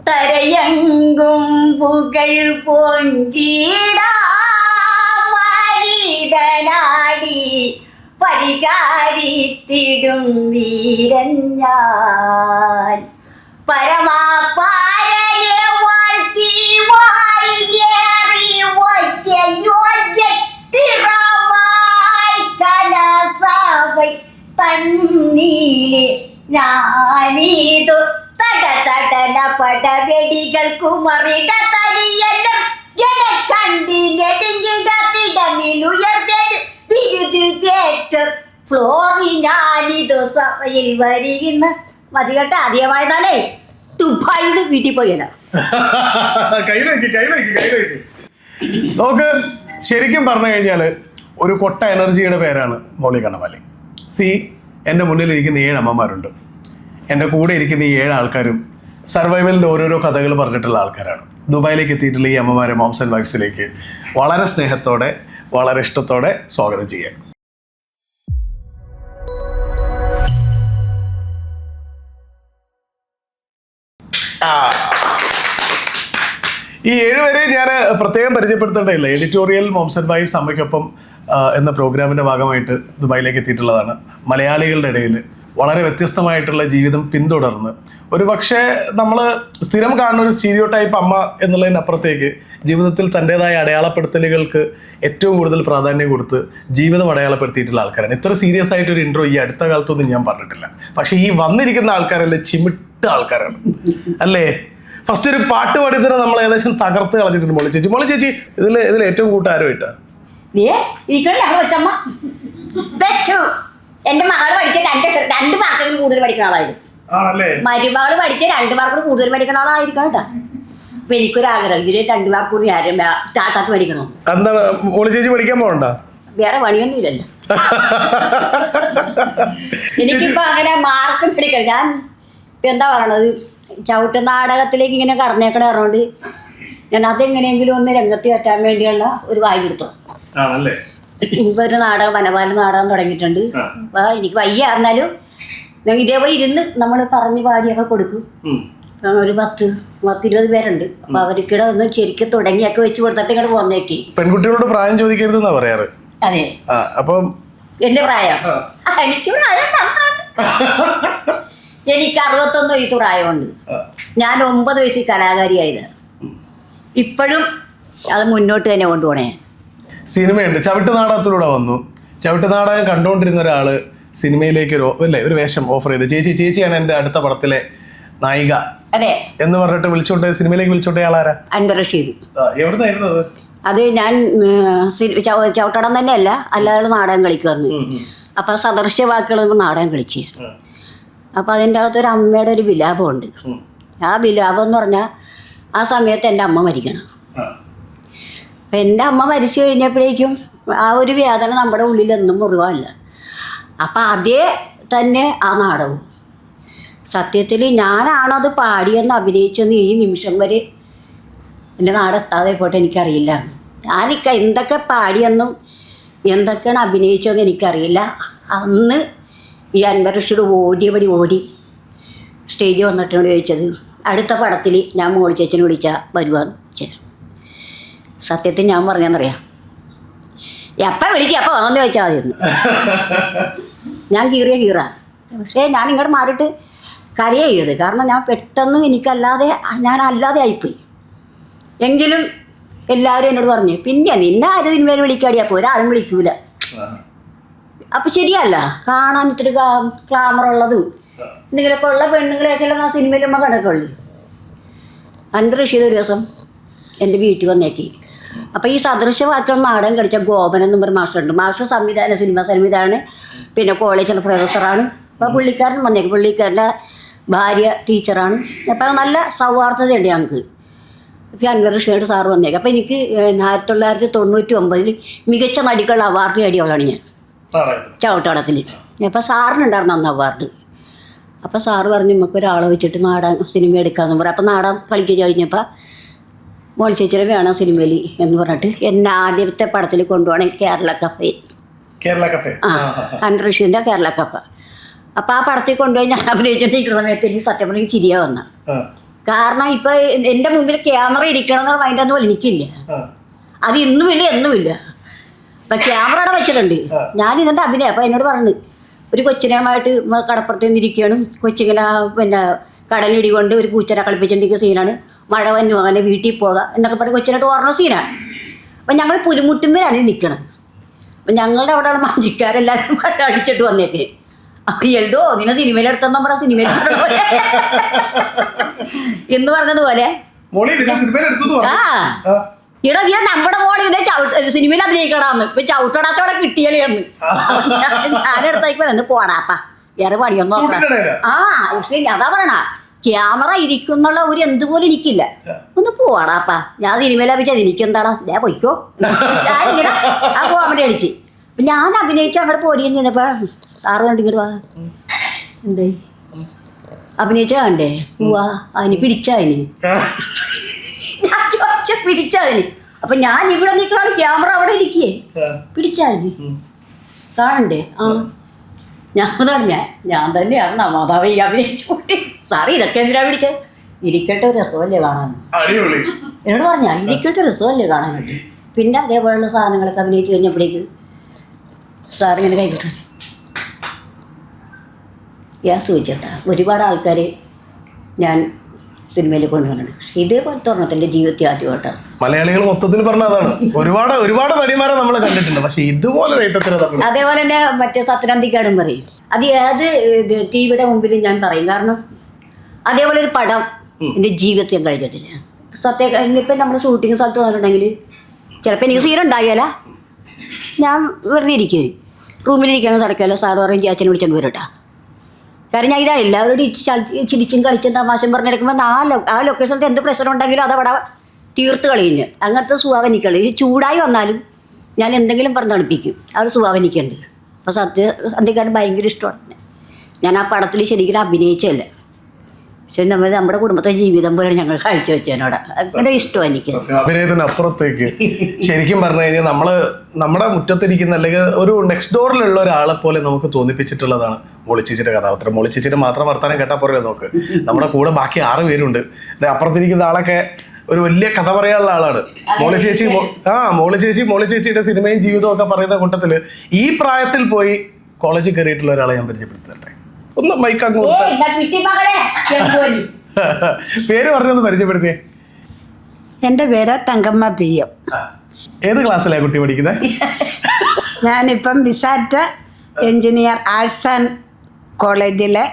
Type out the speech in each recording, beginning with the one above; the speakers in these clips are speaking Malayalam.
തരയങ്കും പുകൾ പൊങ്കിടാമരിതനാടി പരികാരിത്തിടും വീരൻ ഞാൻ പരമാപാരനെ വാഴ്ത്തി വാഴിയേറി ഒറ്റയോഗ്യത്തിറമായി കനസാവൈ തന്നീലെ ഞാനീതു തടതടന പടവെടികൾ കുമറിട തരിയലും എന കണ്ടി നെടുങ്ങിട പിടമിലുയർന്നു പിരുത് പേറ്റ് ഫ്ലോറി ഞാനിതു സഭയിൽ വരികന്ന മതി കേട്ട ആദ്യമായതാലേ ദുബായിയുടെ വീട്ടിൽ പോയല്ല നമുക്ക് ശരിക്കും പറഞ്ഞു കഴിഞ്ഞാല് ഒരു കൊട്ട എനർജിയുടെ പേരാണ് മോളി കണ്ണമാലി. എൻ്റെ മുന്നിൽ ഇരിക്കുന്ന 7 അമ്മമാരുണ്ട്. എൻ്റെ കൂടെ ഇരിക്കുന്ന ഈ 7 ആൾക്കാരും സർവൈവലിൻ്റെ ഓരോരോ കഥകൾ പറഞ്ഞിട്ടുള്ള ആൾക്കാരാണ്. ദുബായിലേക്ക് എത്തിയിട്ടുള്ള ഈ അമ്മമാരെ മോംസ് ആൻഡ് വൈഫ്സിലേക്ക് വളരെ സ്നേഹത്തോടെ വളരെ ഇഷ്ടത്തോടെ സ്വാഗതം ചെയ്യാം. ഈ 7 പേരെ ഞാൻ പ്രത്യേകം പരിചയപ്പെടുത്തേണ്ടതില്ല. എഡിറ്റോറിയൽ മോംസ് ആൻഡ് വൈഫ്സ് അമ്മയ്ക്കൊപ്പം എന്ന പ്രോഗ്രാമിൻ്റെ ഭാഗമായിട്ട് ദുബായിലേക്ക് എത്തിയിട്ടുള്ളതാണ്. മലയാളികളുടെ ഇടയിൽ വളരെ വ്യത്യസ്തമായിട്ടുള്ള ജീവിതം പിന്തുടർന്ന് ഒരു പക്ഷേ നമ്മൾ സ്ഥിരം കാണുന്ന ഒരു സ്റ്റീരിയോ ടൈപ്പ് അമ്മ എന്നുള്ളതിനപ്പുറത്തേക്ക് ജീവിതത്തിൽ തൻ്റെതായ അടയാളപ്പെടുത്തലുകൾക്ക് ഏറ്റവും കൂടുതൽ പ്രാധാന്യം കൊടുത്ത് ജീവിതം അടയാളപ്പെടുത്തിയിട്ടുള്ള ആൾക്കാരാണ്. ഇത്ര സീരിയസ് ആയിട്ടൊരു ഇൻട്രോ ഈ അടുത്ത കാലത്തൊന്നും ഞാൻ പറഞ്ഞിട്ടില്ല. പക്ഷേ ഈ വന്നിരിക്കുന്ന ആൾക്കാരല്ലേ ചിമിട്ട ആൾക്കാരാണ് അല്ലേ. ഫസ്റ്റ് ഒരു പാട്ട് പാടി തന്നെ നമ്മൾ ഏകദേശം തകർത്ത് കളഞ്ഞിട്ടുണ്ട്. മോളി ചേച്ചി ഇതിൽ ഏറ്റവും കൂട്ടാരുമായിട്ടാ എന്റെ മകള് പഠിച്ച 2 മാർക്കിൽ കൂടുതൽ പഠിക്കുന്ന ആളായിരുന്നു. മരുമകള് പഠിച്ച 2 മാർക്കിൽ കൂടുതൽ പഠിക്കുന്ന ആളായിരിക്കണം കേട്ടോ. അപ്പൊ എനിക്കൊരാഗ്രഹം ഇതില് 2 മാർക്ക് കൂടി സ്റ്റാർട്ടാക്കി പഠിക്കണോ. എന്താണ് മോളി ചേച്ചി പഠിക്കാൻ പോകണ്ട? വേറെ പണിയൊന്നും ഇല്ലല്ലോ. എനിക്കിപ്പോ അങ്ങനെ മാർക്ക് പഠിക്കണം. ഞാൻ ഇപ്പൊ എന്താ പറയണത്, ചവിട്ട് നാടകത്തിലേക്ക് ഇങ്ങനെ കടന്നേക്കണ പറഞ്ഞോണ്ട് ഞാൻ അതെങ്ങനെയെങ്കിലും ഒന്ന് രംഗത്ത് കയറ്റാൻ വേണ്ടിയുള്ള ഒരു വായി എടുത്തു. ഇപ്പൊ ഒരു നാടകം വനപാല നാടകം തുടങ്ങിയിട്ടുണ്ട്. അപ്പൊ എനിക്ക് വയ്യ എന്നാലും ഇതേപോലെ ഇരുന്ന് നമ്മൾ പറഞ്ഞ് പാടിയൊക്കെ കൊടുക്കും. ഒരു 10-20 പേരുണ്ട്. അപ്പൊ അവർക്കിടെ ഒന്ന് ശരിക്കും തുടങ്ങിയൊക്കെ വെച്ച് കൊടുത്തിട്ട് ഇങ്ങോട്ട് പോന്നേക്കി. പെൺകുട്ടികളോട് പ്രായം ചോദിക്കരുതെന്നാ പറയാറ്. അതെ, അപ്പം എന്റെ പ്രായം എനിക്ക് പ്രായം എനിക്ക് 61 വയസ്സ് പ്രായമുണ്ട്. ഞാൻ 9 വയസ്സിൽ കലാകാരിയായത്. ഇപ്പോഴും അത് മുന്നോട്ട് തന്നെ കൊണ്ടുപോണേ. സിനിമയുണ്ട്, ചവിട്ട് നാടകത്തിലൂടെ വന്നു. ചവിട്ട് നാടകം കണ്ടുകൊണ്ടിരുന്ന ഒരാള് സിനിമയിലേക്ക് ഒരു വേഷം ഓഫർ ചെയ്ത് ചേച്ചിയാണ് എൻ്റെ അടുത്ത പടത്തിലെ നായിക എന്ന് പറഞ്ഞിട്ട് സിനിമയിലേക്ക് വിളിച്ചോണ്ടേ ആളാരാ? അൻവർ റഷീദ്. എവിടുന്നായിരുന്നു അത്? അത് ഞാൻ ചവിട്ടടം തന്നെയല്ല, അല്ലാതെ നാടകം കളിക്കുമായിരുന്നു. അപ്പൊ സദൃശ്യ വാക്കുകൾ നാടകം കളിച്ച്. അപ്പൊ അതിൻ്റെ അകത്തൊരു അമ്മയുടെ ഒരു വിലാപമുണ്ട്. ആ വിലാപം എന്ന് പറഞ്ഞാൽ ആ സമയത്ത് എൻ്റെ അമ്മ മരിക്കണം. അപ്പം എൻ്റെ അമ്മ മരിച്ചു കഴിഞ്ഞപ്പോഴേക്കും ആ ഒരു വേദന നമ്മുടെ ഉള്ളിലെന്നും മുറിവല്ല. അപ്പം അതേ തന്നെ ആ നാടകവും സത്യത്തിൽ ഞാനാണത് പാടിയെന്ന് അഭിനയിച്ചെന്ന് ഈ നിമിഷം വരെ എൻ്റെ നാടെത്താതെ പോയിട്ട് എനിക്കറിയില്ല. ഞാനിക്ക എന്തൊക്കെ പാടിയെന്നും എന്തൊക്കെയാണ് അഭിനയിച്ചതെന്ന് എനിക്കറിയില്ല. അന്ന് ഈ അൻവർ റഷീദ് ഓടി സ്റ്റേജിൽ വന്നിട്ടാണ് ചോദിച്ചത്, അടുത്ത പടത്തിൽ ഞാൻ മോളി ചേച്ചനെ വിളിച്ചാൽ വരുവാന്ന് വെച്ചത്. സത്യത്തിൽ ഞാൻ പറഞ്ഞെന്നറിയാം, എപ്പം വിളിക്കുക അപ്പം വന്നെന്ന് ചോദിച്ചാൽ മതിയെന്ന്. ഞാൻ കീറ പക്ഷേ ഞാൻ ഇങ്ങോട്ട് മാറിയിട്ട് കരയത്. കാരണം ഞാൻ പെട്ടെന്ന് ഞാൻ അല്ലാതെ ആയിപ്പോയി. എങ്കിലും എല്ലാവരും എന്നോട് പറഞ്ഞു, പിന്നെ നിന്നെ ആരും ഇതിന്മേൽ വിളിക്കാടിയാ അപ്പോൾ ഒരാളും വിളിക്കൂല. അപ്പം ശരിയല്ല, കാണാൻ ഇത്തിരി ക്ലാമറുള്ളതും എന്തെങ്കിലുമൊക്കെ ഉള്ള പെണ്ണുങ്ങളെയൊക്കെയല്ല ആ സിനിമയിൽ നമ്മൾ കണ്ടിട്ടുള്ളൂ. അൻവർ റഷീദ് ഒരു ദിവസം എൻ്റെ വീട്ടിൽ വന്നേക്കി. അപ്പോൾ ഈ സദൃശ്യ വാക്കുകൾ നാടകം കളിച്ച ഗോപൻ എന്നും പറഞ്ഞ മാഷുണ്ട്. മാഷ് സിനിമ സംവിധാനം, പിന്നെ കോളേജിലെ പ്രൊഫസറാണ്. അപ്പോൾ പുള്ളിക്കാരൻ വന്നേക്കും. പുള്ളിക്കാരൻ്റെ ഭാര്യ ടീച്ചറാണ്. അപ്പോൾ നല്ല സൗഹാർദ്ദതയുണ്ട് ഞങ്ങൾക്ക്. ഇപ്പോൾ അൻവർ റഷീദ് സാറ് വന്നേക്കും. അപ്പോൾ എനിക്ക് 1999 മികച്ച നടിക്കുള്ള അവാർഡ് നേടിയവളാണ് ഞാൻ ചവിട്ടടത്തിൽ. അപ്പോൾ സാറിനുണ്ടായിരുന്നു അന്ന് അവാർഡ്. അപ്പോൾ സാറ് പറഞ്ഞു, നമുക്കൊരാളെ വെച്ചിട്ട് സിനിമ എടുക്കാമെന്ന് പറഞ്ഞു. അപ്പോൾ നാടകം കളിക്കുക കഴിഞ്ഞപ്പോൾ മോളി ചേച്ചിയെ വേണം സിനിമയിൽ എന്ന് പറഞ്ഞിട്ട് എന്നെ ആദ്യത്തെ പടത്തിൽ കൊണ്ടുപോകണം കേരള കഫേ. അൻവർ റഷീദിൻ്റെ കേരള കഫ. അപ്പോൾ ആ പടത്തിൽ കൊണ്ടുപോയി ഞാൻ അഭിനയിച്ചിട്ടിരിക്കുന്ന സമയത്ത് എനിക്ക് സത്യം പറഞ്ഞ് ചിരിയാ വന്ന. കാരണം ഇപ്പൊ എന്റെ മുമ്പിൽ ക്യാമറ ഇരിക്കണം എന്നുള്ള അതിൻ്റെ ഒന്നും എനിക്കില്ല. അത് ഇന്നുമില്ല എന്നുമില്ല. അപ്പൊ ക്യാമറ അവിടെ വെച്ചിട്ടുണ്ട്. ഞാൻ ഇതിന്റെ അഭിനയം. അപ്പൊ എന്നോട് പറഞ്ഞു, ഒരു കൊച്ചിനെയുമായിട്ട് കടപ്പുറത്ത് നിന്നിരിക്കുകയാണ്. കൊച്ചിങ്ങനെ പിന്നെ കടലിടി കൊണ്ട് ഒരു പൂച്ചനെ കളിപ്പിച്ചിട്ടിരിക്കുന്ന സീനാണ്. മഴ വന്നു അങ്ങനെ വീട്ടിൽ പോകാം എന്നൊക്കെ പറഞ്ഞ് കൊച്ചിനായിട്ട് ഓർമ്മ സീനാണ്. അപ്പം ഞങ്ങൾ പുലിമുട്ടുമ്പേലാണ് നിൽക്കണം. അപ്പം ഞങ്ങളുടെ അവിടെയുള്ള മഞ്ചിക്കാരെല്ലാവരും അടിച്ചിട്ട് വന്നേക്കെ. അപ്പം എഴുതോ നിന്നെ സിനിമയിലെടുത്ത നമ്മുടെ സിനിമയിൽ എന്ന് പറഞ്ഞതുപോലെ ഇടാ ഞാൻ നമ്മുടെ മോള് ഇതേ സിനിമയിൽ അഭിനയിക്കടാന്ന്. ഇപ്പൊ ചവിട്ടടാത്തോടെ കിട്ടിയാലെന്ന് ഞാനെടുത്തേക്ക് വന്ന് പോടാപ്പാ വേറെ പണിയൊന്നും അതാ പറയണ. ക്യാമറ ഇരിക്കുന്നുള്ള ഒരു എന്തുപോലും എനിക്കില്ല. ഒന്ന് പോവാടാപ്പാ ഞാൻ സിനിമയിൽ അഭിനയിച്ചത് എനിക്കെന്താടാ ഞാൻ പൊയ്ക്കോ. ഞാനിങ്ങനെ ആ കോമഡി അടിച്ച് ഞാൻ അഭിനയിച്ച അവിടെ പോരിയെന്ന് ചെന്നപ്പോ സാറ് കണ്ടിങ്ങോട്ട് വാ എന്തേ അഭിനയിച്ച കണ്ടേ പോവാ അതിന് പിടിച്ചതിന് ഞാൻ ചോദിച്ച പിടിച്ചതിന്. അപ്പൊ ഞാൻ ഇവിടെ നിൽക്കണ ക്യാമറ അവിടെ ഇരിക്കേ പിടിച്ചതിന് കാണണ്ടേ. ആ ഞാൻ തന്നെയാണ് മാതാവ് ഈ അഭിനയിച്ചോട്ടെ സാറി ഇതൊക്കെ എന്തിനാ പിടിച്ചത്. ഇരിക്കട്ടെ ഒരു രസമല്ലേ കാണാൻ എന്നോട് പറഞ്ഞാ ഇരിക്കട്ടെ രസമല്ലേ കാണാനായിട്ട്. പിന്നെ അതേപോലെയുള്ള സാധനങ്ങളൊക്കെ അഭിനയിച്ച് കഴിഞ്ഞപ്പോഴേക്ക് സാറിങ്ങനെ കൈകിട്ടു. ഞാൻ സൂചിച്ചിട്ടാ ഒരുപാട് ആൾക്കാർ ഞാൻ സിനിമയിൽ കൊണ്ടുവന്നിട്ടുണ്ട്. പക്ഷെ ഇതേപോലത്തെ ഒരെണ്ണത്തിൻ്റെ ജീവിതത്തിൽ ആദ്യമായിട്ടാണ്. മലയാളികൾ മൊത്തത്തിൽ പറഞ്ഞതാണ്. ഒരുപാട് നടിമാരെ നമ്മൾ കണ്ടിട്ടുണ്ട്. പക്ഷെ ഇതുപോലെ അതേപോലെ തന്നെ മറ്റേ സത്യനന്ദിക്കാടും പറയും. അത് ഏത് ടിവിയുടെ മുമ്പിലും ഞാൻ പറയും. കാരണം അതേപോലെ ഒരു പടം എൻ്റെ ജീവിതത്തിൽ ഞാൻ കഴിച്ചിട്ടില്ല. ഇന്നിപ്പം നമ്മൾ ഷൂട്ടിങ് സ്ഥലത്ത് വന്നിട്ടുണ്ടെങ്കിൽ ചിലപ്പോൾ എനിക്ക് സീനുണ്ടായാല ഞാൻ വെറുതെ ഇരിക്കും. റൂമിലിരിക്കണം തിരക്കല്ലോ സാറ് പറയും ചേച്ചനെ വിളിച്ചോണ്ട് വരട്ടാ. കാരണം ഞാൻ ഇതാണ് എല്ലാവരോടും ചിരിച്ചും കളിച്ചും തമാശം പറഞ്ഞെടുക്കുമ്പോൾ ആ ലൊക്കേഷനിൽ എന്ത് പ്രശ്നം ഉണ്ടെങ്കിലും അതവിടെ തീർത്ത് കളിഞ്ഞ് അങ്ങനത്തെ സ്വഭാവം എനിക്കുള്ളത്. ഈ ചൂടായി വന്നാലും ഞാൻ എന്തെങ്കിലും പറഞ്ഞ് തണുപ്പിക്കും. ആ ഒരു സ്വഭാവം എനിക്കുണ്ട്. അപ്പോൾ സന്ധ്യക്കാരൻ ഭയങ്കര ഇഷ്ടമാണ്. ഞാൻ ആ പടത്തിൽ ശരിക്കും അഭിനയിച്ചല്ല. പക്ഷെ നമ്മുടെ കുടുംബത്തെ ജീവിതം പോലെ ഞങ്ങൾ കാഴ്ചവെച്ചതിനോട് അങ്ങനെ ഇഷ്ടമാണ് എനിക്ക്. അഭിനയത്തിന് അപ്പുറത്തേക്ക് ശരിക്കും പറഞ്ഞു കഴിഞ്ഞാൽ നമ്മുടെ മുറ്റത്തിരിക്കുന്ന അല്ലെങ്കിൽ ഒരു നെക്സ്റ്റ് ഡോറിലുള്ള ഒരാളെ പോലെ നമുക്ക് തോന്നിപ്പിച്ചിട്ടുള്ളതാണ് മോളിച്ചേച്ചിയുടെ കഥാപാത്രം. മോളിച്ചേച്ചിയുടെ മാത്രം വർത്താനം കേട്ടാൽ പോരെ നോക്ക്. നമ്മുടെ കൂടെ ബാക്കി 6 പേരുണ്ട്. അപ്പുറത്തിരിക്കുന്ന ആളൊക്കെ ഒരു വലിയ കഥ പറയാനുള്ള ആളാണ്. മോളിച്ചേച്ചിയുടെ സിനിമയും ജീവിതവും ഒക്കെ പറയുന്ന കൂട്ടത്തില് ഈ പ്രായത്തിൽ പോയി കോളേജിൽ കയറിയിട്ടുള്ള ഒരാളെ ഞാൻ പരിചയപ്പെടുത്തട്ടെ. ഒന്ന് മൈക്ക് അങ്ങോട്ട് പേര് പറഞ്ഞൊന്ന് പരിചയപ്പെടുത്തിയേ. എൻ്റെ പേര് തങ്കമ്മ PM. ഏത് ക്ലാസ്സിലാണ് കുട്ടി പഠിക്കുന്നത്? ഞാനിപ്പം ബിസാറ്റ് എഞ്ചിനീയർ ആർട്സ് ആൻഡ് കോളേജിലെ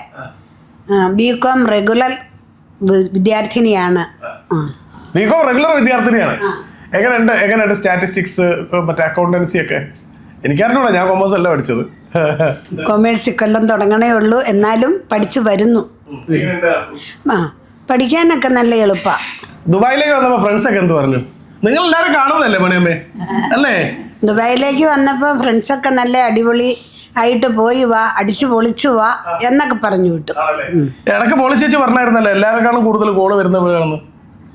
BCom റെഗുലർ വിദ്യാർത്ഥിനിയാണ്. BCom റെഗുലർ വിദ്യാർത്ഥിനിയാണ്. എങ്ങനെയുണ്ട് സ്റ്റാറ്റിസ്റ്റിക്സ് മറ്റേ അക്കൗണ്ടൻസി ഒക്കെ? എനിക്കറിഞ്ഞൂടാ, ഞാൻ കൊമേഴ്സ് അല്ല പഠിച്ചത്. കൊമേഴ്സ് കൊല്ലം തുടങ്ങണേ ഉള്ളൂ, എന്നാലും പഠിച്ചു വരുന്നു. പഠിക്കാനൊക്കെ നല്ല എളുപ്പമാണ്. ദുബായിലേക്ക് വന്നപ്പോൾ ഫ്രണ്ട്സ് ഒക്കെ എന്ത് പറഞ്ഞു? നിങ്ങൾ എല്ലാവരും കാണുന്നല്ലേ മണിയമ്മേ അല്ലേ? ദുബായിലേക്ക് വന്നപ്പോൾ ഫ്രണ്ട്സൊക്കെ നല്ല അടിപൊളി ആയിട്ട് പോയി വാ, അടിച്ചു പൊളിച്ചു വാ എന്നൊക്കെ പറഞ്ഞു വിട്ടു. ഇടയ്ക്ക് മോളിച്ചേച്ചി പറഞ്ഞായിരുന്നല്ലോ എല്ലാവരെക്കാളും കൂടുതൽ കോള് വരുന്ന വീടാണെന്ന്.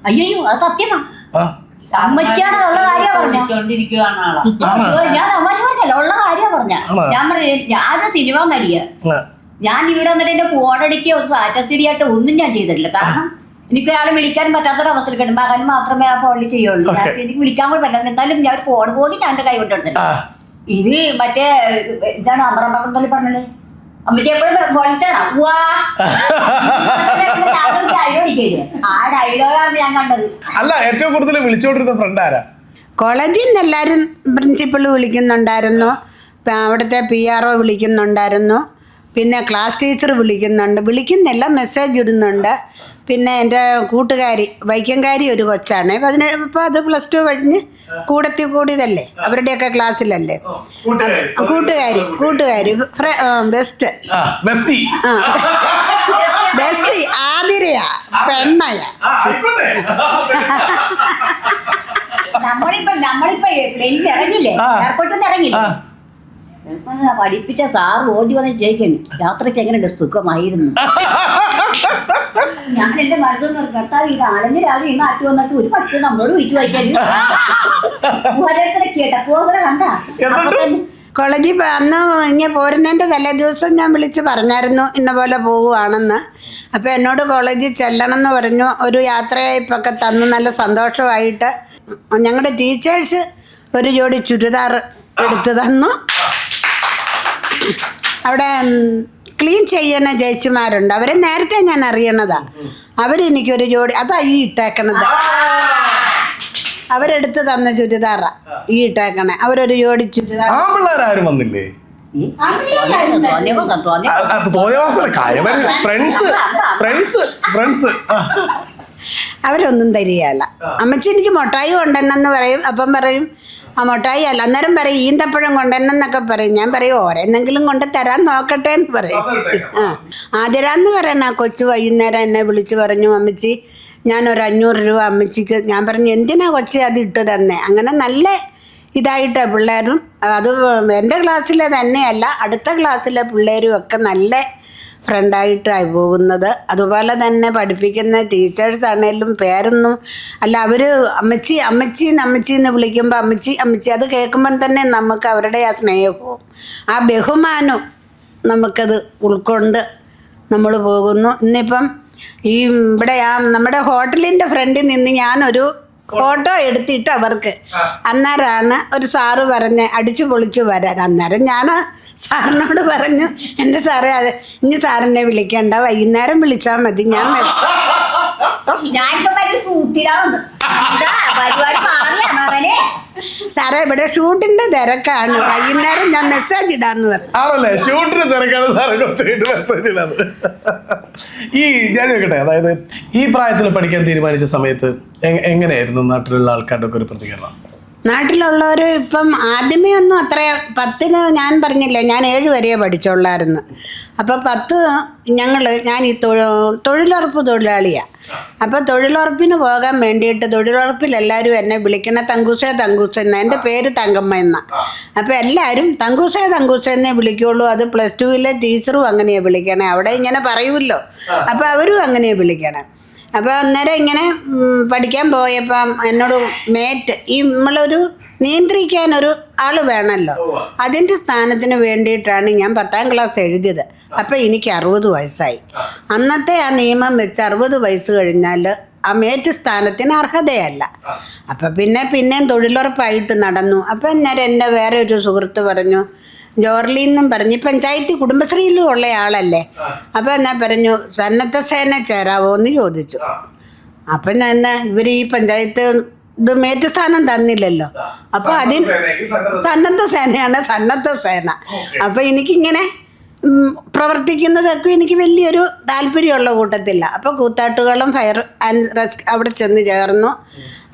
അയ്യോ അത് സത്യമാണ്. ഞാൻ തമാശ പറഞ്ഞല്ലോ ഉള്ള കാര്യം പറഞ്ഞ. ഞാൻ പറഞ്ഞു ഞാനൊരു സിനിമ നടിയ. ഞാൻ ഇവിടെ വന്നിട്ട് എന്റെ ഫോണടിക്കുക ഒരു സ്റ്റാറ്റസ് ഇടിയായിട്ട് ഒന്നും ഞാൻ ചെയ്തിട്ടില്ല. കാരണം എനിക്കൊരാളെ വിളിക്കാൻ പറ്റാത്തൊരവസ്ഥയിൽ കിട്ടും. മകൻ മാത്രമേ ആ ഫോണിൽ ചെയ്യുള്ളൂ. എനിക്ക് വിളിക്കാൻ പോലും പറ്റില്ല. എന്നാലും ഞാൻ ഫോൺ പോലും ഞാൻ എന്റെ കൈ കൊണ്ടെടുത്തില്ല. ഇത് മറ്റേ ഇതാണ് അമറമ്പറന്തല് പറഞ്ഞത്. അമ്മച്ചി എപ്പോഴും ഫോണിച്ചാണോ വാ ഡയലോഗിക്കല്ലേ. ആ ഡയലോഗാണ് ഞാൻ കണ്ടത്. അല്ല, ഏറ്റവും കൂടുതൽ വിളിച്ചോണ്ടിരുന്ന ഫ്രണ്ട് ആരാ? കോളേജിൽ നിന്ന് എല്ലാവരും പ്രിൻസിപ്പൾ വിളിക്കുന്നുണ്ടായിരുന്നു, അവിടുത്തെ PRO വിളിക്കുന്നുണ്ടായിരുന്നു, പിന്നെ ക്ലാസ് ടീച്ചർ വിളിക്കുന്നില്ല, മെസ്സേജ് ഇടുന്നുണ്ട്. പിന്നെ എൻ്റെ കൂട്ടുകാരി വൈക്കംകാരി ഒരു കൊച്ചാണ്. ഇപ്പോൾ അത് +2 കഴിഞ്ഞ് കൂടിയതല്ലേ, അവരുടെയൊക്കെ ക്ലാസ്സിലല്ലേ. കൂട്ടുകാരി ബെസ്റ്റ് ആതിരയാ, പെണ്ണയാ. നമ്മളിപ്പോ ഇറങ്ങില്ലേ, എയർപോർട്ടിൽ നിന്ന് ഇറങ്ങില്ലേ, പഠിപ്പിച്ച സാർ ഓടി വന്ന് ചോദിക്കുന്നു യാത്രയ്ക്ക് എങ്ങനെയുണ്ട്, സുഖമായിരുന്നു. ഞാൻ എന്റെ മനസ്സൊന്നും കർത്താവ് ഇത് ആളഞ്ഞ് രാവിലെ ഈ നാട്ടിൽ വന്നിട്ട് ഒരു പക്ഷേ നമ്മളോട് വീട്ടു വായിക്കാൻ ഓരോരുത്തരെ കേട്ട പോകണ കണ്ട. കോളേജിൽ അന്ന് ഇങ്ങനെ പോരുന്നതിൻ്റെ തലേ ദിവസം ഞാൻ വിളിച്ച് പറഞ്ഞായിരുന്നു ഇന്ന പോലെ പോവുകയാണെന്ന്. അപ്പോൾ എന്നോട് കോളേജിൽ ചെല്ലണം എന്ന് പറഞ്ഞു. ഒരു യാത്രയയപ്പൊക്കെ തന്ന് നല്ല സന്തോഷമായിട്ട് ഞങ്ങളുടെ ടീച്ചേഴ്സ് ഒരു ജോഡി ചുരിദാർ എടുത്തു തന്നു. അവിടെ ക്ലീൻ ചെയ്യണ ചേച്ചിമാരുണ്ട്, അവരെ നേരത്തെ ഞാൻ അറിയണതാണ്. അവരെനിക്കൊരു ജോഡി, അതാ ഈ ഇട്ടേക്കണത്, അവരെടുത്ത് തന്ന ചുരിദാറാ ഈ ഇട്ടേക്കണേ. അവരൊരു ജോഡി ചുരിദാർ. ആരും വന്നില്ലേ? അവരൊന്നും തരികയല്ല. അമ്മച്ചി എനിക്ക് മുട്ടായി കൊണ്ടുവന്നെന്ന് പറയും. അപ്പം പറയും ആ മുട്ടായി അല്ല, അന്നേരം പറയും ഈന്തപ്പഴം കൊണ്ടുവന്നെന്നൊക്കെ പറയും. ഞാൻ പറയും ഓരെന്തെങ്കിലും കൊണ്ട് തരാൻ നോക്കട്ടെ എന്ന് പറയും. ആതിരാന്ന് പറയണ കൊച്ചു വൈകുന്നേരം എന്നെ വിളിച്ച് പറഞ്ഞു, അമ്മച്ചി ഞാനൊരു 500 രൂപ അമ്മച്ചിക്ക്. ഞാൻ പറഞ്ഞു എന്തിനാ കൊച്ചി അത് ഇട്ട് തന്നെ. അങ്ങനെ നല്ല ഇതായിട്ടാണ് പിള്ളേരും, അത് എൻ്റെ ക്ലാസ്സിലെ തന്നെയല്ല അടുത്ത ക്ലാസ്സിലെ പിള്ളേരും ഒക്കെ നല്ല ഫ്രണ്ടായിട്ടായി പോകുന്നത്. അതുപോലെ തന്നെ പഠിപ്പിക്കുന്ന ടീച്ചേഴ്സ് ആണേലും പേരൊന്നും അല്ല, അവർ അമ്മച്ചി അമ്മച്ചി എന്ന് വിളിക്കുമ്പോൾ അമ്മച്ചി അമ്മച്ചി അത് കേൾക്കുമ്പം തന്നെ നമുക്ക് അവരുടെ ആ സ്നേഹവും ആ ബഹുമാനവും നമുക്കത് ഉൾക്കൊണ്ട് നമ്മൾ പോകുന്നു. ഇന്നിപ്പം ഈ ഇവിടെ നമ്മുടെ ഹോട്ടലിൻ്റെ ഫ്രണ്ടിൽ നിന്ന് ഞാനൊരു ഫോട്ടോ എടുത്തിട്ട് അവർക്ക്, അന്നേരമാണ് ഒരു സാറ് പറഞ്ഞ് അടിച്ചു പൊളിച്ചു വരാൻ. അന്നേരം ഞാൻ സാറിനോട് പറഞ്ഞു, എൻ്റെ സാറേ അത് ഇനി സാറിനെ വിളിക്കണ്ട, വൈകുന്നേരം വിളിച്ചാൽ മതി. ഞാൻ സാറേ ഇവിടെ ഷൂട്ടിന്റെ തിരക്കാണ്, വൈകുന്നേരം ഞാൻ മെസ്സേജ് ഇടാന്ന് പറഞ്ഞു. ആണല്ലേ, ഷൂട്ടിന് തിരക്കാണ് സാറേ മെസ്സേജ് ഇടാന്ന്. ഈ ഞാൻ ചോദിക്കട്ടെ, അതായത് ഈ പ്രായത്തിൽ പഠിക്കാൻ തീരുമാനിച്ച സമയത്ത് എങ്ങനെയായിരുന്നു നാട്ടിലുള്ള ആൾക്കാരുടെ ഒക്കെ ഒരു പ്രതികരണം? നാട്ടിലുള്ളവർ ഇപ്പം ആദ്യമേ ഒന്നും അത്ര 10 ഞാൻ പറഞ്ഞില്ലേ, ഞാൻ 7 വരെയേ പഠിച്ചുള്ളായിരുന്നു. അപ്പോൾ 10 ഞാൻ ഈ തൊഴിലുറപ്പ് തൊഴിലാളിയാണ്. അപ്പോൾ തൊഴിലുറപ്പിന് പോകാൻ വേണ്ടിയിട്ട് തൊഴിലുറപ്പിൽ എല്ലാവരും എന്നെ വിളിക്കണ തങ്കൂസേ എന്ന, എൻ്റെ പേര് തങ്കമ്മ എന്ന. അപ്പോൾ എല്ലാവരും തങ്കൂസേ എന്നേ വിളിക്കുള്ളൂ. അത് +2 ടീച്ചറും അങ്ങനെയാണ് വിളിക്കണേ, അവിടെ ഇങ്ങനെ പറയുമല്ലോ, അപ്പോൾ അവരും അങ്ങനെയാണ് വിളിക്കണേ. അപ്പോൾ അന്നേരം ഇങ്ങനെ പഠിക്കാൻ പോയപ്പം എന്നോട് മേറ്റ് ഈ നമ്മളൊരു നിയന്ത്രിക്കാനൊരു ആൾ വേണമല്ലോ, അതിൻ്റെ സ്ഥാനത്തിന് വേണ്ടിയിട്ടാണ് ഞാൻ 10ാം ക്ലാസ് എഴുതിയത്. അപ്പോൾ എനിക്ക് 60 വയസ്സായി. അന്നത്തെ ആ നിയമം വെച്ച് 60 വയസ്സ് കഴിഞ്ഞാൽ ആ മേറ്റ് സ്ഥാനത്തിന് അർഹതയല്ല. അപ്പം പിന്നെയും തൊഴിലുറപ്പായിട്ട് നടന്നു. അപ്പം അന്നേരം എൻ്റെ വേറെ ഒരു സുഹൃത്ത് പറഞ്ഞു, ജോർലിന്നും പറഞ്ഞ് പഞ്ചായത്ത് കുടുംബശ്രീയിലും ഉള്ള ആളല്ലേ, അപ്പം എന്നാ പറഞ്ഞു സന്നദ്ധ സേന ചേരാവോ എന്ന് ചോദിച്ചു. അപ്പം ഞാൻ ഇവർ ഈ പഞ്ചായത്ത് ഇത് മേറ്റുസ്ഥാനം തന്നില്ലല്ലോ, അപ്പോൾ സന്നദ്ധ സേന. അപ്പം എനിക്കിങ്ങനെ പ്രവർത്തിക്കുന്നതൊക്കെ എനിക്ക് വലിയൊരു താല്പര്യമുള്ള കൂട്ടത്തില്ല. അപ്പോൾ കൂത്താട്ടുകുളം ഫയർ ആൻഡ് റെസ്ക്യൂ അവിടെ ചെന്ന് ചേർന്നു.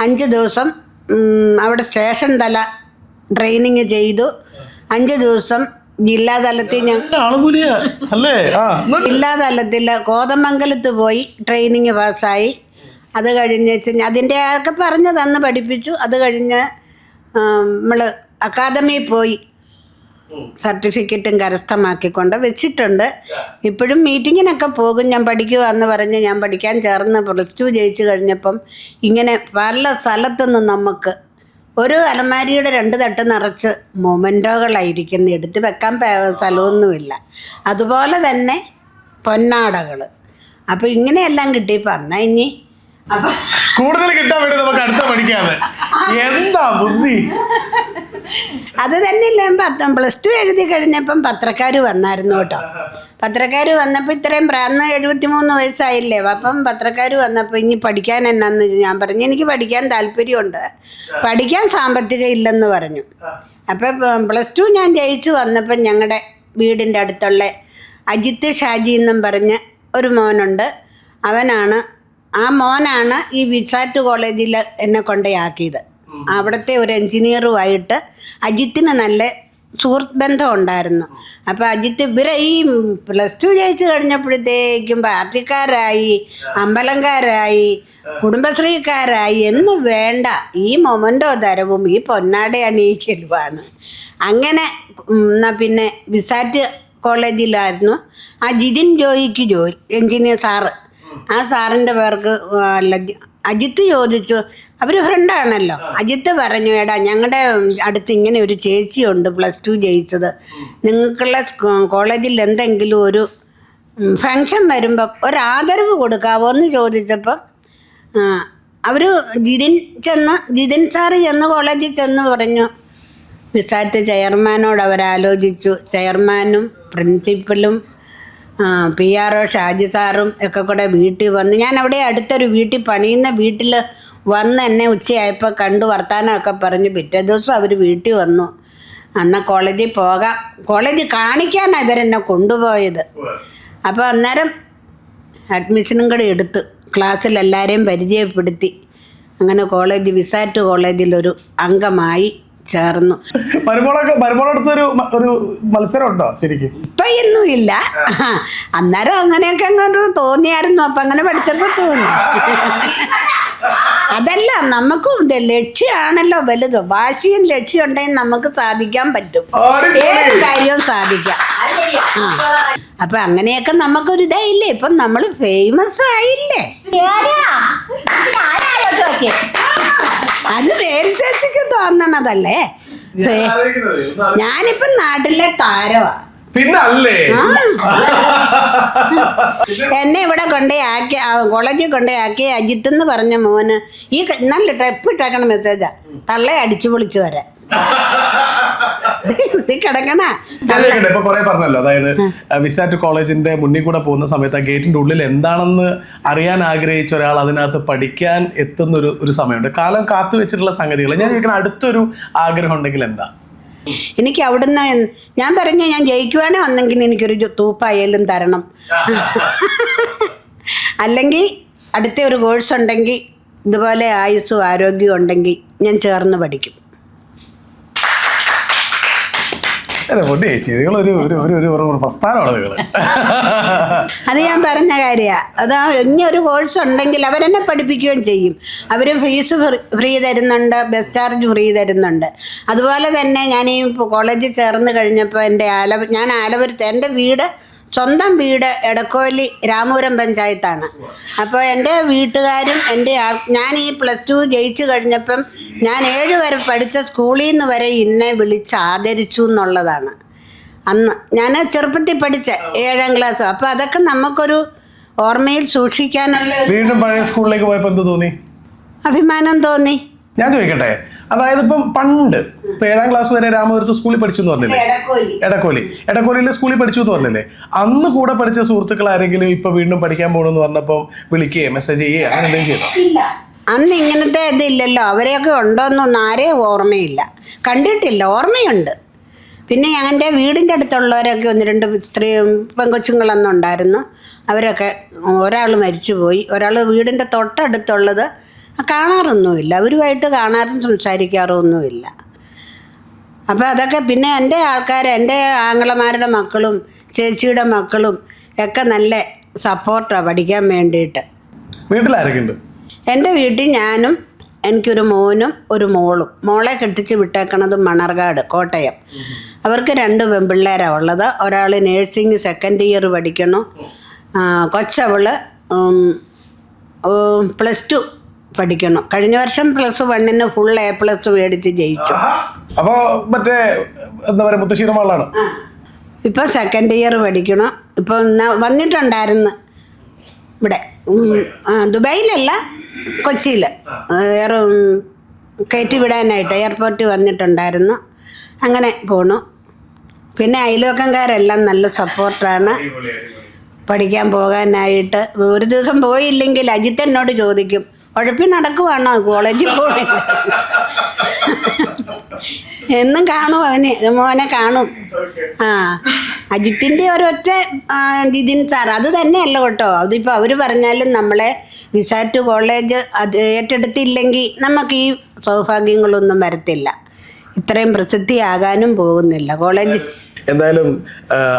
5 ദിവസം അവിടെ സ്റ്റേഷൻ തല ട്രെയിനിങ് ചെയ്തു. 5 ദിവസം ജില്ലാതലത്തിൽ ജില്ലാതലത്തിൽ കോതമംഗലത്ത് പോയി ട്രെയിനിങ് പാസ്സായി. അത് കഴിഞ്ഞ് അതിൻ്റെ ഒക്കെ പറഞ്ഞ് തന്ന് പഠിപ്പിച്ചു. അത് കഴിഞ്ഞ് നമ്മൾ അക്കാദമിയിൽ പോയി സർട്ടിഫിക്കറ്റും കരസ്ഥമാക്കിക്കൊണ്ട് വെച്ചിട്ടുണ്ട്. ഇപ്പോഴും മീറ്റിങ്ങിനൊക്കെ പോകും. ഞാൻ പഠിക്കുക എന്ന് പറഞ്ഞ് ഞാൻ പഠിക്കാൻ ചേർന്ന് +2 ജയിച്ചു കഴിഞ്ഞപ്പം ഇങ്ങനെ പല സ്ഥലത്തുനിന്ന് നമുക്ക് ഒരു അലമാരിയുടെ 2 തട്ട് നിറച്ച് മൊമെൻറ്റോകളായിരിക്കുന്നു, എടുത്ത് വെക്കാൻ സ്ഥലമൊന്നുമില്ല. അതുപോലെ തന്നെ പൊന്നാടകൾ. അപ്പോൾ ഇങ്ങനെയെല്ലാം കിട്ടിയപ്പോൾ അന്നാ ഇനി അപ്പം കൂടുതൽ കിട്ടാൻ വേണ്ടി നമുക്ക് അടുത്ത പഠിക്കാതെ എന്താ ബുദ്ധി. അത് തന്നെയല്ല, +2 എഴുതി കഴിഞ്ഞപ്പം പത്രക്കാർ വന്നായിരുന്നു കേട്ടോ. പത്രക്കാർ വന്നപ്പോൾ ഇത്രയും അന്ന് 73 വയസ്സായില്ലേ, അപ്പം പത്രക്കാർ വന്നപ്പോൾ ഇനി പഠിക്കാൻ എന്നാന്ന് ഞാൻ പറഞ്ഞു, എനിക്ക് പഠിക്കാൻ താല്പര്യമുണ്ട്, പഠിക്കാൻ സാമ്പത്തികം ഇല്ലെന്ന് പറഞ്ഞു. അപ്പം +2 ഞാൻ ജയിച്ചു വന്നപ്പം ഞങ്ങളുടെ വീടിൻ്റെ അടുത്തുള്ള അജിത്ത് ഷാജി എന്നും പറഞ്ഞ് ഒരു മോനുണ്ട്. ആ മോനാണ് ഈ വിസാറ്റ് കോളേജിൽ എന്നെ കൊണ്ടയാക്കിയത്. അവിടുത്തെ ഒരു എൻജിനീയറുമായിട്ട് അജിത്തിന് നല്ല സുഹൃത്ത് ബന്ധം ഉണ്ടായിരുന്നു. അപ്പോൾ അജിത്ത് ഇവരെ ഈ +2 ജയിച്ച് കഴിഞ്ഞപ്പോഴത്തേക്കും പാർട്ടിക്കാരായി, അമ്പലംകാരായി, കുടുംബശ്രീക്കാരായി എന്ന് വേണ്ട, ഈ മൊമെൻറ്റോ തരവും ഈ പൊന്നാട അണിയിക്കലുമാണ്. അങ്ങനെ പിന്നെ വിസാറ്റ് കോളേജിലായിരുന്നു ആ ജിതിൻ ജോയിക്ക് ജോലി, എൻജിനീയർ സാറ്. ആ സാറിൻ്റെ പേർക്ക് അജിത്ത് ചോദിച്ചു, അവർ ഫ്രണ്ടാണല്ലോ. അജിത്ത് പറഞ്ഞു, എടാ ഞങ്ങളുടെ അടുത്ത് ഇങ്ങനെ ഒരു ചേച്ചിയുണ്ട് +2 ജയിച്ചത്, നിങ്ങൾക്കുള്ള കോളേജിൽ എന്തെങ്കിലും ഒരു ഫങ്ഷൻ വരുമ്പം ഒരാദരവ് കൊടുക്കാവോ എന്ന് ചോദിച്ചപ്പം അവർ ജിതിൻ സാറ് ചെന്ന് കോളേജിൽ ചെന്ന് പറഞ്ഞു, വിസാറ്റ് ചെയർമാനോട് അവരാലോചിച്ചു. ചെയർമാനും പ്രിൻസിപ്പലും PRO ഷാജി സാറും ഒക്കെ കൂടെ വീട്ടിൽ വന്ന്, ഞാൻ അവിടെ അടുത്തൊരു വീട്ടിൽ പണിയുന്ന വീട്ടിൽ വന്ന് എന്നെ ഉച്ചയായപ്പോൾ കണ്ടു വർത്താനമൊക്കെ പറഞ്ഞ് പിറ്റേ ദിവസം അവർ വീട്ടിൽ വന്നു. എന്നാൽ കോളേജിൽ പോകാം, കോളേജിൽ കാണിക്കാനാണ് ഇവരെന്നെ കൊണ്ടുപോയത്. അപ്പോൾ അന്നേരം അഡ്മിഷനും കൂടെ എടുത്ത് ക്ലാസ്സിൽ എല്ലാവരെയും പരിചയപ്പെടുത്തി. അങ്ങനെ വിസാറ്റ് കോളേജിലൊരു അംഗമായി ചേർന്നു. മരുമോളടുത്തൊരു മത്സരം ഉണ്ടോ ശരിക്കും? ഇപ്പം ഒന്നും ഇല്ല, അന്നേരം അങ്ങനെയൊക്കെ അങ്ങോട്ട് തോന്നിയായിരുന്നു. അപ്പം അങ്ങനെ പഠിച്ചപ്പോൾ തോന്നി. അതല്ല, നമുക്കും ലക്ഷ്യമാണല്ലോ വലുത്. വാശിയും ലക്ഷ്യം ഉണ്ടെങ്കിൽ നമുക്ക് സാധിക്കാൻ പറ്റും, ഏത് കാര്യവും സാധിക്കാം. അപ്പം അങ്ങനെയൊക്കെ നമുക്കൊരു ഇതായില്ലേ, ഇപ്പം നമ്മൾ ഫേമസ് ആയില്ലേ. അത് പേര് ചേച്ചിക്ക് തോന്നണതല്ലേ. ഞാനിപ്പം നാട്ടിലെ താരമാ. പിന്നല്ലേ എന്നെ ഇവിടെ കൊണ്ടേയാക്കി, കോളേജിൽ കൊണ്ടേയാക്കി. അജിത്ത് എന്ന് പറഞ്ഞ മോന് ഈ നല്ല ട്രിപ്പ് ഇട്ടേക്കണ മെസ്സേജാ, തള്ളെ അടിച്ചു പൊളിച്ചു വരാൻ കിടക്കണ. ഇപ്പൊ കുറെ പറഞ്ഞല്ലോ, അതായത് വിസാറ്റ് കോളേജിന്റെ മുന്നിൽ കൂടെ പോകുന്ന സമയത്ത് ആ ഗേറ്റിന്റെ ഉള്ളിൽ എന്താണെന്ന് അറിയാൻ ആഗ്രഹിച്ച ഒരാൾ അതിനകത്ത് പഠിക്കാൻ എത്തുന്ന ഒരു സമയമുണ്ട്. കാലം കാത്തു വെച്ചിട്ടുള്ള സംഗതികൾ. ഞാൻ ചോദിക്കുന്ന അടുത്തൊരു ആഗ്രഹം ഉണ്ടെങ്കിൽ എന്താ? എനിക്ക് അവിടുന്ന് ഞാൻ പറഞ്ഞു, ഞാൻ ജയിക്കുവാനേ വന്നെങ്കിൽ എനിക്കൊരു തൂപ്പായാലും തരണം, അല്ലെങ്കിൽ അടുത്ത ഒരു കോഴ്സ് ഉണ്ടെങ്കിൽ ഇതുപോലെ ആയുസ്സും ആരോഗ്യവും ഉണ്ടെങ്കിൽ ഞാൻ ചേർന്ന് പഠിക്കും. അത് ഞാൻ പറഞ്ഞ കാര്യമാണ്. അതാ ഇനി ഒരു കോഴ്സ് ഉണ്ടെങ്കിൽ അവരെന്നെ പഠിപ്പിക്കുകയും ചെയ്യും. അവർ ഫീസ് ഫ്രീ തരുന്നുണ്ട്, ബസ് ചാർജ് ഫ്രീ തരുന്നുണ്ട്. അതുപോലെ തന്നെ ഞാൻ ഈ കോളേജിൽ ചേർന്ന് കഴിഞ്ഞപ്പോൾ ഞാൻ ആലപുരത്ത്, എൻ്റെ സ്വന്തം വീട് എടക്കോലി രാമപുരം പഞ്ചായത്താണ്. അപ്പോൾ എൻ്റെ വീട്ടുകാരും ഞാൻ ഈ +2 ജയിച്ചു കഴിഞ്ഞപ്പം ഞാൻ 7 വരെ പഠിച്ച സ്കൂളിൽ നിന്ന് വരെ ഇന്നെ വിളിച്ച് ആദരിച്ചു എന്നുള്ളതാണ്. അന്ന് ഞാൻ ചെറുപ്പത്തിൽ പഠിച്ച 7ാം ക്ലാസ്. അപ്പോൾ അതൊക്കെ നമുക്കൊരു ഓർമ്മയിൽ സൂക്ഷിക്കാനുള്ള വീണ്ടും പഴയ സ്കൂളിലേക്ക് പോയപ്പോൾ എന്ത് തോന്നി? അഭിമാനം തോന്നി. ഞാൻ ചോദിക്കട്ടെ, അതായത് ഇപ്പം പണ്ട് 7ാം ക്ലാസ് വരെ രാമപുരത്ത് സ്കൂളിൽ പഠിച്ചു എന്ന് പറഞ്ഞില്ലേ? എടക്കോലിയിലെ സ്കൂളിൽ പഠിച്ചു എന്ന് പറഞ്ഞില്ലേ? അന്ന് കൂടെ പഠിച്ച സുഹൃത്തുക്കൾ ആരെങ്കിലും ഇപ്പൊ വീണ്ടും പഠിക്കാൻ പോകണമെന്ന് പറഞ്ഞപ്പോൾ വിളിക്കുകയോ മെസ്സേജ് ചെയ്യുകയോ അങ്ങനെ എന്തെങ്കിലും ചെയ്തോ? അന്ന് ഇങ്ങനത്തെ ഇതില്ലല്ലോ. അവരെയൊക്കെ ഉണ്ടോയെന്നൊന്നും ആരെയും ഓർമ്മയില്ല, കണ്ടിട്ടില്ല. ഓർമ്മയുണ്ട്. പിന്നെ എൻ്റെ വീടിൻ്റെ അടുത്തുള്ളവരൊക്കെ 1-2 പെങ്കൊച്ചുങ്ങളൊന്നും ഉണ്ടായിരുന്നു. അവരൊക്കെ ഒരാൾ മരിച്ചുപോയി, ഒരാൾ വീടിൻ്റെ തൊട്ടടുത്തുള്ളത് കാണാറൊന്നുമില്ല. അവരുമായിട്ട് കാണാറും സംസാരിക്കാറൊന്നുമില്ല. അപ്പോൾ അതൊക്കെ പിന്നെ എൻ്റെ എൻ്റെ ആങ്ങളമാരുടെ മക്കളും ചേച്ചിയുടെ മക്കളും ഒക്കെ നല്ല സപ്പോർട്ടാണ് പഠിക്കാൻ വേണ്ടിയിട്ട്. വീട്ടിലാരൊക്കെയുണ്ട്? എൻ്റെ വീട്ടിൽ ഞാനും എനിക്കൊരു മോനും ഒരു മോളും. മോളെ കെട്ടിച്ച് വിട്ടേക്കണത് മണർകാട്, കോട്ടയം. അവർക്ക് 2 പെൺപിള്ളേരാണ് ഉള്ളത്. ഒരാൾ നേഴ്സിംഗ് 2nd ഇയർ പഠിക്കണം. കൊച്ചവള് +2 പഠിക്കണം. കഴിഞ്ഞ വർഷം +1 ഫുൾ A+ മേടിച്ച് ജയിച്ചു. അപ്പോൾ മറ്റേ എന്താ പറയുക, മുത്തശ്ശിയുടെ മകളാണ്. ഇപ്പം 2nd ഇയർ പഠിക്കണം. ഇപ്പം വന്നിട്ടുണ്ടായിരുന്നു ഇവിടെ, ദുബായിലല്ല, കൊച്ചിയിൽ കയറ്റി വിടാനായിട്ട് എയർപോർട്ടിൽ വന്നിട്ടുണ്ടായിരുന്നു. അങ്ങനെ പോണു. പിന്നെ അയൽവക്കംകാരെല്ലാം നല്ല സപ്പോർട്ടാണ് പഠിക്കാൻ പോകാനായിട്ട്. ഒരു ദിവസം പോയില്ലെങ്കിൽ അജിത്ത് എന്നോട് ചോദിക്കും, ഉഴപ്പി നടക്കുവാണോ കോളേജിൽ പോകണേ? എന്നും കാണും, മോനെ കാണും. അജിത്തിൻ്റെ ഒരൊറ്റ ജിതിൻ സാർ അത് തന്നെയല്ല കേട്ടോ. അതിപ്പോൾ അവർ പറഞ്ഞാലും നമ്മളെ വിസാറ്റ് കോളേജ് അത് ഏറ്റെടുത്തില്ലെങ്കിൽ നമുക്ക് ഈ സൗഭാഗ്യങ്ങളൊന്നും വരത്തില്ല. ഇത്രയും പ്രസിദ്ധിയാകാനും പോകുന്നില്ല കോളേജ്. എന്തായാലും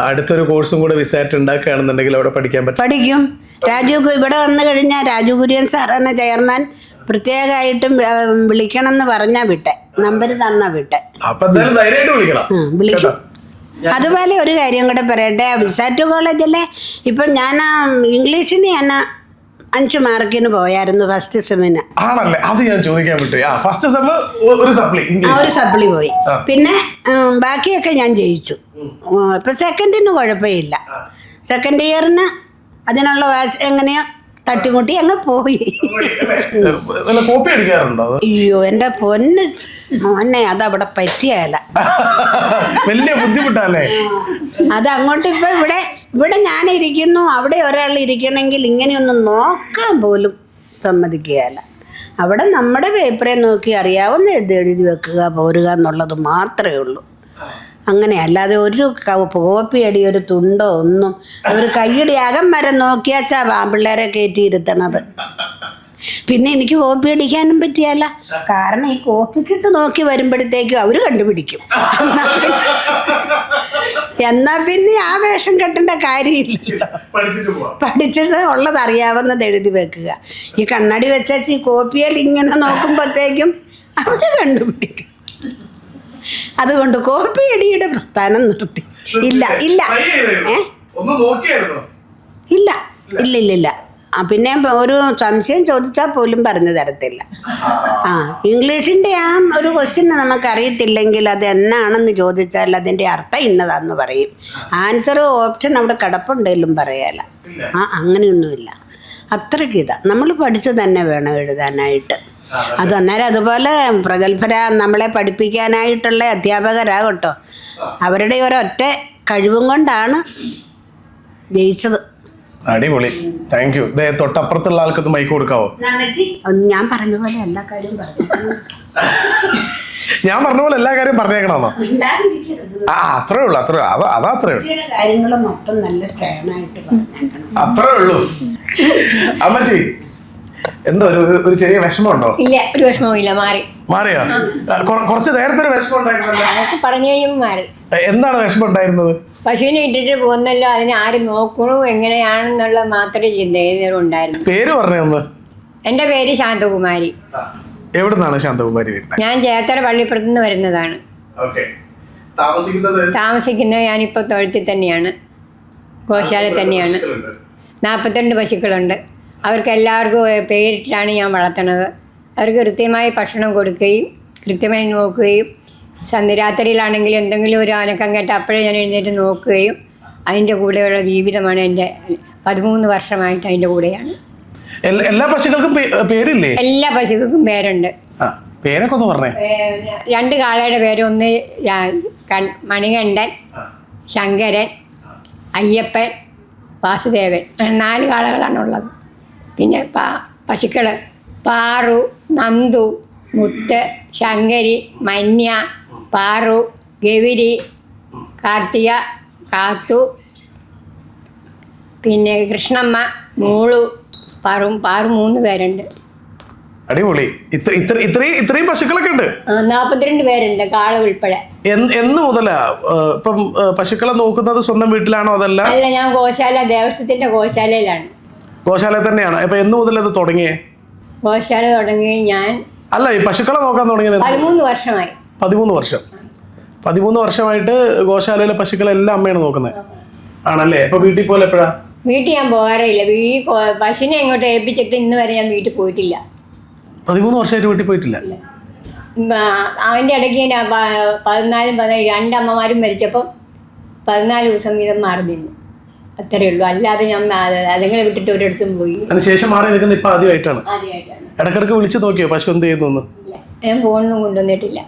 അടുത്തൊരു കോഴ്സും കൂടെ വിസാറ്റ് ഉണ്ടാക്കുകയാണെന്നുണ്ടെങ്കിൽ അവിടെ പഠിക്കാൻ പറ്റും. പഠിക്കും. ഇവിടെ വന്നു കഴിഞ്ഞാൽ രാജു കുര്യൻ സാറാണ് ചെയർമാൻ. പ്രത്യേകമായിട്ടും വിളിക്കണം എന്ന് പറഞ്ഞാ വിട്ടെ, നമ്പർ തന്നാ വിട്ടെ. വിളിക്കും. അതുപോലെ ഒരു കാര്യം കൂടെ പറയട്ടെ, വിസാറ്റ് കോളേജിലെ ഇപ്പം ഞാൻ ഇംഗ്ലീഷിന് ഞാൻ 5 മാർക്കിന് പോയായിരുന്നു ഫസ്റ്റ് സെമ്മിന്. ആണല്ലേ, അത് ഞാൻ ചോദിക്കാൻ വിട്ടു. ഫസ്റ്റ് സെം ഒരു സപ്ലി ഒരു സപ്ലി പോയി. പിന്നെ ബാക്കിയൊക്കെ ഞാൻ ജയിച്ചു. ഇപ്പം സെക്കൻഡിന് കുഴപ്പമില്ല. സെക്കൻഡ് ഇയറിന് അതിനുള്ള എങ്ങനെയോ തട്ടിമുട്ടി അങ്ങ് പോയി. കോപ്പി അടിക്കാറുണ്ടോ? അയ്യോ എൻ്റെ പൊന്ന് മോനെ, അതവിടെ പറ്റിയല്ല. വലിയ ബുദ്ധിമുട്ടല്ലേ അത് അങ്ങോട്ട്. ഇപ്പം ഇവിടെ ഞാനിരിക്കുന്നു, അവിടെ ഒരാൾ ഇരിക്കണമെങ്കിൽ ഇങ്ങനെയൊന്നും നോക്കാൻ പോലും സമ്മതിക്കുകയല്ല. അവിടെ നമ്മുടെ പേപ്പറെ നോക്കി അറിയാവുന്ന എഴുതി വെക്കുക പോരുക എന്നുള്ളത് മാത്രമേ ഉള്ളൂ. അങ്ങനെ അല്ലാതെ ഒരു കോപ്പി അടി ഒരു തുണ്ടോ ഒന്നും ഒരു കയ്യടി അകം വരെ നോക്കിയാച്ചാ പിള്ളേരെ കയറ്റിയിരുത്തണത്. പിന്നെ എനിക്ക് കോപ്പി അടിക്കാനും പറ്റിയല്ല. കാരണം ഈ കോപ്പിക്കിട്ട് നോക്കി വരുമ്പോഴത്തേക്കും അവർ കണ്ടുപിടിക്കും. എന്നാ പിന്നെ ആ വേഷം കെട്ടേണ്ട കാര്യമില്ലല്ലോ. പഠിച്ചിട്ട് ഉള്ളത് അറിയാവുന്നത് എഴുതി വെക്കുക. ഈ കണ്ണാടി വെച്ചാൽ ഈ കോപ്പിയിൽ ഇങ്ങനെ നോക്കുമ്പോഴത്തേക്കും അവർ കണ്ടുപിടിക്കും. അതുകൊണ്ട് കോപ്പി അടിയുടെ പ്രസ്ഥാനം നിർത്തി. ഇല്ല ഇല്ല ഇല്ല ഇല്ല ഇല്ല ഇല്ല പിന്നെ ഒരു സംശയം ചോദിച്ചാൽ പോലും പറഞ്ഞു തരത്തില്ല. ഇംഗ്ലീഷിൻ്റെ ഒരു ക്വസ്റ്റ്യൻ നമുക്കറിയത്തില്ലെങ്കിൽ അത് എന്നാണെന്ന് ചോദിച്ചാൽ അതിൻ്റെ അർത്ഥം ഇന്നതാന്ന് പറയും. ആൻസർ ഓപ്ഷൻ അവിടെ കിടപ്പുണ്ടെങ്കിലും പറയാല. അങ്ങനെയൊന്നുമില്ല. അത്രയ്ക്ക് നമ്മൾ പഠിച്ചു തന്നെ വേണം എഴുതാനായിട്ട്. അത് അന്നേരം അതുപോലെ പ്രഗത്ഭരാ നമ്മളെ പഠിപ്പിക്കാനായിട്ടുള്ള അധ്യാപകരാകട്ടോ, അവരുടെ ഒരൊറ്റ കഴിവും കൊണ്ടാണ് ജയിച്ചത്. അടിപൊളി, താങ്ക് യു. തൊട്ടപ്പുറത്തുള്ള ആൾക്കൊന്ന് മൈക്ക് കൊടുക്കാവോ? ഞാൻ പറഞ്ഞ പോലെ എല്ലാ കാര്യവും പറഞ്ഞു. ഞാൻ പറഞ്ഞ പോലെ എല്ലാ കാര്യം പറഞ്ഞേക്കണമെന്നോ? അത്രേ ഉള്ളൂ, അത്രേ ഉള്ളൂ. കാര്യങ്ങൾ മൊത്തം നല്ല സ്ട്രോങ്ങായിട്ട് പറഞ്ഞേക്കണം, അത്രേ ഉള്ളൂ. അമ്മച്ചി എന്തോ ഒരു ചെറിയ വിഷമമുണ്ടോ? ഇല്ല, ഒരു വിഷമവും ഇല്ല. മാറിയോ? കുറച്ച് നേരത്തെ ഒരു വിഷമം ഉണ്ടായിരുന്നല്ലോ. പറഞ്ഞു കഴിയുമ്പോൾ മാറി. എന്താണ് വിഷമം ഉണ്ടായിരുന്നത്? പശുവിനെ ഇട്ടിട്ട് പോകുന്നല്ലോ, അതിനെ ആര് നോക്കണു എങ്ങനെയാണെന്നുള്ള മാത്രമേ ചിന്ത ഉണ്ടായിരുന്നു. പേര് പറഞ്ഞേ ഒന്ന്. എൻ്റെ പേര് ശാന്തകുമാരി. എവിടുന്നാണ് ശാന്തകുമാരി വരുന്നത്? ഞാൻ ചേത്തറ പള്ളിപ്പുറത്ത് നിന്ന് വരുന്നതാണ്. താമസിക്കുന്നത് ഞാനിപ്പോൾ തൊഴുത്തിൽ തന്നെയാണ്, ഗോശാല തന്നെയാണ്. 42 പശുക്കളുണ്ട്. അവർക്ക് എല്ലാവർക്കും പേരിട്ടാണ് ഞാൻ വളർത്തുന്നത്. അവർക്ക് കൃത്യമായി ഭക്ഷണം കൊടുക്കുകയും കൃത്യമായി നോക്കുകയും രാത്രിയിലാണെങ്കിൽ എന്തെങ്കിലും ഒരു അനക്കം കേട്ട് അപ്പോഴേ ഞാൻ എഴുന്നേറ്റ് നോക്കുകയും അതിൻ്റെ കൂടെയുള്ള ജീവിതമാണ് എൻ്റെ. 13 വർഷമായിട്ട് അതിൻ്റെ കൂടെയാണ്. എല്ലാ പശുക്കൾക്കും പേരില്ലേ? എല്ലാ പശുക്കൾക്കും പേരുണ്ട്. പേരൊക്കെ ഒന്ന് പറഞ്ഞേ. 2 കാളയുടെ പേര്, ഒന്ന് മണികണ്ഠൻ, ശങ്കരൻ, അയ്യപ്പൻ, വാസുദേവൻ. 4 കാളകളാണുള്ളത്. പിന്നെ പശുക്കൾ പാറു, നന്ദു, മുത്ത്, ശങ്കരി, മന്യ, പാറു, ഗൗരി, കാർത്തിക, കാത്തു, പിന്നെ കൃഷ്ണമ്മ, മൂളു, പാറു 3 പേരുണ്ട്. അടിപൊളി. ഇത്രയും പശുക്കളൊക്കെ ഉണ്ട്. 42 പേരുണ്ട്, കാള ഉൾപ്പെടെ. എന്ന് മുതലാ ഇപ്പം പശുക്കളെ നോക്കുന്നത്? സ്വന്തം വീട്ടിലാണോ അതല്ല? അല്ല, ഞാൻ ഗോശാല, ദേവസ്വത്തിന്റെ ഗോശാലയിലാണ്. ഗോശാല തന്നെയാണ്. അപ്പൊ എന്ന് മുതൽ ഇത് തുടങ്ങിയേ? ഗോശാല തുടങ്ങി ഞാൻ അല്ല, ഈ പശുക്കളെ നോക്കാൻ തുടങ്ങിയത് 13 വർഷമായി. 13 വർഷം. 13 വർഷമായിട്ട് ഗോശാലയിലെ പശുക്കളെല്ലാം അമ്മയാണ് നോക്കുന്നത് ആണല്ലേ? അപ്പൊ വീട്ടിൽ പോലെ എപ്പോഴാ? വീട്ടിൽ ഞാൻ പോകാറില്ല. പശുവിനെ ഇങ്ങോട്ട് ഏൽപ്പിച്ചിട്ട് ഇന്ന് വരെ ഞാൻ വീട്ടിൽ പോയിട്ടില്ല. 13 വർഷമായിട്ട് വീട്ടിൽ പോയിട്ടില്ല? അവൻ്റെ ഇടയ്ക്ക് 14-15 2 അമ്മമാരും മരിച്ചപ്പോൾ 14 ദിവസം വീതം മാറി നിന്നു. അത്രയേ ഉള്ളൂ. അല്ലാതെ ഞാൻ അതുങ്ങളെ വിട്ടിട്ട് ഒരിടത്തും പോയി. അതിനുശേഷം മാറി നിൽക്കുന്നത് ഇപ്പൊ ആദ്യമായിട്ടാണ്? ആദ്യമായിട്ടാണ്. ഇടക്കിടക്ക് വിളിച്ചു നോക്കിയോ പശു എന്ത് ചെയ്യുന്നു? ഞാൻ ഫോണൊന്നും കൊണ്ടുവന്നിട്ടില്ല.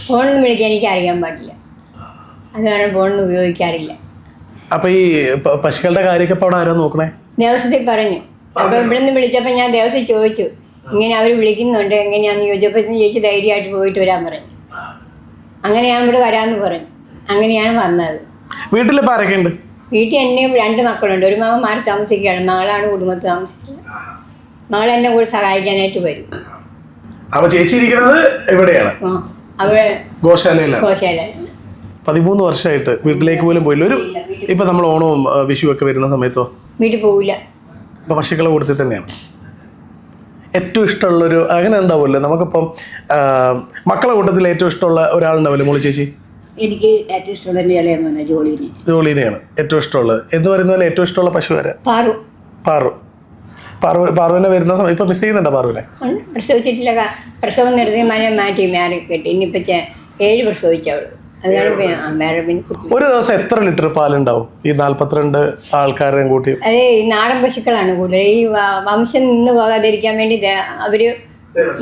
ഫോണൊന്നും വിളിക്കാൻ എനിക്ക് അറിയാൻ പാടില്ല. അത് കാരണം ഫോണൊന്നും ഉപയോഗിക്കാറില്ല. അപ്പൊ ഈ പശുക്കളുടെ കാര്യമൊക്കെ ഇപ്പൊ അവിടെ ആരാ നോക്കണേ? ദേവസ്വത്തിൽ പറഞ്ഞു. അപ്പൊ ഇവിടെ നിന്ന് വിളിച്ചപ്പോൾ ഞാൻ ദേവസ്വം ചോദിച്ചു, ഇങ്ങനെ അവർ വിളിക്കുന്നുണ്ട് എങ്ങനെയാന്ന് ചോദിച്ചപ്പോൾ ചേച്ചി ധൈര്യമായിട്ട് പോയിട്ട് വരാൻ പറഞ്ഞു. അങ്ങനെ ഞാൻ ഇവിടെ വരാമെന്ന് പറഞ്ഞു. അങ്ങനെയാണ് വന്നത്. വീട്ടിലിപ്പോൾ ആരൊക്കെ ഉണ്ട്? വീട്ടിൽ എന്നെ 2 മക്കളുണ്ട്. ഒരു മകൻ മാറി താമസിക്കുകയാണ്. മകളാണ് കുടുംബത്തിൽ താമസിക്കുന്നത്. മകൾ എന്നെ കൂടെ സഹായിക്കാനായിട്ട് വരും. അപ്പൊ ചേച്ചി ഇരിക്കുന്നത് എവിടെയാണ്? അവിടെ ഗോശാലയിലാണ്. 13 വർഷമായിട്ട് വീട്ടിലേക്ക് പോലും പോയില്ല. ഇപ്പൊ നമ്മൾ ഓണവും വിഷു ഒക്കെ വരുന്ന സമയത്തോ? വീട്ടിൽ പോവില്ല. ഇപ്പൊ പശുക്കളെ കൂട്ടത്തിൽ തന്നെയാണ്. ഏറ്റവും ഇഷ്ടമുള്ളൊരു അങ്ങനെ ഉണ്ടാവുമല്ലോ നമുക്കിപ്പം മക്കളെ കൂട്ടത്തിൽ ഏറ്റവും ഇഷ്ടമുള്ള ഒരാളുണ്ടാവില്ലേ മോളി ചേച്ചി? എനിക്ക് ഏറ്റവും ഇഷ്ടമുള്ള ജോളിനെയാണ് ഏറ്റവും ഇഷ്ടമുള്ളത്. എന്ന് പറയുന്ന പോലെ ഏറ്റവും ഇഷ്ടമുള്ള പശു ആരാ? പാറു. പാർവനെ വരുന്ന സമയം ഇപ്പൊ മിസ് ചെയ്യുന്നുണ്ടോ പാർവനെ? പ്രസവിച്ചിട്ടില്ല. പ്രസവം നിർത്തി മാറ്റി മാറി കെട്ടി. ഇനിയിപ്പോൾ 7 പ്രസവിച്ചവള്. അതാണ് വേറെ പിന്നെ ഒരു ദിവസം എത്ര ലിറ്റർ പാലുണ്ടാവും ഈ 42 ആൾക്കാരെയും കൂട്ടി? അതേ ഈ നാടൻ പശുക്കളാണ് കൂടുതൽ. ഈ വംശം നിന്ന് പോകാതിരിക്കാൻ വേണ്ടി അവര്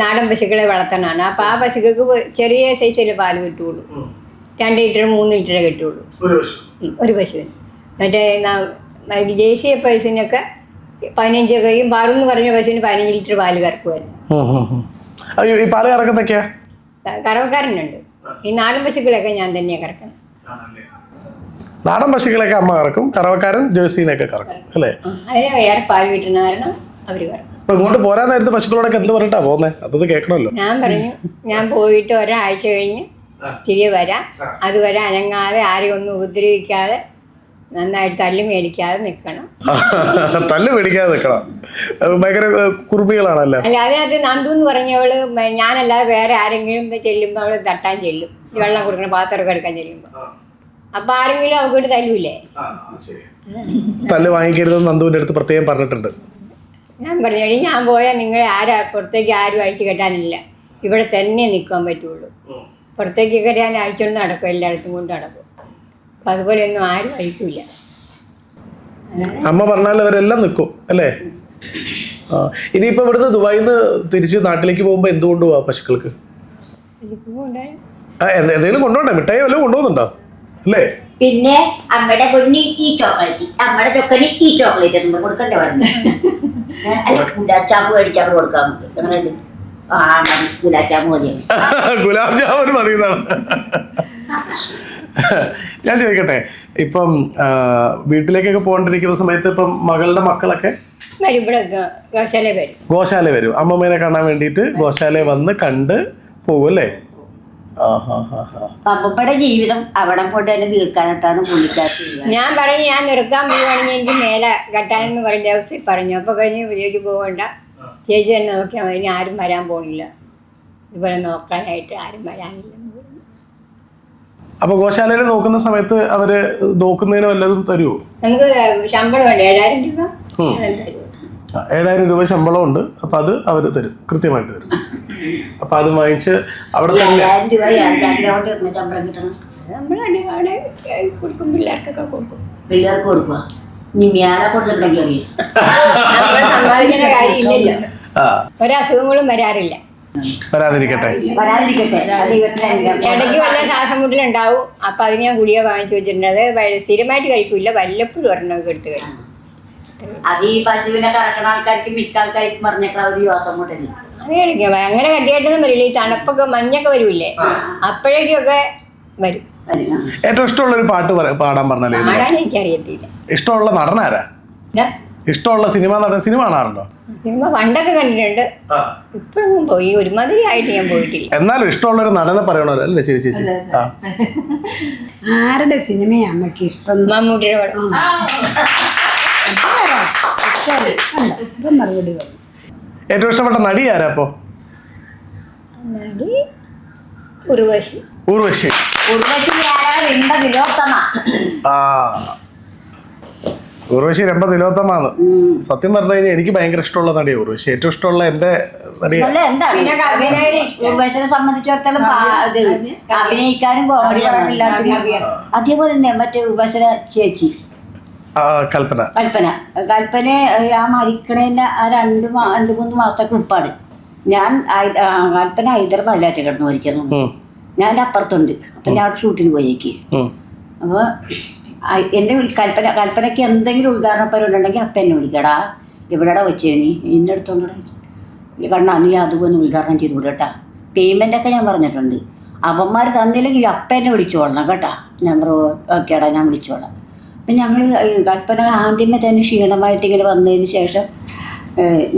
നാടൻ പശുക്കളെ വളർത്തണതാണ്. അപ്പം ആ പശുക്കൾക്ക് ചെറിയ സൈസിൽ പാല് കിട്ടുള്ളൂ. 2 ലിറ്റർ 3 ലിറ്ററേ കിട്ടുള്ളൂ ഒരു പശുവിന്. മറ്റേ ദേശീയ പശുവിനൊക്കെ 15 ഒക്കെ, ഈ പാറെന്ന് പറഞ്ഞ പശുവിന് 15 ലിറ്റർ പാല് കറക്കുമായിരുന്നു. ഈ പാല് കറക്കുന്നൊക്കെയാ കറവക്കാരനുണ്ട്. ഈ നാടൻ പശുക്കളൊക്കെ ഞാൻ തന്നെയാണ് കറക്കണം. നാടൻ പശുക്കളൊക്കെ അമ്മ കറക്കും, കറവക്കാരൻ ജേഴ്സിനൊക്കെ കറക്കും അല്ലേ? അതിന് വേറെ പാല് കിട്ടുന്ന കാരണം അവർ കറക്കും. അപ്പൊ ഇങ്ങോട്ട് പോരാൻ നേരത്തെ പശുക്കളോടൊക്കെ എന്ത് പറഞ്ഞിട്ടാ പോന്നെ? അതൊന്ന് കേൾക്കണമല്ലോ. ഞാൻ പറഞ്ഞു ഞാൻ പോയിട്ട് ഒരാഴ്ച കഴിഞ്ഞ് തിരികെ വരാം. അതുവരെ അനങ്ങാതെ ആരെയും ഒന്നും ഉപദ്രവിക്കാതെ നന്നായിട്ട് തല്ല് മേടിക്കാതെ നിൽക്കണം. തല്ല് മേടിക്കാതെ നിൽക്കണം. ഭയങ്കര കുറുമ്പികളാണല്ലേ? അല്ല, അതിനകത്ത് നന്ദു എന്ന് പറഞ്ഞവള് ഞാനല്ലാതെ വേറെ ആരെങ്കിലും ചെല്ലുമ്പോൾ അവള് തട്ടാൻ ചെല്ലും. വെള്ളം കൊടുക്കണം, പാത്രമൊക്കെ എടുക്കാൻ ചെല്ലുമ്പോൾ. അപ്പൊ ആരെങ്കിലും അവൾക്ക് തല്ലൂലേ? തല്ല് വാങ്ങിക്കരുതെന്ന് നന്ദുവിന്റെ അടുത്ത് പ്രത്യേകം പറഞ്ഞിട്ടുണ്ട്. ഞാൻ പറഞ്ഞു, ഞാൻ പോയാൽ നിങ്ങൾ പുറത്തേക്ക് ആരും അഴിച്ചു കെട്ടാനില്ല, ഇവിടെ തന്നെ നിൽക്കാൻ പറ്റുള്ളൂ. പുറത്തേക്കൊക്കെ ഞാൻ അഴിച്ചുകൊണ്ട് നടക്കും, എല്ലായിടത്തും കൊണ്ട് നടക്കും. അപ്പം അതുപോലെ ഒന്നും ആരും അഴിക്കില്ല. അമ്മ പറഞ്ഞാൽ അവരെല്ലാം നിൽക്കും അല്ലേ? ഇനിയിപ്പോ ഇവിടുന്ന് ദുബായിൽ നിന്ന് തിരിച്ച് നാട്ടിലേക്ക് പോകുമ്പോ എന്തുകൊണ്ട് പോവാ പശുക്കൾക്ക്? എന്തെങ്കിലും കൊണ്ടുപോണ്ടേ? മിഠായി വല്ലതും കൊണ്ടുപോകുന്നുണ്ടോ അല്ലേ? പിന്നെ അമ്മയുടെ പൊന്നി ഈ ചോക്ലേറ്റ്, അമ്മയുടെ ചൊക്കന് ഈ ചോക്ലേറ്റ് നമ്മൾ കൊടുക്കണ്ടേ പറഞ്ഞു. ഗുലാബ് മേടിച്ചാൽ കൊടുക്കാൻ എങ്ങനെയുണ്ട്? ഗുലാബ് ജാമുൻ മതി. ഗുലാബ് ജാമുൻ മതി എന്നാണ്. ഞാൻ ചോദിക്കട്ടെ, ഇപ്പം വീട്ടിലേക്കൊക്കെ പോകണ്ടിരിക്കുന്ന സമയത്ത് ഇപ്പം മകളുടെ മക്കളൊക്കെ ഗോശാല വരും, അമ്മമ്മേനെ കാണാൻ വേണ്ടിയിട്ട് ഗോശാല വന്ന് കണ്ട് പോകും അല്ലേ? അപ്പയുടെ ജീവിതം അവിടെ കൊണ്ട് തന്നെ തീർക്കാനായിട്ടാണ് പുള്ളിക്കാരി. ഞാൻ പറഞ്ഞു, ഞാൻ നിർത്താൻ പോവുകയാണെങ്കിൽ എനിക്ക് മേലെ കെട്ടാനെന്ന് പറഞ്ഞ ദിവസം പറഞ്ഞു. അപ്പോൾ കഴിഞ്ഞ് ചേച്ചി പോകണ്ട, ചേച്ചി തന്നെ നോക്കിയാൽ മതി, ഇനി ആരും വരാൻ പോകുന്നില്ല, ഇതുപോലെ നോക്കാനായിട്ട് ആരും വരാനില്ല. അപ്പൊ ഗോശാലയിൽ നോക്കുന്ന സമയത്ത് അവര് നോക്കുന്നതിന് വല്ലതും തരുമോ? നമുക്ക് ശമ്പളം ഉണ്ട്, 7000 രൂപ തരും. 7000 രൂപ ശമ്പളം ഉണ്ട്. അപ്പൊ അത് അവര് തരും, കൃത്യമായിട്ട് തരും. അപ്പൊ അത് വാങ്ങിച്ച് അവിടെ നമ്മൾ അവിടെ കൊടുക്കും, പിള്ളേർക്കൊക്കെ കൊടുക്കും. പിള്ളേർക്ക് കൊടുക്കുക. ഇനി മ്യാനെ കൊടുത്തിട്ടുണ്ടെങ്കിൽ സമ്പാദിക്കുന്ന കാര്യമില്ലല്ലോ. ഒരസുഖങ്ങളും വരാറില്ല. വരാതിരിക്കട്ടെ. ഇടയ്ക്ക് വല്ല ശ്വാസം മുട്ടിലുണ്ടാവും. അപ്പൊ അത് ഞാൻ ഗുളിക വാങ്ങിച്ചു വെച്ചിട്ടുണ്ട്. അത് സ്ഥിരമായിട്ട് കഴിക്കൂല, വല്ലപ്പോഴും ഒരെണ്ണമൊക്കെ എടുത്ത് കഴിക്കും. അത് ഈ പശുവിനെ കറക്കണ ആൾക്കാർക്ക് മിക്ക ആൾക്കാർക്ക് പറഞ്ഞേക്കാം ഒരു ശ്വാസം മുട്ടല്. അത് കഴിക്കാം. അങ്ങനെ കട്ടിയായിട്ടൊന്നും വരില്ല. ഈ തണുപ്പൊക്കെ മഞ്ഞൊക്കെ വരൂല്ലേ, അപ്പോഴേക്കൊക്കെ വരും. ഏറ്റവും ഇഷ്ടമുള്ള ഒരു പാട്ട് പാടാൻ പറഞ്ഞാലേ? പാടാൻ എനിക്കറിയത്തില്ല. ഇഷ്ടമുള്ള നടനാരാ? ഇഷ്ടമുള്ള സിനിമ നടൻ? സിനിമ കാണാറുണ്ടോ? സിനിമ പണ്ടൊക്കെ കണ്ടിട്ടുണ്ട്, ഇപ്പോഴൊന്നും പോയി ഒരുമാതിരി ആയിട്ട് ഞാൻ പോയിട്ടില്ല. എന്നാലും ഇഷ്ടമുള്ള ഒരു നടനെ പറയണല്ലോ അല്ലേ ചേച്ചി? ആരുടെ സിനിമയാ അമ്മയ്ക്ക് ഇഷ്ടം? മമ്മൂട്ടിയുടെ പടം. മറുപടി പറഞ്ഞു. ഏറ്റവും ഇഷ്ടപ്പെട്ട നടി ആരാ അപ്പോ? നടി ഉർവശി. ഉർവശി. ഉർവശി രംഭ തിലോത്തമാണ്. സത്യം പറഞ്ഞു കഴിഞ്ഞാൽ എനിക്ക് ഭയങ്കര ഇഷ്ടമുള്ള നടിയാണ് ഉർവശി. ഏറ്റവും ഇഷ്ടമുള്ള എന്റെ നടി. ഉർവശിനെ സംബന്ധിച്ചിടത്തോളം അഭിനയിക്കാനും കോമഡി എല്ലാത്തിനും. അതേപോലെ തന്നെ മറ്റേ ഉർവശിയുടെ ചേച്ചി കൽപ്പന. കൽപ്പന ആ മരിക്കണേന്റെ ആ 2-3 മാസത്തേക്ക് ഉപ്പാട്. ഞാൻ കൽപ്പന ഹൈദരാബാദിലായിട്ട് കിടന്ന് മരിച്ചെന്നു. ഞാൻ എൻ്റെ അപ്പുറത്തുണ്ട്. അപ്പം ഞാൻ അവിടെ ഷൂട്ടിന് പോയേക്ക്. അപ്പോൾ എന്നെ കൽപ്പനയ്ക്ക് എന്തെങ്കിലും ഉദ്ഘാടനപ്പരുണ്ടെങ്കിൽ അപ്പം എന്നെ വിളിക്കടാ, എവിടെടാ വെച്ചേ നീ എൻ്റെ അടുത്തൊന്നും കണ്ണാ നീ അതുപോലെ ഉദ്ഘാടനം ചെയ്ത് വിടട്ടാ. പേയ്മെൻ്റൊക്കെ ഞാൻ പറഞ്ഞിട്ടുണ്ട്. അവന്മാർ തന്നില്ലെങ്കിൽ അപ്പം എന്നെ വിളിച്ചോളണം കേട്ടാ. ഞാൻ ഓക്കേടാ ഞാൻ വിളിച്ചോളാം. അപ്പം ഞങ്ങൾ കൽപ്പന ആദ്യമേ തന്നെ ക്ഷീണമായിട്ട് ഇങ്ങനെ വന്നതിന് ശേഷം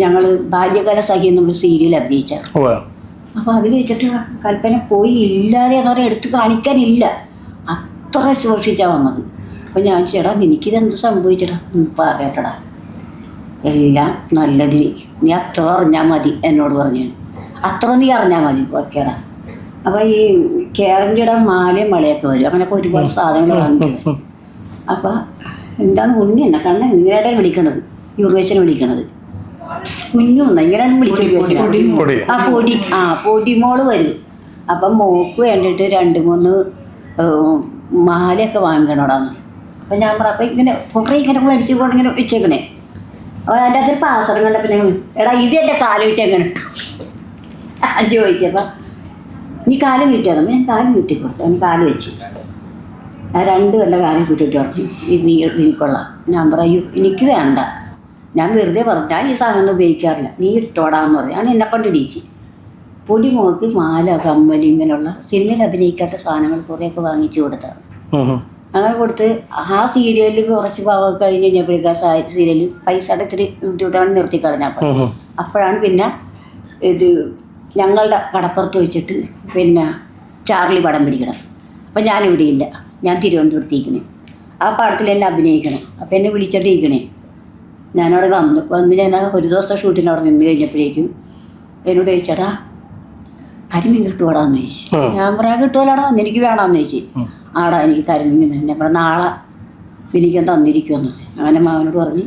ഞങ്ങൾ ബാല്യകാല സഖി എന്നൊരു സീരിയൽ അഭിനയിച്ച. അപ്പോൾ അതിൽ വെച്ചിട്ട് കൽപ്പന പോയി ഇല്ലാതെ എന്ന് പറയാൻ എടുത്ത് കാണിക്കാനില്ല, അത്ര ശോഷിച്ചാണ് വന്നത്. അപ്പം ഞാൻ ചേട്ടാ എനിക്കിതെന്ത് സംഭവിച്ചടാ പറയട്ടടാ, എല്ലാം നല്ലതിന് നീ അത്ര അറിഞ്ഞാൽ മതി എന്നോട് പറഞ്ഞു. അത്ര നീ അറിഞ്ഞാൽ മതി ഓക്കേടാ. അപ്പോൾ ഈ കേരളയുടെ മാലയും മളയൊക്കെ വരും, അങ്ങനെയൊക്കെ ഒരുപാട് സാധനങ്ങൾ വാങ്ങിക്കും. അപ്പം എന്താണ് ഉണ്ണി എന്നെ കണ്ണ ഇങ്ങനെയായിട്ടാണ് വിളിക്കണത്, യൂർവേശനെ വിളിക്കണത്. കുഞ്ഞൊന്നും ഇങ്ങനെയാണ് വിളിച്ചു പൊടി. പൊടിമോള് വരും. അപ്പം മോക്ക് വേണ്ടിയിട്ട് 2-3 മാലയൊക്കെ വാങ്ങിക്കണോടാന്ന്. അപ്പം ഞാൻ പറയാം, അപ്പം ഇങ്ങനെ കുറേ ഇങ്ങനെ മേടിച്ച് കൊണ്ട് ഇങ്ങനെ വെച്ചേക്കണേ. അപ്പോൾ അതിൻ്റെ അകത്തൊരു പാത്രം കണ്ട പിന്നെ എടാ ഇത് എൻ്റെ കാല് കിട്ടി എങ്ങനെ ചോദിച്ചപ്പോൾ നീ കാല് കിട്ടിയാൽ ഞാൻ കാല് കിട്ടി കൊടുത്തു. അവന് കാല് വെച്ച് ആ 2 കൊല്ലം കാലം കിട്ടിയിട്ട് പറഞ്ഞു ഇത് എനിക്കൊള്ളാം. ഞാൻ പറയും എനിക്ക് വേണ്ട, ഞാൻ വെറുതെ പറഞ്ഞു, ഞാൻ ഈ സാധനം ഉപയോഗിക്കാറില്ല, നീ ഇട്ടോടാന്ന് പറഞ്ഞു. ഞാൻ എന്നെ കൊണ്ട് ഇടിച്ച് പൊടി മോക്ക് മാല, കമ്മൽ, ഇങ്ങനെയുള്ള സിനിമയിൽ അഭിനയിക്കാത്ത സാധനങ്ങൾ കുറേയൊക്കെ വാങ്ങിച്ചു കൊടുത്താണ്. അങ്ങനെ കൊടുത്ത് ആ സീരിയലിൽ കുറച്ച് പാവം കഴിഞ്ഞ് കഴിഞ്ഞപ്പോഴേക്കും ആ സീരിയലിൽ പൈസയുടെ ഇത്തിരി ബുദ്ധിമുട്ടാണ് നിർത്തിക്കളഞ്ഞപ്പോൾ അപ്പോഴാണ് പിന്നെ ഇത് ഞങ്ങളുടെ കടപ്പുറത്ത് വെച്ചിട്ട് പിന്നെ ചാർലി പടം പിടിക്കണം. അപ്പം ഞാനിവിടെ ഇല്ല, ഞാൻ തിരുവനന്തപുരത്തേക്കണേ. ആ പടത്തിൽ എന്നെ അഭിനയിക്കണം. അപ്പം എന്നെ വിളിച്ചിട്ടിരിക്കണേ. ഞാനവിടെ വന്ന് ഞാൻ ഒരു ദിവസത്തെ ഷൂട്ടിന് അവിടെ നിന്ന് കഴിഞ്ഞപ്പോഴേക്കും എന്നോട് ചോദിച്ചടാ കരിമീൻ കിട്ടുവാടാന്ന് ചോദിച്ചു. ഞാൻ പറയാൻ കിട്ടുമല്ലോടാ, എനിക്ക് വേണമെന്ന് ചോദിച്ചു. ആടാ എനിക്ക് കരിമീൻ തന്നെ. അപ്പം നാളെ എനിക്കും തന്നിരിക്കുമെന്ന്. അങ്ങനെ മാവനോട് പറഞ്ഞ്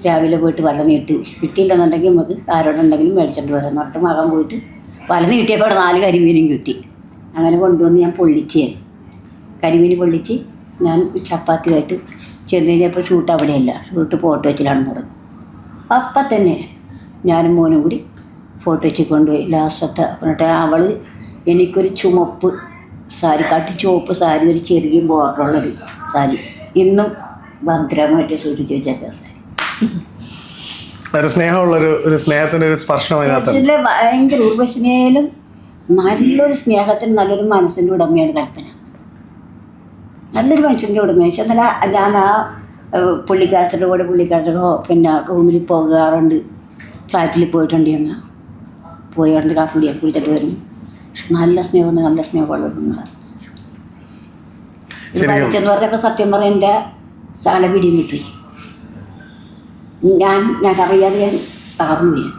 രാവിലെ പോയിട്ട് വല നീട്ട് കിട്ടിയില്ലെന്നുണ്ടെങ്കിൽ നമുക്ക് ആരോടുണ്ടെങ്കിലും മേടിച്ചിട്ട് വരാം പറഞ്ഞിട്ട് മകൻ പോയിട്ട് വല നീട്ടിയപ്പോൾ 4 കരിമീനും കിട്ടി. അങ്ങനെ കൊണ്ടുവന്ന് ഞാൻ പൊള്ളിച്ച് കരിമീൻ പൊള്ളിച്ച് ഞാൻ ചപ്പാത്തിയായിട്ട് ചെന്ന് കഴിഞ്ഞപ്പോൾ ഷൂട്ട് അവിടെയല്ല, ഷൂട്ട് ഫോട്ടോ വെച്ചിലാണെന്ന് പറഞ്ഞു. അപ്പം തന്നെ ഞാനും മോനും കൂടി ഫോട്ടോ വെച്ച് കൊണ്ടുപോയി. ലാസ്റ്റത്തെ എന്നിട്ട് അവൾ എനിക്കൊരു ചുമപ്പ് സാരി, കാട്ടി ചുവപ്പ് സാരി, ഒരു ചെറിയ ബോർഡറുള്ളൊരു സാരി ഇന്നും ഭദ്രമായിട്ട് സൂക്ഷിച്ച് വെച്ചേക്കാം സാരി. ഒരു സ്നേഹത്തിന്റെ ഒരു സ്പർശം ഭയങ്കര ഉർവശിനേലും നല്ലൊരു സ്നേഹത്തിന് നല്ലൊരു മനസ്സിൻ്റെ ഉടമയാണ് കൽപ്പന. നല്ലൊരു മനുഷ്യൻ്റെ ഉടമ. എന്നാൽ ഞാൻ ആ പുള്ളിക്കാരത്തിൻ്റെ കൂടെ പിന്നെ റൂമിൽ പോകാറുണ്ട്, ഫ്ലാറ്റിൽ പോയിട്ടുണ്ട്. ഞങ്ങൾ പോയാണ്ട് കാപ്പിടിയൊക്കെ കുടിച്ചിട്ട് വരും. നല്ല സ്നേഹമുള്ള കുഞ്ഞുങ്ങളാണ്. പഠിച്ചെന്ന് പറഞ്ഞപ്പോൾ സത്യം പറഞ്ഞ എൻ്റെ ശാല പിടിയും കിട്ടി. ഞാൻ അറിയാതെ ഞാൻ തകർന്നു പോയി.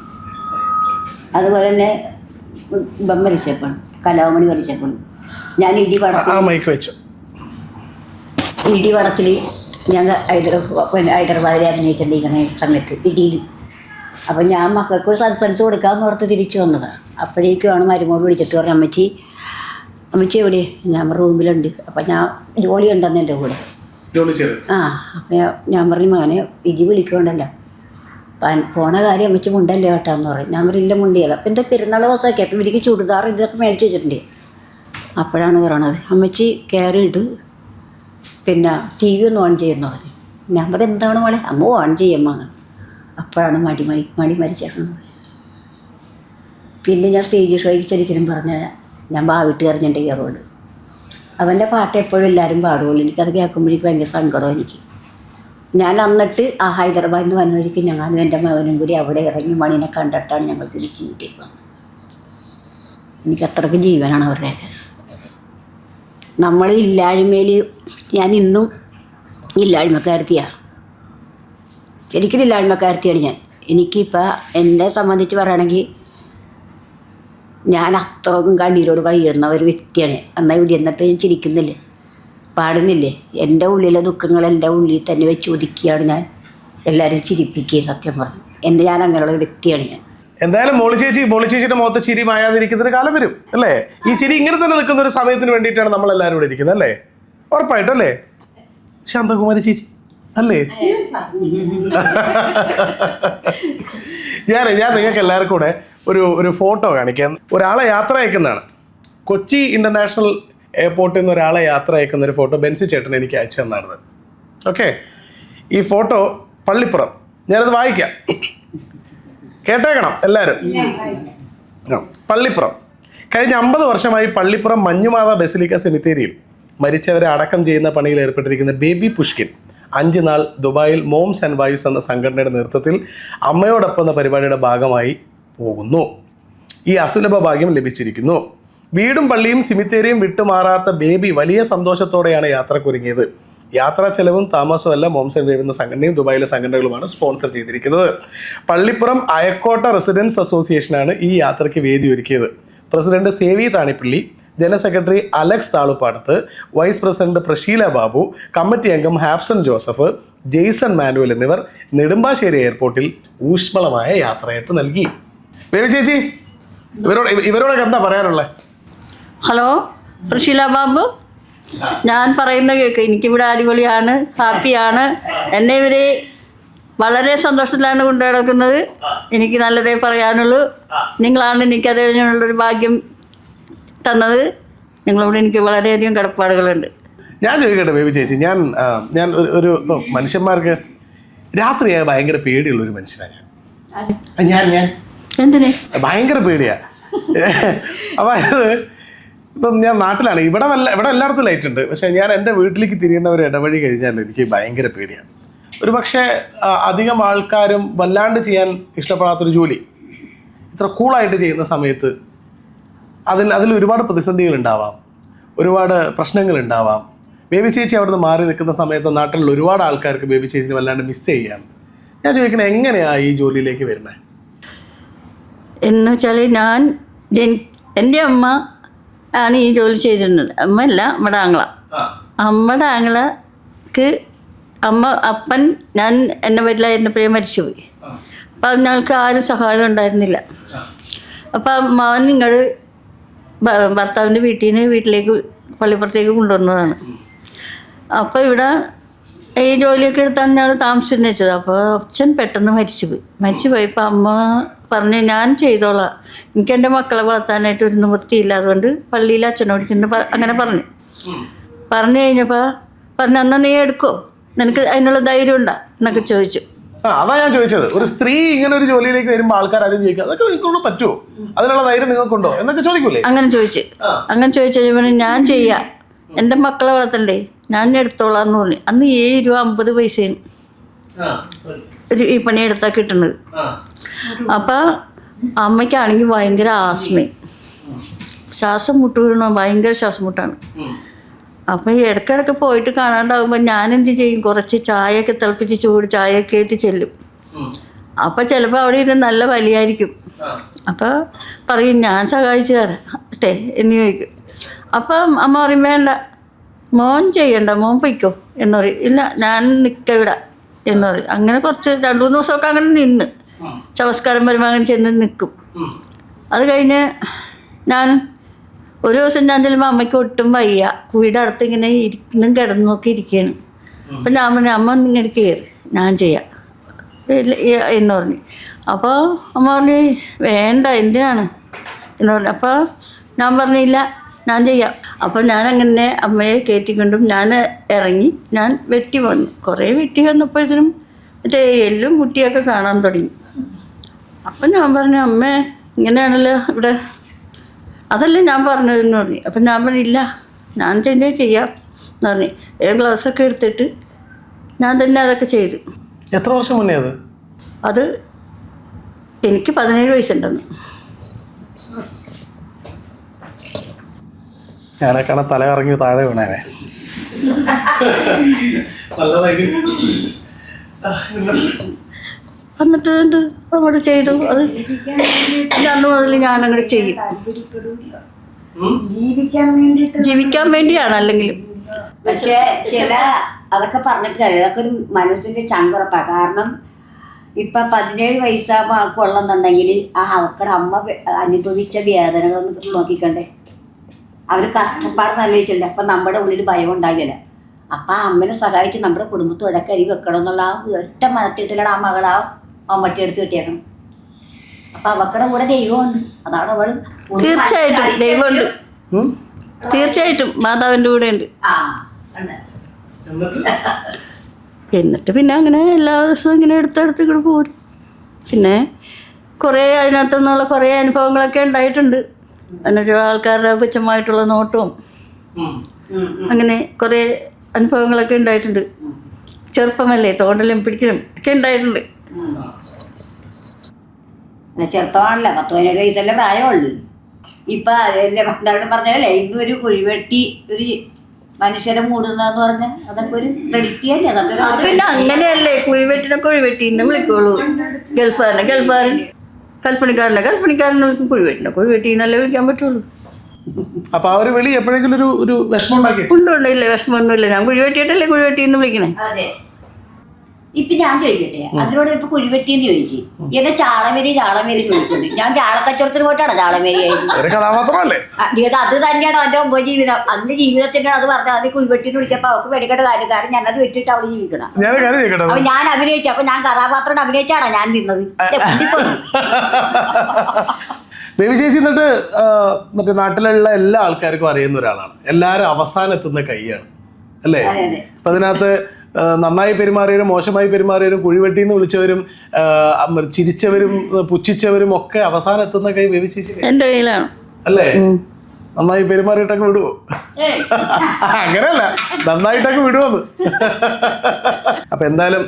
അതുപോലെ തന്നെ വരച്ചപ്പോൾ കലാമണി വരച്ചപ്പോൾ ഞാൻ ഇടിവടത്തിൽ ഞങ്ങൾ ഹൈദരാബാദിൽ അഭിനയിച്ചിട്ടിരിക്കണ സമയത്ത് ഇടിയിൽ. അപ്പം ഞാൻ മക്കൾക്ക് സസ്പെൻസ് കൊടുക്കാമെന്ന് ഓർത്ത് തിരിച്ചു വന്നതാണ്. അപ്പോഴേക്കുമാണ് മരുമോൾ വിളിച്ചിട്ട് പറഞ്ഞു അമ്മച്ചി എവിടെ? ഞാൻ റൂമിലുണ്ട്. അപ്പം ഞാൻ ജോലി ഉണ്ടെന്ന് എൻ്റെ കൂടെ. അപ്പം ഞാൻ പറഞ്ഞു മകനെ ഇജി വിളിക്കണ്ടല്ലോ, പോണ കാര്യം അമ്മച്ചി മുണ്ടല്ലേ കേട്ടാന്ന് പറയും. ഞാൻ പറയില്ല മുണ്ടിയല്ല. അപ്പം എൻ്റെ പെരുന്നാൾ ദിവസമൊക്കെ അപ്പം എനിക്ക് ചുടിദാർ ഇതൊക്കെ മേടിച്ച് വെച്ചിട്ടുണ്ട്. അപ്പോഴാണ് പറയണത് അമ്മച്ചി കയറിയിട്ട് പിന്നെ TV ഒന്ന് ഓൺ ചെയ്യുന്നു പറഞ്ഞു. ഞാൻ പറയും എന്താണ് മോളെ? അമ്മ ഓൺ ചെയ്യമ്മ. അപ്പോഴാണ് മടി മരിച്ചേക്കണം. പിന്നെ ഞാൻ സ്റ്റേജ് ഷോയ്ക്ക് ശരിക്കും പറഞ്ഞാൽ ഞാൻ വീട്ടുകാരൻ എൻ്റെ കയറുള്ളൂ. അവൻ്റെ പാട്ട് എപ്പോഴും എല്ലാവരും പാടുള്ളൂ. എനിക്കത് കേൾക്കുമ്പോഴേക്കും ഭയങ്കര സങ്കടം എനിക്ക്. ഞാൻ എന്നിട്ട് ആ ഹൈദരാബാദിൽ നിന്ന് വന്ന വഴിക്ക് ഞാനും എൻ്റെ മകനും കൂടി അവിടെ ഇറങ്ങി മണിനെ കണ്ടിട്ടാണ് ഞങ്ങൾ തിരിച്ച് വീട്ടിലേക്ക് വന്നത്. എനിക്ക് അത്രയ്ക്ക് ജീവനാണ് അവരുടെയൊക്കെ. നമ്മൾ ഇല്ലായ്മയിൽ ഞാൻ ഇന്നും ഇല്ലായ്മക്കാരത്തിയാണ്, ശരിക്കും ഇല്ലായ്മക്കാരത്തിയാണ് ഞാൻ. എനിക്കിപ്പോൾ എന്നെ സംബന്ധിച്ച് പറയുകയാണെങ്കിൽ ഞാൻ അത്രയൊന്നും കണ്ണീരോട് കഴിയുന്ന ഒരു വ്യക്തിയാണ്. എന്നാൽ ഇവിടെ എന്നിട്ട് ഞാൻ ചിരിക്കുന്നില്ലേ, പാടുന്നില്ലേ? എൻ്റെ ഉള്ളിലെ ദുഃഖങ്ങൾ എൻ്റെ ഉള്ളിൽ തന്നെ വെച്ച് ഒതുക്കിയാണ് ഞാൻ എല്ലാവരും ചിരിപ്പിക്കുക. സത്യം പറഞ്ഞു ഞാൻ അങ്ങനെയുള്ള വ്യക്തിയാണ് ഞാൻ. എന്തായാലും മോളി ചേച്ചിയുടെ മുഖത്ത് ചിരി മായാതിരിക്കുന്ന ഒരു കാലം വരും അല്ലേ? ഈ ചിരി ഇങ്ങനെ തന്നെ നിൽക്കുന്ന ഒരു സമയത്തിന് വേണ്ടിയിട്ടാണ് നമ്മൾ എല്ലാവരും ഇവിടെ ഇരിക്കുന്നത് അല്ലേ? ഉറപ്പായിട്ടും അല്ലേ ശാന്തകുമാരി ചേച്ചി അല്ലേ? ഞാൻ നിങ്ങൾക്ക് എല്ലാവർക്കും കൂടെ ഒരു ഫോട്ടോ കാണിക്കാം. ഒരാളെ യാത്ര അയക്കുന്നതാണ്. കൊച്ചി ഇന്റർനാഷണൽ എയർപോർട്ടിൽ നിന്ന് ഒരാളെ യാത്ര അയക്കുന്ന ഒരു ഫോട്ടോ ബെൻസി ചേട്ടൻ എനിക്ക് അയച്ചു തന്നാണ്. ഓക്കെ, ഈ ഫോട്ടോ പള്ളിപ്പുറം. ഞാനത് വായിക്കാം, കേട്ടേക്കണം എല്ലാവരും. പള്ളിപ്പുറം കഴിഞ്ഞ 50 വർഷമായി പള്ളിപ്പുറം മഞ്ഞുമാത ബസിലിക്ക സെമിത്തേരിയിൽ മരിച്ചവരെ അടക്കം ചെയ്യുന്ന പണിയിൽ ഏർപ്പെട്ടിരിക്കുന്ന ബേബി പുഷ്കിൻ 5 നാൾ ദുബായിൽ മോംസ് ആൻഡ് വൈഫ്സ് എന്ന സംഘടനയുടെ നേതൃത്വത്തിൽ അമ്മയോടൊപ്പം എന്ന പരിപാടിയുടെ ഭാഗമായി പോകുന്നു. ഈ അസുലഭ ഭാഗ്യം ലഭിച്ചിരിക്കുന്നു. വീടും പള്ളിയും സെമിത്തേരിയും വിട്ടുമാറാത്ത ബേബി വലിയ സന്തോഷത്തോടെയാണ് യാത്രക്കൊരുങ്ങിയത്. യാത്രാ ചെലവും താമസവും എല്ലാം മോംസ് ആൻഡ് വൈഫ് എന്ന സംഘടനയും ദുബായിലെ സംഘടനകളുമാണ് സ്പോൺസർ ചെയ്തിരിക്കുന്നത്. പള്ളിപ്പുറം അയക്കോട്ട റെസിഡൻസ് അസോസിയേഷനാണ് ഈ യാത്രയ്ക്ക് വേദി ഒരുക്കിയത്. President Savy Thanippally, general secretary Alex Thaluppadath, vice president Prasheela Babu, committee അംഗം ഹാപ്സൺ ജോസഫ്, ജെയ്സൺ മാനുവൽ എന്നിവർ നെടുമ്പാശ്ശേരി എയർപോർട്ടിൽ ഊഷ്മളമായ യാത്രയയപ്പ് നൽകി. ബേബി ചേച്ചി, ഇവരോടൊക്കെ എന്താ പറയാനുള്ളത്? ഹലോ, സുശീല ബാബു, ഞാൻ പറയുന്ന കേൾക്ക്. എനിക്കിവിടെ അടിപൊളിയാണ്, ഹാപ്പിയാണ്. എന്നെ ഇവർ വളരെ സന്തോഷത്തിലാണ് കൊണ്ടു നടക്കുന്നത്. എനിക്ക് നല്ലതേ പറയാനുള്ളൂ. നിങ്ങളാണ് എനിക്ക് അതിനുള്ളൊരു ഭാഗ്യം തന്നത്. നിങ്ങളോട് എനിക്ക് വളരെയധികം കടപ്പാടുകളുണ്ട്. ഞാൻ ചോദിക്കട്ടെ ബേബി ചേച്ചി, ഞാൻ ഒരു ഇപ്പം മനുഷ്യന്മാർക്ക് രാത്രിയായ ഭയങ്കര പേടിയുള്ളൊരു മനുഷ്യനാണ് ഞാൻ എന്തിന് ഭയങ്കര പേടിയാ. അതായത് ഇപ്പം ഞാൻ നാട്ടിലാണ്, ഇവിടെ എല്ലായിടത്തും ലൈറ്റ് ഉണ്ട്. പക്ഷേ ഞാൻ എൻ്റെ വീട്ടിലേക്ക് തിരിയുന്ന ഒരു ഇടവഴി കഴിഞ്ഞാൽ എനിക്ക് ഭയങ്കര പേടിയാണ്. ഒരു പക്ഷേ അധികം ആൾക്കാരും വല്ലാണ്ട് ചെയ്യാൻ ഇഷ്ടപ്പെടാത്തൊരു ജോലി ഇത്ര കൂളായിട്ട് ചെയ്യുന്ന സമയത്ത് അതിൽ ഒരുപാട് പ്രതിസന്ധികൾ ഉണ്ടാവാം, ഒരുപാട് പ്രശ്നങ്ങൾ ഉണ്ടാവാം. ബേബി ചേച്ചി അവിടുന്ന് മാറി നിൽക്കുന്ന സമയത്ത് നാട്ടിലുള്ള ഒരുപാട് ആൾക്കാർക്ക് ബേബി ചേച്ചിനെ വല്ലാണ്ട് മിസ് ചെയ്യാം. ഞാൻ ചോദിക്കണേ, എങ്ങനെയാണ് ഈ ജോലിയിലേക്ക് വരുന്നത്? എന്ന് വെച്ചാൽ എൻ്റെ അമ്മ ആണ് ഈ ജോലി ചെയ്തിരുന്നത്. അമ്മയല്ല, നമ്മുടെ ആങ്ങള. അമ്മയുടെ ആങ്ങളക്ക് അപ്പൻ എന്നെ പറ്റില്ല, എൻ്റെ പ്രിയ മരിച്ചുപോയി. അപ്പം ഞങ്ങൾക്ക് ആരും സഹായം ഉണ്ടായിരുന്നില്ല. അപ്പം മകൻ നിങ്ങൾ ഭർത്താവിൻ്റെ വീട്ടിലേക്ക് പള്ളിപ്പുറത്തേക്ക് കൊണ്ടുവന്നതാണ്. അപ്പോൾ ഇവിടെ ഈ ജോലിയൊക്കെ എടുത്താണ് ഞങ്ങൾ താമസിച്ചിരുന്നു വെച്ചത്. അപ്പോൾ അച്ഛൻ പെട്ടെന്ന് മരിച്ചു പോയപ്പോൾ അമ്മ പറഞ്ഞു, ഞാൻ ചെയ്തോളാം, എനിക്ക് എൻ്റെ മക്കളെ വളർത്താനായിട്ട് ഒരു നിവൃത്തിയില്ല, അതുകൊണ്ട് പള്ളിയിൽ അച്ഛനോട് ചെന്ന് അങ്ങനെ പറഞ്ഞു കഴിഞ്ഞപ്പോൾ എന്നാൽ നീ എടുക്കോ, നിനക്ക് അതിനുള്ള ധൈര്യം ഉണ്ടാ എന്നൊക്കെ ചോദിച്ചു. അതാ ഞാൻ ചോദിച്ചത്. ഒരു സ്ത്രീ ഇങ്ങനെ ഒരു ജോലിയിലേക്ക് വരുമ്പോൾ ആൾക്കാർ ആദ്യം ചോദിക്കുക, അതൊക്കെ നിങ്ങൾക്കൊണ്ട് പറ്റുമോ, അതിനുള്ള ധൈര്യം നിങ്ങൾക്കുണ്ടോ എന്നൊക്കെ ചോദിക്കൂലേ? അങ്ങനെ ചോദിച്ചു ഞാൻ ചെയ്യാം, എൻ്റെ മക്കളെ വളർത്തണ്ടേ, ഞാൻ എടുത്തോളാം എന്ന് പറഞ്ഞു. അന്ന് 7 രൂപ 50 പൈസയും ഈ പണിയെടുത്താൽ കിട്ടുന്നത്. അപ്പം അമ്മയ്ക്കാണെങ്കിൽ ഭയങ്കര ആസ്മയും ശ്വാസം മുട്ട് വീണോ, ഭയങ്കര ശ്വാസം മുട്ടാണ്. അപ്പം ഇടയ്ക്കിടയ്ക്ക് പോയിട്ട് കാണാണ്ടാവുമ്പോൾ ഞാൻ എന്ത് ചെയ്യും, കുറച്ച് ചായയൊക്കെ തിളപ്പിച്ച് ചൂട് ചായയൊക്കെ ആയിട്ട് ചെല്ലും. അപ്പം ചിലപ്പോൾ അവിടെ ഇരുന്ന് നല്ല വലിയായിരിക്കും. അപ്പോൾ പറയും, ഞാൻ സഹായിച്ചു തരാം എന്ന് ചോദിക്കും. അപ്പം അമ്മ പറയും, വേണ്ട, മോൻ ചെയ്യണ്ട, മോൻ പൊയ്ക്കോ എന്ന് പറയും. ഇല്ല, ഞാൻ നിൽക്കവിടെ എന്ന് പറയും. അങ്ങനെ കുറച്ച് 2-3 ദിവസമൊക്കെ അങ്ങനെ നിന്ന് ചമസ്കാരം വരുമ്പോൾ അങ്ങനെ ചെന്ന് നിൽക്കും. അത് കഴിഞ്ഞ് ഒരു ദിവസം ഞാൻ ചെല്ലുമ്പോൾ അമ്മയ്ക്ക് ഒട്ടും വയ്യ, വീട് അടുത്ത് ഇങ്ങനെ കിടന്നു നോക്കി ഇരിക്കുകയാണ്. അപ്പം ഞാൻ പറഞ്ഞു, അമ്മ ഇങ്ങനെ കയറി, ഞാൻ ചെയ്യാം എന്ന് പറഞ്ഞു. അപ്പോൾ അമ്മ പറഞ്ഞു, വേണ്ട, എന്തിനാണ് എന്ന് പറഞ്ഞു. അപ്പോൾ ഞാൻ പറഞ്ഞില്ല, ഞാൻ ചെയ്യാം. അപ്പോൾ ഞാൻ അങ്ങനെ അമ്മയെ കയറ്റിക്കൊണ്ടും ഞാൻ ഇറങ്ങി, ഞാൻ വെട്ടി വന്നു. കുറേ വെട്ടി വന്നപ്പോഴത്തേനും മറ്റേ എല്ലും മുട്ടിയൊക്കെ കാണാൻ തുടങ്ങി. അപ്പം ഞാൻ പറഞ്ഞു, അമ്മേ ഇങ്ങനെയാണല്ലോ ഇവിടെ, അതല്ലേ ഞാൻ പറഞ്ഞതെന്ന് പറഞ്ഞു. അപ്പം ഞാൻ പറഞ്ഞില്ല, ഞാൻ തന്നെ ചെയ്യാം എന്ന് പറഞ്ഞു. ഗ്ലൗസൊക്കെ എടുത്തിട്ട് ഞാൻ തന്നെ അതൊക്കെ ചെയ്തു. എത്ര വർഷം മുന്നേ അത് എനിക്ക് 17 വയസ്സുണ്ടെന്ന്. ഞാനെ കാണാൻ തല ഇറങ്ങി താഴെ വീണേ. എന്നിട്ട് എന്ത് അങ്ങോട്ട് ചെയ്തു. അത് അന്ന് മുതൽ ഞാനങ്ങോട്ട് ചെയ്യും. ജീവിക്കാൻ വേണ്ടിയാണ് അല്ലെങ്കിലും. പക്ഷേ അതൊക്കെ പറഞ്ഞിട്ട് കാര്യം, അതൊക്കെ ഒരു മനസ്സിൻ്റെ ചങ്കുറപ്പാണ്. കാരണം ഇപ്പം 17 വയസ്സാകുമ്പോൾ ആൾക്ക് ഉള്ളെന്നുണ്ടെങ്കിൽ അവക്കടെ അമ്മ അനുഭവിച്ച വേദനകളൊന്നും നോക്കിക്കണ്ടേ. അവർ കഷ്ടപ്പാട് നല്ലിച്ചിട്ടുണ്ട്. അപ്പം നമ്മുടെ ഉള്ളിൽ ഭയം ഉണ്ടാകില്ല. അപ്പം ആ അമ്മനെ സഹായിച്ച് നമ്മുടെ കുടുംബത്തോടെ കരി വെക്കണം എന്നുള്ള ആ ഒറ്റ മനത്തിട്ടിലാണ് ആ മകൾ ആ അമ്മട്ടി എടുത്ത് കിട്ടിയേക്കണം. അപ്പം അവക്കടെ കൂടെ ദൈവമുണ്ട്. അതാണ് അവൾ. തീർച്ചയായിട്ടും ദൈവമുണ്ട്, തീർച്ചയായിട്ടും മാതാവിൻ്റെ കൂടെ ഉണ്ട്. എന്നിട്ട് പിന്നെ അങ്ങനെ എല്ലാ ദിവസവും ഇങ്ങനെ എടുത്തെടുത്ത് ഇങ്ങോട്ട് പോരും. പിന്നെ കുറേ അതിനകത്തുനിന്നുള്ള കുറേ അനുഭവങ്ങളൊക്കെ ഉണ്ടായിട്ടുണ്ട്. എന്നുവെച്ചാൽ ആൾക്കാരുടെ പുച്ഛമായിട്ടുള്ള നോട്ടവും അങ്ങനെ കുറേ അനുഭവങ്ങളൊക്കെ ഉണ്ടായിട്ടുണ്ട്. ചെറുപ്പമല്ലേ, തോണ്ടലും പിടിക്കലും ഒക്കെ ഉണ്ടായിട്ടുണ്ട്. ചെറുപ്പമാണല്ലോ, 17 വയസ്സല്ലേ പ്രായമുള്ളൂ. ഇപ്പം അതെന്നെ ഭർത്താവിനോട് പറഞ്ഞല്ലേ, ഇന്നൊരു കുഴിവെട്ടി ഒരു മനുഷ്യരെ മൂടുന്നതെന്ന് പറഞ്ഞാൽ അതൊക്കെ ഒരു ക്രെഡിറ്റ് അല്ലേ. അതൊക്കെ അത് പിന്നെ അങ്ങനെയല്ലേ, കുഴിവെട്ടി എന്ന് വിളിക്കുള്ളൂ. ഗൾഫാരൻ കൽപ്പണിക്കാരനെ വിളിക്കും, കുഴിവെട്ടി എന്നല്ലേ വിളിക്കാൻ പറ്റുള്ളൂ. അപ്പൊ ആ ഒരു വിളി എപ്പോഴെങ്കിലും ഒരു വിഷമം ഉണ്ടാക്കി? ഉണ്ടോ, ഇല്ല, വിഷമമൊന്നുമില്ല. ഞാൻ കുഴിവെട്ടിയിട്ടല്ലേ കുഴിവെട്ടി എന്ന് വിളിക്കണേ. അതെ. ഇപ്പൊ ഞാൻ ചോദിക്കട്ടെ, അതിനോട് ഇപ്പൊ കുഴിവെട്ടിന്ന് ചോദിച്ചു, എന്നെ ചാളമേരി ചോദിക്കുന്നുണ്ട്. ഞാൻ ചാളക്കച്ചവടത്തിന് പോയിട്ടാണ് ചാളമേരി ആയിരുന്നു. കഥാപാത്രമല്ലേ? അത് തന്നെയാണ് അവന്റെ ഉപജീവിതം. അതിന്റെ ജീവിതത്തിന്റെ അത് പറഞ്ഞാൽ അത് കുഴിവെട്ടിന്ന് വിളിച്ചപ്പോ അവർക്ക് വെടിക്കെട്ട കാര്യക്കാരൻ ഞാനത് വെട്ടിട്ട് അവള് ജീവിക്കണം. അപ്പൊ ഞാൻ അഭിനയിച്ചു. അപ്പൊ ഞാൻ കഥാപാത്രം അഭിനയിച്ചാണ് ഞാൻ നിന്നത്. ബേബി ചേച്ചി എന്നിട്ട് മറ്റേ നാട്ടിലുള്ള എല്ലാ ആൾക്കാർക്കും അറിയുന്ന ഒരാളാണ്. എല്ലാവരും അവസാനം എത്തുന്ന കൈയാണ് അല്ലേ? അപ്പൊ അതിനകത്ത് നന്നായി പെരുമാറിയവരും മോശമായി പെരുമാറിയവരും കുഴിവെട്ടിന്ന് വിളിച്ചവരും ചിരിച്ചവരും പുച്ഛിച്ചവരും ഒക്കെ അവസാനം എത്തുന്ന കൈ ബേബി ചേച്ചി എൻ്റെ കയ്യിലാണ് അല്ലേ? നന്നായി പെരുമാറിയിട്ടൊക്കെ വിടുവോ? അങ്ങനെയല്ല, നന്നായിട്ടൊക്കെ വിടുവോന്ന്. അപ്പൊ എന്തായാലും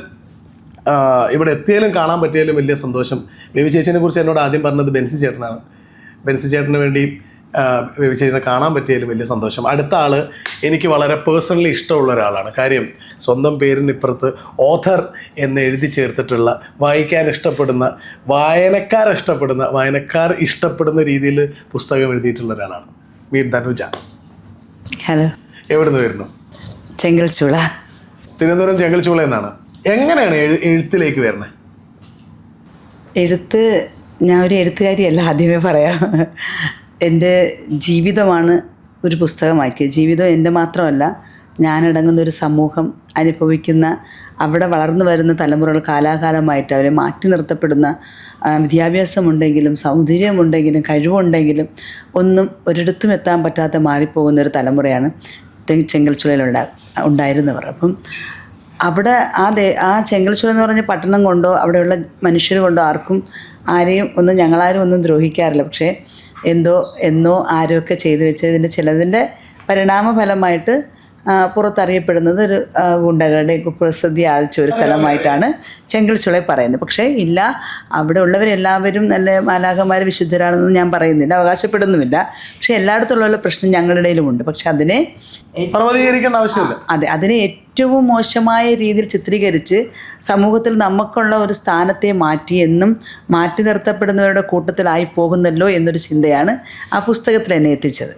ഇവിടെ എത്തിയാലും കാണാൻ പറ്റിയാലും വലിയ സന്തോഷം. ബേബി ചേച്ചിനെ കുറിച്ച് എന്നോട് ആദ്യം പറഞ്ഞത് ബെൻസി ചേട്ടനാണ്. ബെൻസി ചേട്ടന് വേണ്ടി ബേബി ചേച്ചിനെ കാണാൻ പറ്റിയാലും വലിയ സന്തോഷം. അടുത്ത ആള് എനിക്ക് വളരെ പേഴ്സണലി ഇഷ്ടമുള്ള ഒരാളാണ്. കാര്യം സ്വന്തം പേരിനിപ്പുറത്ത് ഓഥർ എന്ന് എഴുതി ചേർത്തിട്ടുള്ള, വായിക്കാൻ ഇഷ്ടപ്പെടുന്ന, വായനക്കാർ ഇഷ്ടപ്പെടുന്ന രീതിയിൽ പുസ്തകം എഴുതിയിട്ടുള്ള ഒരാളാണ് ധനുജ. ഹലോ. എവിടെ നിന്ന് വരുന്നു? ചെങ്കൽച്ചൂള. തിരുവനന്തപുരം ചെങ്കൽച്ചൂള എന്നാണ്. എങ്ങനെയാണ് എഴുത്തിലേക്ക് വരുന്നത്? എഴുത്ത്, ഞാൻ ഒരു എഴുത്തുകാരിയല്ല, ആദ്യമേ പറയാം. എൻ്റെ ജീവിതമാണ് ഒരു പുസ്തകമാക്കിയത്. ജീവിതം എൻ്റെ മാത്രമല്ല, ഞാനടങ്ങുന്ന ഒരു സമൂഹം അനുഭവിക്കുന്ന, അവിടെ വളർന്നു വരുന്ന തലമുറകൾ കാലാകാലമായിട്ട് അവരെ മാറ്റി നിർത്തപ്പെടുന്ന, വിദ്യാഭ്യാസമുണ്ടെങ്കിലും സൗന്ദര്യമുണ്ടെങ്കിലും കഴിവുണ്ടെങ്കിലും ഒന്നും ഒരിടത്തും എത്താൻ പറ്റാതെ മാറിപ്പോകുന്ന ഒരു തലമുറയാണ് ചെങ്കൽച്ചൂളയിൽ ഉണ്ടായിരുന്നവർ. അപ്പം അവിടെ ആ ചെങ്കൽച്ചൂള എന്ന് പറഞ്ഞ പട്ടണം കൊണ്ടോ അവിടെയുള്ള മനുഷ്യർ കൊണ്ടോ ആരെയും ഞങ്ങളാരും ഒന്നും ദ്രോഹിക്കാറില്ല. പക്ഷേ എന്നോ ആരൊക്കെ ചെയ്തു വെച്ചതിൻ്റെ ചിലതിൻ്റെ പരിണാമഫലമായിട്ട് പുറത്തറിയപ്പെടുന്നത് ഒരു ഗുണ്ടകളുടെ കുപ്രസിദ്ധി ആദിച്ച ഒരു സ്ഥലമായിട്ടാണ് ചെങ്കൽച്ചൂളയെ പറയുന്നത്. പക്ഷേ ഇല്ല, അവിടെ ഉള്ളവരെല്ലാവരും നല്ല മാലാഖമാർ വിശുദ്ധരാണെന്ന് ഞാൻ പറയുന്നില്ല, അവകാശപ്പെടുന്നുമില്ല. പക്ഷേ എല്ലായിടത്തുള്ള പ്രശ്നം ഞങ്ങളുടെ ഇടയിലുമുണ്ട്. പക്ഷെ അതിനെ പർവ്വതീകരിക്കേണ്ട ആവശ്യമില്ല. അതെ, അതിനെ ഏറ്റവും മോശമായ രീതിയിൽ ചിത്രീകരിച്ച് സമൂഹത്തിൽ നമുക്കുള്ള ഒരു സ്ഥാനത്തെ എന്നും മാറ്റി നിർത്തപ്പെടുന്നവരുടെ കൂട്ടത്തിലായി പോകുന്നല്ലോ എന്നൊരു ചിന്തയാണ് ആ പുസ്തകത്തിൽ എന്നെ എത്തിച്ചത്.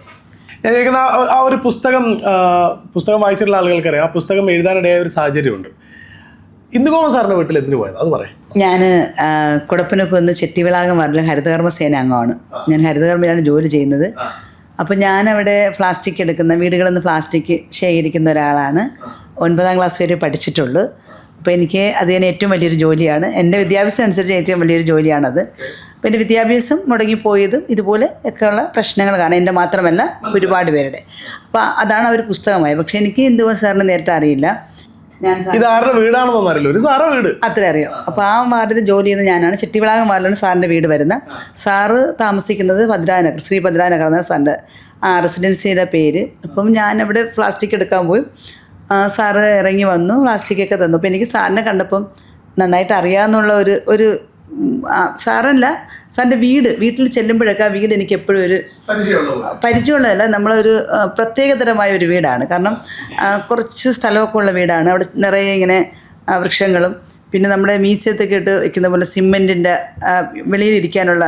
ഞാൻ ചോദിക്കുന്ന ആ ഒരു പുസ്തകം വായിച്ചിട്ടുള്ള ആളുകൾക്കറിയാം, ആ പുസ്തകം എഴുതാനിടയായ ഒരു സാഹചര്യമുണ്ട്. ഇന്ദുഗോപൻ സാറിൻ്റെ വീട്ടിൽ എന്തിനു പോയത് അത് പറയാം. ഞാൻ കുടപ്പനക്കുന്ന് ചെട്ടിവിളാകം വാർഡിലെ ഹരിതകർമ്മസേന അംഗമാണ്. ഞാൻ ഹരിതകർമ്മയിലാണ് ജോലി ചെയ്യുന്നത്. അപ്പോൾ ഞാനവിടെ പ്ലാസ്റ്റിക് എടുക്കുന്ന, വീടുകളിൽ നിന്ന് പ്ലാസ്റ്റിക് ശേഖരിക്കുന്ന ഒരാളാണ്. 9ാം ക്ലാസ് വരെ പഠിച്ചിട്ടുള്ളൂ. അപ്പോൾ എനിക്ക് അത് തന്നെ ഏറ്റവും വലിയൊരു ജോലിയാണ്. എൻ്റെ വിദ്യാഭ്യാസം അനുസരിച്ച് ഏറ്റവും വലിയൊരു ജോലിയാണത്. അപ്പോൾ എൻ്റെ വിദ്യാഭ്യാസം മുടങ്ങിപ്പോയതും ഇതുപോലെ ഒക്കെയുള്ള പ്രശ്നങ്ങൾ കാരണം എൻ്റെ മാത്രമല്ല ഒരുപാട് പേരുടെ. അപ്പോൾ അതാണ് അവർ പുസ്തകമായി. പക്ഷേ എനിക്ക് ഇന്ദുഗോപൻ സാറിന് നേരിട്ട് അറിയില്ല. ഇത് ആരുടെ വീടാണെന്നൊന്നും അറിയില്ല, ഒരു സാറേ വീട് അത്ര അറിയാം. അപ്പോൾ ആ വാർഡിൽ ജോലി ചെയ്യുന്ന ഞാനാണ്. ചെട്ടിവിളാകം വാർഡിലാണ് സാറിൻ്റെ വീട് വരുന്നത്. സാറ് താമസിക്കുന്നത് ഭദ്രാനഗർ, ശ്രീ ഭദ്രാനഗർ എന്ന സാറിൻ്റെ റെസിഡൻസിയുടെ പേര്. അപ്പം ഞാനവിടെ പ്ലാസ്റ്റിക് എടുക്കാൻ പോയി. സാറ് ഇറങ്ങി വന്നു, പ്ലാസ്റ്റിക്കൊക്കെ തന്നു. അപ്പോൾ എനിക്ക് സാറിനെ കണ്ടപ്പം നന്നായിട്ട് അറിയാമെന്നുള്ള ഒരു സാറല്ല, സാറിൻ്റെ വീട്ടിൽ ചെല്ലുമ്പോഴൊക്കെ ആ വീട് എനിക്ക് എപ്പോഴും ഒരു പരിചയമുള്ളതല്ല, നമ്മളൊരു പ്രത്യേകതരമായ ഒരു വീടാണ്. കാരണം കുറച്ച് സ്ഥലമൊക്കെ ഉള്ള വീടാണ്. അവിടെ നിറയെ ഇങ്ങനെ വൃക്ഷങ്ങളും, പിന്നെ നമ്മുടെ മ്യൂസിയത്തൊക്കെ ഇട്ട് വെക്കുന്ന പോലെ സിമെൻറ്റിൻ്റെ വെളിയിലിരിക്കാനുള്ള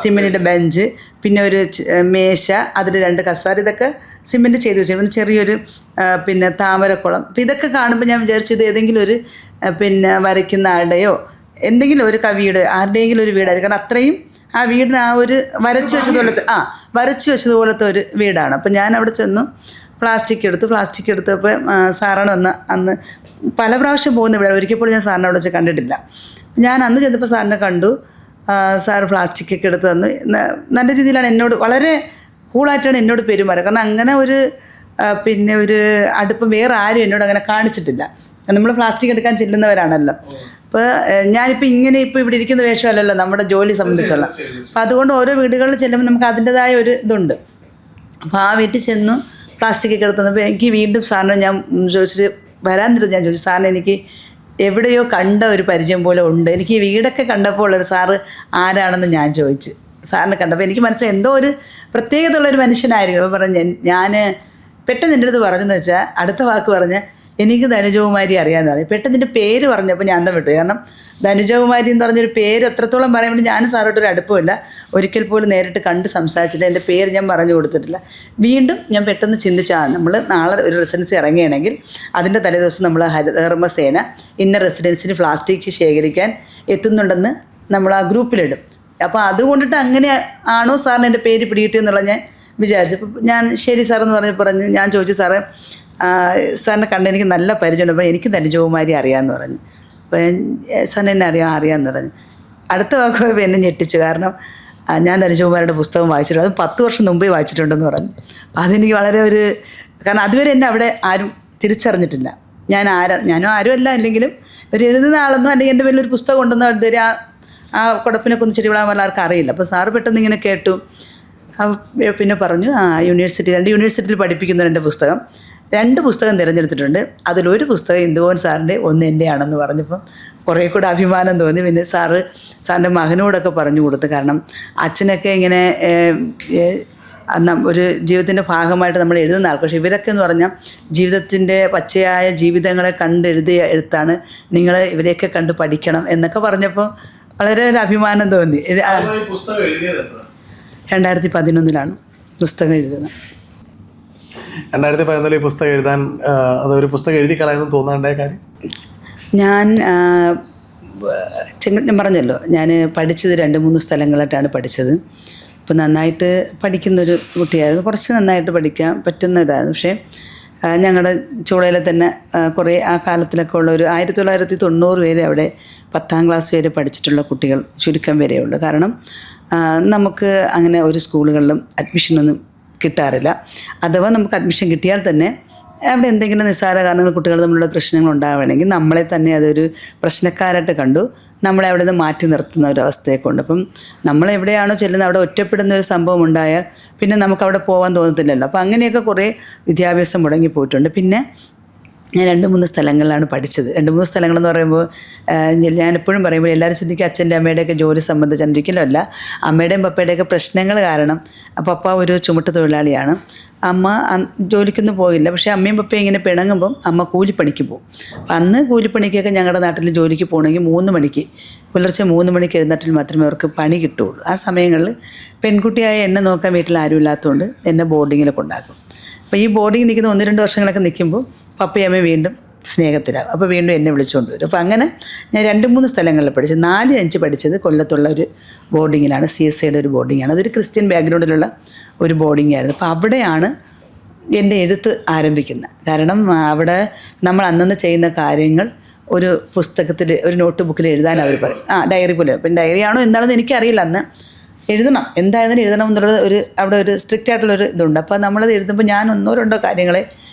സിമെൻറ്റിൻ്റെ ബെഞ്ച്, പിന്നെ ഒരു മേശ, അതിൽ 2 കസേര, ഇതൊക്കെ സിമെൻറ്റ് ചെയ്ത് വെച്ചു. പിന്നെ ചെറിയൊരു പിന്നെ താമരക്കുളം. അപ്പോൾ ഇതൊക്കെ കാണുമ്പോൾ ഞാൻ വിചാരിച്ചത് ഏതെങ്കിലും ഒരു പിന്നെ വരയ്ക്കുന്ന ആളുടെയോ എന്തെങ്കിലും ഒരു കവിയുടെ ആരുടെയെങ്കിലും ഒരു വീടായിരിക്കും. കാരണം അത്രയും ആ വീടിന് ആ ഒരു വരച്ച് വെച്ചതുപോലത്തെ ഒരു വീടാണ്. അപ്പം ഞാൻ അവിടെ ചെന്നു പ്ലാസ്റ്റിക് എടുത്തപ്പോൾ സാറാണ് അന്ന് പല പ്രാവശ്യം പോകുന്ന വീടാണ്. ഒരിക്കൽ ഞാൻ സാറിനെ അവിടെ വെച്ച് കണ്ടിട്ടില്ല. ഞാൻ അന്ന് ചെന്നപ്പോൾ സാറിനെ കണ്ടു. സാറ് പ്ലാസ്റ്റിക്കൊക്കെ എടുത്ത് തന്നു. നല്ല രീതിയിലാണ് എന്നോട്, വളരെ കൂളായിട്ടാണ് എന്നോട് പെരുമാറുക. കാരണം അങ്ങനെ പിന്നെ ഒരു അടുപ്പം വേറെ ആരും എന്നോട് അങ്ങനെ കാണിച്ചിട്ടില്ല. നമ്മൾ പ്ലാസ്റ്റിക് എടുക്കാൻ ചെല്ലുന്നവരാണല്ലോ. അപ്പോൾ ഞാനിപ്പോൾ ഇവിടെ ഇരിക്കുന്ന വേഷമല്ലല്ലോ നമ്മുടെ ജോലി സംബന്ധിച്ചുള്ള. അപ്പോൾ അതുകൊണ്ട് ഓരോ വീടുകളിൽ ചെല്ലുമ്പോൾ നമുക്ക് അതിൻ്റെതായ ഒരു ഇതുണ്ട്. അപ്പോൾ ആ വീട്ടിൽ ചെന്നു പ്ലാസ്റ്റിക്കൊക്കെ എടുത്ത് തന്നപ്പോൾ എനിക്ക് വീണ്ടും സാറിന് ഞാൻ ചോദിച്ചിട്ട് വരാനിരുന്നു. ഞാൻ ചോദിച്ചു, സാറിന് എനിക്ക് എവിടെയോ കണ്ട ഒരു പരിചയം പോലെ ഉണ്ട്. എനിക്ക് ഈ വീടൊക്കെ കണ്ടപ്പോൾ ഉള്ളൊരു സാറ് ആരാണെന്ന് ഞാൻ ചോദിച്ചു. സാറിനെ കണ്ടപ്പോൾ എനിക്ക് മനസ്സിലായി എന്തോ ഒരു പ്രത്യേകത ഉള്ളൊരു മനുഷ്യനായിരിക്കും. അപ്പോൾ പറഞ്ഞു, ഞാൻ പെട്ടെന്ന് എൻ്റെ അടുത്ത് പറഞ്ഞെന്ന് വെച്ചാൽ, അടുത്ത വാക്ക് പറഞ്ഞ്, എനിക്ക് ധനുജകുമാരി അറിയാമെന്ന് പറഞ്ഞു. പെട്ടെന്ന് എൻ്റെ പേര് പറഞ്ഞപ്പോൾ ഞാൻ വിട്ടു. കാരണം ധനുജകുമാരി എന്ന് പറഞ്ഞൊരു പേര് എത്രത്തോളം പറയാൻ വേണ്ടി ഞാനും സാറോട്ടൊരു അടുപ്പമില്ല, ഒരിക്കൽ പോലും നേരിട്ട് കണ്ട് സംസാരിച്ചില്ല, എൻ്റെ പേര് ഞാൻ പറഞ്ഞു കൊടുത്തിട്ടില്ല. വീണ്ടും ഞാൻ പെട്ടെന്ന് ചിന്തിച്ചാൽ നമ്മൾ നാളെ ഒരു റെസിഡൻസി ഇറങ്ങുകയാണെങ്കിൽ അതിൻ്റെ തലേദിവസം നമ്മൾ ഹരിതകർമ്മസേന ഇന്ന റെസിഡൻസിന് പ്ലാസ്റ്റിക് ശേഖരിക്കാൻ എത്തുന്നുണ്ടെന്ന് നമ്മൾ ആ ഗ്രൂപ്പിലിടും. അപ്പോൾ അതുകൊണ്ടിട്ട് അങ്ങനെ ആണോ സാറിന് എൻ്റെ പേര് പിടികിട്ടിയെന്നുള്ളത് ഞാൻ വിചാരിച്ചു. അപ്പോൾ ഞാൻ ശരി സാറെന്ന് പറഞ്ഞ് ഞാൻ ചോദിച്ചു, സാറേ സാറിനെ കണ്ട് എനിക്ക് നല്ല പരിചയമുണ്ട്, അപ്പോൾ എനിക്ക് ധനുജകുമാരി അറിയാമെന്ന് പറഞ്ഞു. അപ്പോൾ സാറിന് എന്നെ അറിയാമെന്ന് പറഞ്ഞു. അടുത്ത വാക്ക് എന്നെ ഞെട്ടിച്ചു. കാരണം ഞാൻ ധനുജകുമാരിയുടെ പുസ്തകം വായിച്ചിട്ടുണ്ട്, അതും 10 വർഷം മുമ്പേ വായിച്ചിട്ടുണ്ടെന്ന് പറഞ്ഞു. അതെനിക്ക് വളരെ കാരണം അതുവരെ എന്നെ അവിടെ ആരും തിരിച്ചറിഞ്ഞിട്ടില്ല. ഞാനും ആരുമല്ല, അല്ലെങ്കിലും ഒരു എഴുതുന്ന ആളെന്നോ അല്ലെങ്കിൽ എൻ്റെ വലിയൊരു പുസ്തകം ഉണ്ടെന്നോ ഇതുവരെ ആ കുടപ്പിനൊക്കെ ഒന്ന് ചെടിവിളാൻ ആർക്കും അറിയില്ല. അപ്പോൾ സാറ് പെട്ടെന്ന് ഇങ്ങനെ കേട്ടു. പിന്നെ പറഞ്ഞു, രണ്ട് യൂണിവേഴ്സിറ്റിയിൽ പഠിപ്പിക്കുന്ന എൻ്റെ പുസ്തകം 2 പുസ്തകം തിരഞ്ഞെടുത്തിട്ടുണ്ട്, അതിലൊരു പുസ്തകം ഇന്ദുമോഹൻ സാറിൻ്റെ, ഒന്ന് എൻ്റെ ആണെന്ന് പറഞ്ഞപ്പം കുറേ കൂടെ അഭിമാനം തോന്നി. പിന്നെ സാറിൻ്റെ മകനോടൊക്കെ പറഞ്ഞു കൊടുത്തു. കാരണം അച്ഛനൊക്കെ ഇങ്ങനെ ഒരു ജീവിതത്തിൻ്റെ ഭാഗമായിട്ട് നമ്മൾ എഴുതുന്ന ആൾക്ക്, പക്ഷേ ഇവരൊക്കെ എന്ന് പറഞ്ഞാൽ ജീവിതത്തിൻ്റെ പച്ചയായ ജീവിതങ്ങളെ കണ്ടെഴുതിയ എഴുത്താണ്, നിങ്ങൾ ഇവരെയൊക്കെ കണ്ട് പഠിക്കണം എന്നൊക്കെ പറഞ്ഞപ്പോൾ വളരെ ഒരു അഭിമാനം തോന്നി. 2011 പുസ്തകം എഴുതുന്നത്. 2011 ഈ പുസ്തകം എഴുതാൻ അതൊരു പുസ്തകം എഴുതി കളയാമെന്ന് തോന്നാണ്ടായ കാര്യം? ഞാൻ പറഞ്ഞല്ലോ, ഞാൻ പഠിച്ചത് 2-3 സ്ഥലങ്ങളിലായിട്ടാണ് പഠിച്ചത്. ഇപ്പോൾ നന്നായിട്ട് പഠിക്കുന്നൊരു കുട്ടിയായിരുന്നു, കുറച്ച് നന്നായിട്ട് പഠിക്കാൻ പറ്റുന്ന ഇതായിരുന്നു. പക്ഷേ ഞങ്ങളുടെ ചൂളയിലെ തന്നെ കുറേ ആ കാലത്തിലൊക്കെ ഉള്ള ഒരു 1990 വരെ അവിടെ 10ാം ക്ലാസ് വരെ പഠിച്ചിട്ടുള്ള കുട്ടികൾ ചുരുക്കം വരെയുള്ളൂ. കാരണം നമുക്ക് അങ്ങനെ ഒരു സ്കൂളുകളിലും അഡ്മിഷനൊന്നും കിട്ടാറില്ല. അഥവാ നമുക്ക് അഡ്മിഷൻ കിട്ടിയാൽ തന്നെ അവിടെ എന്തെങ്കിലും നിസ്സാര കാരണങ്ങൾ കുട്ടികൾ തമ്മിലുള്ള പ്രശ്നങ്ങൾ ഉണ്ടാവുകയാണെങ്കിൽ നമ്മളെ തന്നെ അതൊരു പ്രശ്നക്കാരായിട്ട് കണ്ടു നമ്മളെ അവിടെ നിന്ന് മാറ്റി നിർത്തുന്ന ഒരു അവസ്ഥയൊക്കെ ഉണ്ട്. അപ്പം നമ്മളെവിടെയാണോ ചെല്ലുന്നത് അവിടെ ഒറ്റപ്പെടുന്ന ഒരു സംഭവം ഉണ്ടായാൽ പിന്നെ നമുക്കവിടെ പോകാൻ തോന്നത്തില്ലല്ലോ. അപ്പോൾ അങ്ങനെയൊക്കെ കുറേ വിദ്യാഭ്യാസം മുടങ്ങിപ്പോയിട്ടുണ്ട്. പിന്നെ ഞാൻ 2-3 സ്ഥലങ്ങളിലാണ് പഠിച്ചത്. 2-3 സ്ഥലങ്ങളെന്ന് പറയുമ്പോൾ ഞാനെപ്പോഴും പറയുമ്പോൾ എല്ലാവരും ചിന്തിക്കുക അച്ഛൻ്റെ അമ്മയുടെയൊക്കെ ജോലി സംബന്ധിച്ച്. ഒരിക്കലുമല്ല. അമ്മയുടെയും പപ്പയുടെയൊക്കെ പ്രശ്നങ്ങൾ കാരണം പപ്പ ഒരു ചുമട്ട് തൊഴിലാളിയാണ്, അമ്മ ജോലിക്കൊന്നും പോകില്ല. പക്ഷേ അമ്മയും പപ്പയും ഇങ്ങനെ പിണങ്ങുമ്പം അമ്മ കൂലിപ്പണിക്ക് പോകും. അപ്പം അന്ന് കൂലിപ്പണിക്കൊക്കെ ഞങ്ങളുടെ നാട്ടിൽ ജോലിക്ക് പോകണമെങ്കിൽ 3 മണിക്ക് പുലർച്ചെ 3 മണിക്ക് എഴുന്നേറ്റിൽ മാത്രമേ അവർക്ക് പണി കിട്ടുകയുള്ളൂ. ആ സമയങ്ങളിൽ പെൺകുട്ടിയായ എന്നെ നോക്കാൻ വീട്ടിൽ ആരും ഇല്ലാത്തതുകൊണ്ട് എന്നെ ബോർഡിങ്ങിലൊക്കെ ഉണ്ടാക്കും. അപ്പോൾ ഈ ബോർഡിങ്ങിൽ നിൽക്കുന്ന 1-2 വർഷങ്ങളൊക്കെ നിൽക്കുമ്പോൾ പപ്പയും അമ്മയും വീണ്ടും സ്നേഹത്തിലാകും. അപ്പോൾ വീണ്ടും എന്നെ വിളിച്ചുകൊണ്ട് വരും. അപ്പോൾ അങ്ങനെ ഞാൻ 2-3 സ്ഥലങ്ങളിൽ പഠിച്ചു. 4-5 പഠിച്ചത് കൊല്ലത്തുള്ള ഒരു ബോർഡിങ്ങിലാണ്, CSIയുടെ ഒരു ബോർഡിങ്ങാണ്. അതൊരു ക്രിസ്ത്യൻ ബാക്ക്ഗ്രൗണ്ടിലുള്ള ഒരു ബോർഡിംഗ് ആയിരുന്നു. അപ്പോൾ അവിടെയാണ് എൻ്റെ എഴുത്ത് ആരംഭിക്കുന്നത്. കാരണം അവിടെ നമ്മൾ അന്നന്ന് ചെയ്യുന്ന കാര്യങ്ങൾ ഒരു പുസ്തകത്തിൽ ഒരു നോട്ട് ബുക്കിൽ എഴുതാൻ അവർ പറയും. ഡയറി പോലെ. അപ്പം ഡയറിയാണോ എന്താണെന്ന് എനിക്കറിയില്ല. അന്ന് എഴുതണം, എന്തായാലും എഴുതണം എന്നുള്ളത് അവിടെ ഒരു സ്ട്രിക്റ്റ് ആയിട്ടുള്ളൊരു ഇതുണ്ട്. അപ്പോൾ നമ്മളത് എഴുതുമ്പോൾ ഞാൻ 1-2 കാര്യങ്ങളെ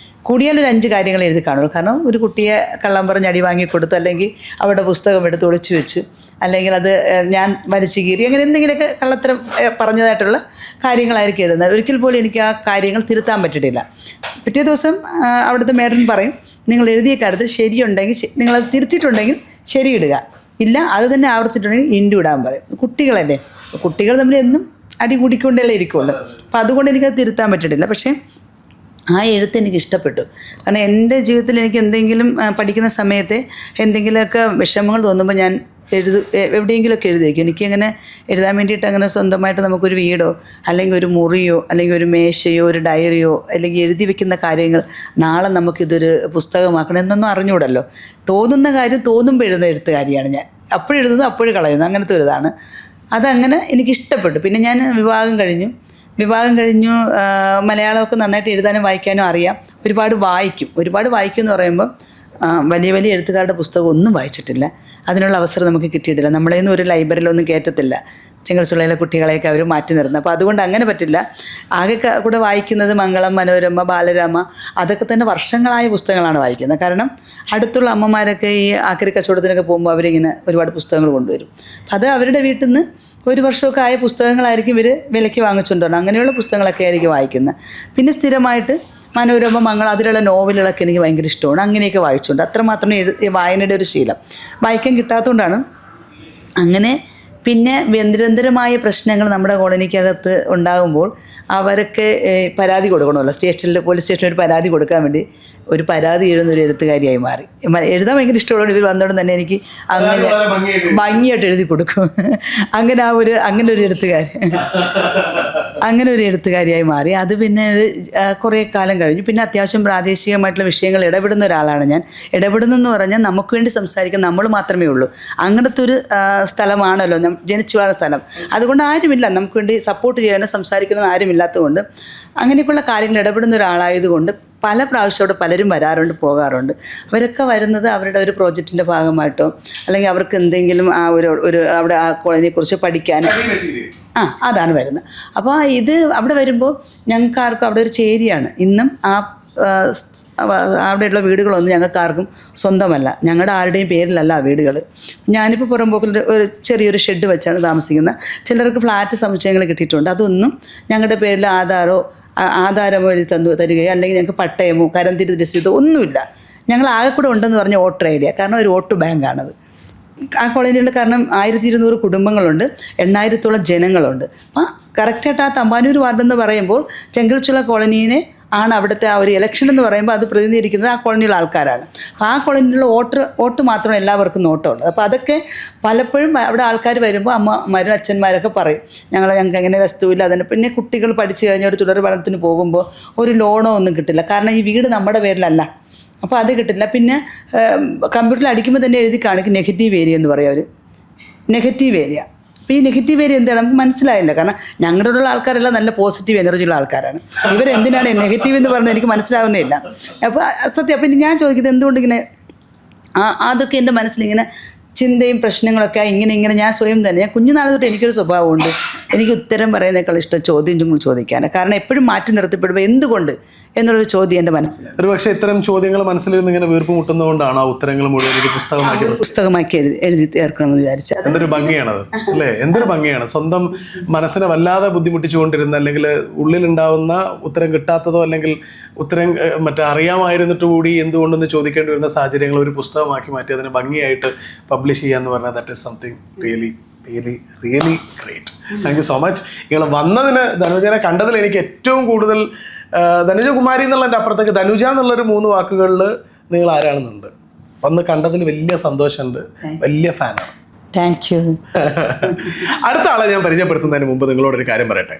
കൂടിയാലൊരു 5 കാര്യങ്ങൾ എഴുതി കാണുള്ളൂ. കാരണം ഒരു കുട്ടിയെ കള്ളം പറഞ്ഞ് അടി വാങ്ങിക്കൊടുത്തു, അല്ലെങ്കിൽ അവരുടെ പുസ്തകം എടുത്ത് ഒളിച്ചു വെച്ച്, അല്ലെങ്കിൽ അത് ഞാൻ വലിച്ചു കീറി, അങ്ങനെ എന്തെങ്കിലുമൊക്കെ കള്ളത്തരം പറഞ്ഞതായിട്ടുള്ള കാര്യങ്ങളായിരിക്കും എഴുതുന്നത്. ഒരിക്കൽ പോലും എനിക്ക് ആ കാര്യങ്ങൾ തിരുത്താൻ പറ്റിയിട്ടില്ല. പിറ്റേ ദിവസം അവിടുത്തെ മേഡൻ പറയും, നിങ്ങൾ എഴുതിയ കാര്യത്തിൽ ശരിയുണ്ടെങ്കിൽ നിങ്ങളത് തിരുത്തിയിട്ടുണ്ടെങ്കിൽ ശരിയിടുക, ഇല്ല അത് തന്നെ ആവർത്തിച്ചിട്ടുണ്ടെങ്കിൽ ഇൻഡു ഇടാൻ പറയും. കുട്ടികളല്ലേ, കുട്ടികൾ തമ്മിൽ എന്നും അടി കൂടിക്കൊണ്ടല്ലേ ഇരിക്കുള്ളൂ. അപ്പോൾ അതുകൊണ്ട് എനിക്കത് തിരുത്താൻ പറ്റിയിട്ടില്ല. പക്ഷേ ആ എഴുത്ത് എനിക്ക് ഇഷ്ടപ്പെട്ടു. കാരണം എൻ്റെ ജീവിതത്തിൽ എനിക്ക് എന്തെങ്കിലും പഠിക്കുന്ന സമയത്ത് എന്തെങ്കിലുമൊക്കെ വിഷമങ്ങൾ തോന്നുമ്പോൾ ഞാൻ എവിടെയെങ്കിലുമൊക്കെ എഴുതി വയ്ക്കും. എനിക്കങ്ങനെ എഴുതാൻ വേണ്ടിയിട്ട് അങ്ങനെ സ്വന്തമായിട്ട് നമുക്കൊരു വീടോ അല്ലെങ്കിൽ ഒരു മുറിയോ അല്ലെങ്കിൽ ഒരു മേശയോ ഒരു ഡയറിയോ അല്ലെങ്കിൽ എഴുതി വെക്കുന്ന കാര്യങ്ങൾ നാളെ നമുക്കിതൊരു പുസ്തകമാക്കണം എന്നൊന്നും അറിഞ്ഞൂടല്ലോ. തോന്നുന്ന കാര്യം തോന്നുമ്പോൾ എഴുതുന്ന എഴുത്തുകാരിയാണ് ഞാൻ. അപ്പോഴെഴുതുന്നു അപ്പോഴും കളയുന്നു, അങ്ങനത്തെ ഒരു ഇതാണ്. അതങ്ങനെ എനിക്കിഷ്ടപ്പെട്ടു. പിന്നെ ഞാൻ വിവാഹം കഴിഞ്ഞു മലയാളമൊക്കെ നന്നായിട്ട് എഴുതാനും വായിക്കാനും അറിയാം. ഒരുപാട് വായിക്കും എന്ന് പറയുമ്പോൾ വലിയ വലിയ എഴുത്തുകാരുടെ പുസ്തകം ഒന്നും വായിച്ചിട്ടില്ല. അതിനുള്ള അവസരം നമുക്ക് കിട്ടിയിട്ടില്ല. നമ്മളെ ഒന്നും ഒരു ലൈബ്രറിയിലൊന്നും കയറ്റത്തില്ല. ചെങ്ങൽസുള്ളയിലെ കുട്ടികളെയൊക്കെ അവർ മാറ്റി നിർത്തുന്നത്. അപ്പോൾ അതുകൊണ്ട് അങ്ങനെ പറ്റില്ല. ആകെ കൂടെ വായിക്കുന്നത് മംഗളം, മനോരമ, ബാലരാമ, അതൊക്കെ തന്നെ വർഷങ്ങളായ പുസ്തകങ്ങളാണ് വായിക്കുന്നത്. കാരണം അടുത്തുള്ള അമ്മമാരൊക്കെ ഈ ആക്രി കച്ചവടത്തിനൊക്കെ പോകുമ്പോൾ അവരിങ്ങനെ ഒരുപാട് പുസ്തകങ്ങൾ കൊണ്ടുവരും. അത് അവരുടെ വീട്ടിൽ നിന്ന് 1 വർഷമൊക്കെ ആയ പുസ്തകങ്ങളായിരിക്കും ഇവർ വിലയ്ക്ക് വാങ്ങിച്ചുകൊണ്ടുവരണം. അങ്ങനെയുള്ള പുസ്തകങ്ങളൊക്കെ ആയിരിക്കും വായിക്കുന്നത്. പിന്നെ സ്ഥിരമായിട്ട് മനോരമ, മംഗളം, അതിലുള്ള നോവലുകളൊക്കെ എനിക്ക് ഭയങ്കര ഇഷ്ടമാണ്. അങ്ങനെയൊക്കെ വായിച്ചുകൊണ്ട് അത്രമാത്രം വായനയുടെ ഒരു ശീലം വായിക്കാൻ കിട്ടാത്തതുകൊണ്ടാണ്. അങ്ങനെ പിന്നെ നിരന്തരമായ പ്രശ്നങ്ങൾ നമ്മുടെ കോളനിക്കകത്ത് ഉണ്ടാകുമ്പോൾ അവരൊക്കെ പരാതി കൊടുക്കണമല്ലോ, സ്റ്റേഷനിൽ പോലീസ് സ്റ്റേഷനിൽ ഒരു പരാതി കൊടുക്കാൻ വേണ്ടി ഒരു പരാതി എഴുതുന്ന ഒരു എഴുത്തുകാരിയായി മാറി. എഴുതാൻ ഭയങ്കര ഇഷ്ടമുള്ള ഇവർ വന്നോണ്ട് തന്നെ എനിക്ക് അങ്ങനെ ഭംഗിയായിട്ട് എഴുതി കൊടുക്കും. അങ്ങനെ ഒരു എഴുത്തുകാരിയായി മാറി. അത് പിന്നെ കുറേ കാലം കഴിഞ്ഞു. പിന്നെ അത്യാവശ്യം പ്രാദേശികമായിട്ടുള്ള വിഷയങ്ങൾ ഇടപെടുന്ന ഒരാളാണ് ഞാൻ. ഇടപെടുന്നെന്ന് പറഞ്ഞാൽ നമുക്ക് വേണ്ടി സംസാരിക്കാൻ നമ്മൾ മാത്രമേ ഉള്ളൂ. അങ്ങനത്തെ ഒരു സ്ഥലമാണല്ലോ ജനിച്ചു വളർന്ന സ്ഥലം. അതുകൊണ്ട് ആരുമില്ല നമുക്ക് വേണ്ടി സപ്പോർട്ട് ചെയ്യാനോ സംസാരിക്കണമെന്ന് ആരുമില്ലാത്തതുകൊണ്ട് അങ്ങനെയൊക്കെയുള്ള കാര്യങ്ങൾ ഇടപെടുന്ന ഒരാളായതുകൊണ്ട് പല പ്രാവശ്യം അവിടെ പലരും വരാറുണ്ട്, പോകാറുണ്ട്. അവരൊക്കെ വരുന്നത് അവരുടെ ഒരു പ്രോജക്റ്റിൻ്റെ ഭാഗമായിട്ടോ അല്ലെങ്കിൽ അവർക്ക് എന്തെങ്കിലും ആ ഒരു അവിടെ ആ കോളനിയെക്കുറിച്ച് പഠിക്കാൻ അതാണ് വരുന്നത്. അപ്പോൾ ഇത് അവിടെ വരുമ്പോൾ ഞങ്ങൾക്ക് ആർക്കും അവിടെ ഒരു ചേരിയാണ്. ഇന്നും അവിടെയുള്ള വീടുകളൊന്നും ഞങ്ങൾക്ക് ആർക്കും സ്വന്തമല്ല. ഞങ്ങളുടെ ആരുടെയും പേരിലല്ല ആ വീടുകൾ. ഞാനിപ്പോൾ പുറമ്പോക്കിൽ ഒരു ചെറിയൊരു ഷെഡ് വെച്ചാണ് താമസിക്കുന്നത്. ചിലർക്ക് ഫ്ലാറ്റ് സമുച്ചയങ്ങൾ കിട്ടിയിട്ടുണ്ട്. അതൊന്നും ഞങ്ങളുടെ പേരിൽ ആധാരം എഴുതി തരികയോ അല്ലെങ്കിൽ ഞങ്ങൾക്ക് പട്ടയമോ കരംതിരി രസീതോ ഒന്നുമില്ല. ഞങ്ങൾ ആകെ കൂടെ ഉണ്ടെന്ന് പറഞ്ഞ വോട്ടർ ഐഡിയ. കാരണം ഒരു വോട്ട് ബാങ്കാണത് ആ കോളനിയിൽ. കാരണം 1200 കുടുംബങ്ങളുണ്ട്, 8000-ഓളം ജനങ്ങളുണ്ട്. അപ്പം കറക്റ്റായിട്ട് ആ തമ്പാനൂർ വാർഡെന്ന് പറയുമ്പോൾ ചെങ്കൽച്ചുള കോളനീനെ ആണ് അവിടുത്തെ ആ ഒരു ഇലക്ഷൻ എന്ന് പറയുമ്പോൾ അത് പ്രതിനിധീകരിക്കുന്നത് ആ കോളനിയിലുള്ള ആൾക്കാരാണ്. അപ്പോൾ ആ കോളനിയിലുള്ള വോട്ട് മാത്രമാണ് എല്ലാവർക്കും നോട്ടമുള്ളത്. അപ്പോൾ അതൊക്കെ പലപ്പോഴും അവിടെ ആൾക്കാർ വരുമ്പോൾ അമ്മമാരും അച്ഛന്മാരൊക്കെ പറയും ഞങ്ങൾക്ക് അങ്ങനെ വസ്തുവില്ല. അതിന് പിന്നെ കുട്ടികൾ പഠിച്ചു കഴിഞ്ഞാൽ ഒരു തുടർ പഠനത്തിന് പോകുമ്പോൾ ഒരു ലോണോ ഒന്നും കിട്ടില്ല. കാരണം ഈ വീട് നമ്മുടെ പേരിലല്ല. അപ്പോൾ അത് കിട്ടില്ല. പിന്നെ കമ്പ്യൂട്ടറിൽ അടിക്കുമ്പോൾ തന്നെ എഴുതി കാണിക്കും നെഗറ്റീവ് ഏരിയ എന്ന് പറയും അവർ. Negative area. അപ്പോൾ ഈ നെഗറ്റീവ് ഏരിയ എന്താണ് നമുക്ക് മനസ്സിലായില്ല. കാരണം ഞങ്ങളുടെ ആൾക്കാരെല്ലാം നല്ല പോസിറ്റീവ് എനർജിയുള്ള ആൾക്കാരാണ്. ഇവരെന്തിനാണ് നെഗറ്റീവ് എന്ന് പറഞ്ഞാൽ എനിക്ക് മനസ്സിലാവുന്നില്ല. അപ്പോൾ സത്യം. അപ്പം ഞാൻ ചോദിക്കുന്നത് എന്തുകൊണ്ടിങ്ങനെ അതൊക്കെ എൻ്റെ മനസ്സിലിങ്ങനെ ചിന്തയും പ്രശ്നങ്ങളൊക്കെ ഇങ്ങനെ ഞാൻ സ്വയം തന്നെ ഞാൻ കുഞ്ഞുനാൾ തൊട്ട് എനിക്കൊരു സ്വഭാവമുണ്ട്. എനിക്ക് ഉത്തരം പറയുന്നേക്കാൾ ഇഷ്ടം ചോദ്യം ചോദിക്കാനാണ്. കാരണം എപ്പോഴും മാറ്റി നിർത്തപ്പെടുമ്പോൾ എന്തുകൊണ്ട് എന്നുള്ളൊരു ചോദ്യം എൻ്റെ മനസ്സിൽ. ഒരു പക്ഷേ ഇത്തരം ചോദ്യങ്ങൾ മനസ്സിൽ നിന്ന് ഇങ്ങനെ വീർപ്പ് മുട്ടുന്നതുകൊണ്ടാണ് ആ ഉത്തരങ്ങൾ മുഴുവൻ ഒരു പുസ്തകമാക്കി എഴുതി തീർക്കണമെന്ന് വിചാരിച്ചത്. എന്തൊരു ഭംഗിയാണത് അല്ലേ? എന്തൊരു ഭംഗിയാണ്. സ്വന്തം മനസ്സിനെ വല്ലാതെ ബുദ്ധിമുട്ടിച്ചുകൊണ്ടിരുന്ന അല്ലെങ്കിൽ ഉള്ളിലുണ്ടാവുന്ന ഉത്തരം കിട്ടാത്തതോ അല്ലെങ്കിൽ ഉത്തരം അറിയാമായിരുന്നിട്ട് കൂടി എന്തുകൊണ്ടെന്ന് ചോദിക്കേണ്ടി വരുന്ന സാഹചര്യങ്ങൾ ഒരു പുസ്തകമാക്കി മാറ്റി അതിനെ ഭംഗിയായിട്ട് പബ്ലിഷ് ചെയ്യാന്ന് പറഞ്ഞാൽ that is something really great. Thank you so much. നിങ്ങൾ വന്നതിന്, ധനുജനെ കണ്ടതിൽ എനിക്ക് ഏറ്റവും കൂടുതൽ ധനുജ കുമാരി എന്നുള്ളതിൻ്റെ അപ്പുറത്തേക്ക് ധനുജ എന്നുള്ളൊരു 3 വാക്കുകളിൽ നിങ്ങൾ ആരാണെന്നുണ്ട്. വന്ന് കണ്ടതിൽ വലിയ സന്തോഷമുണ്ട്, വലിയ ഫാനാണ്. Thank you. അടുത്ത ആളെ ഞാൻ പരിചയപ്പെടുത്തുന്നതിന് മുമ്പ് നിങ്ങളോടൊരു കാര്യം പറയട്ടെ.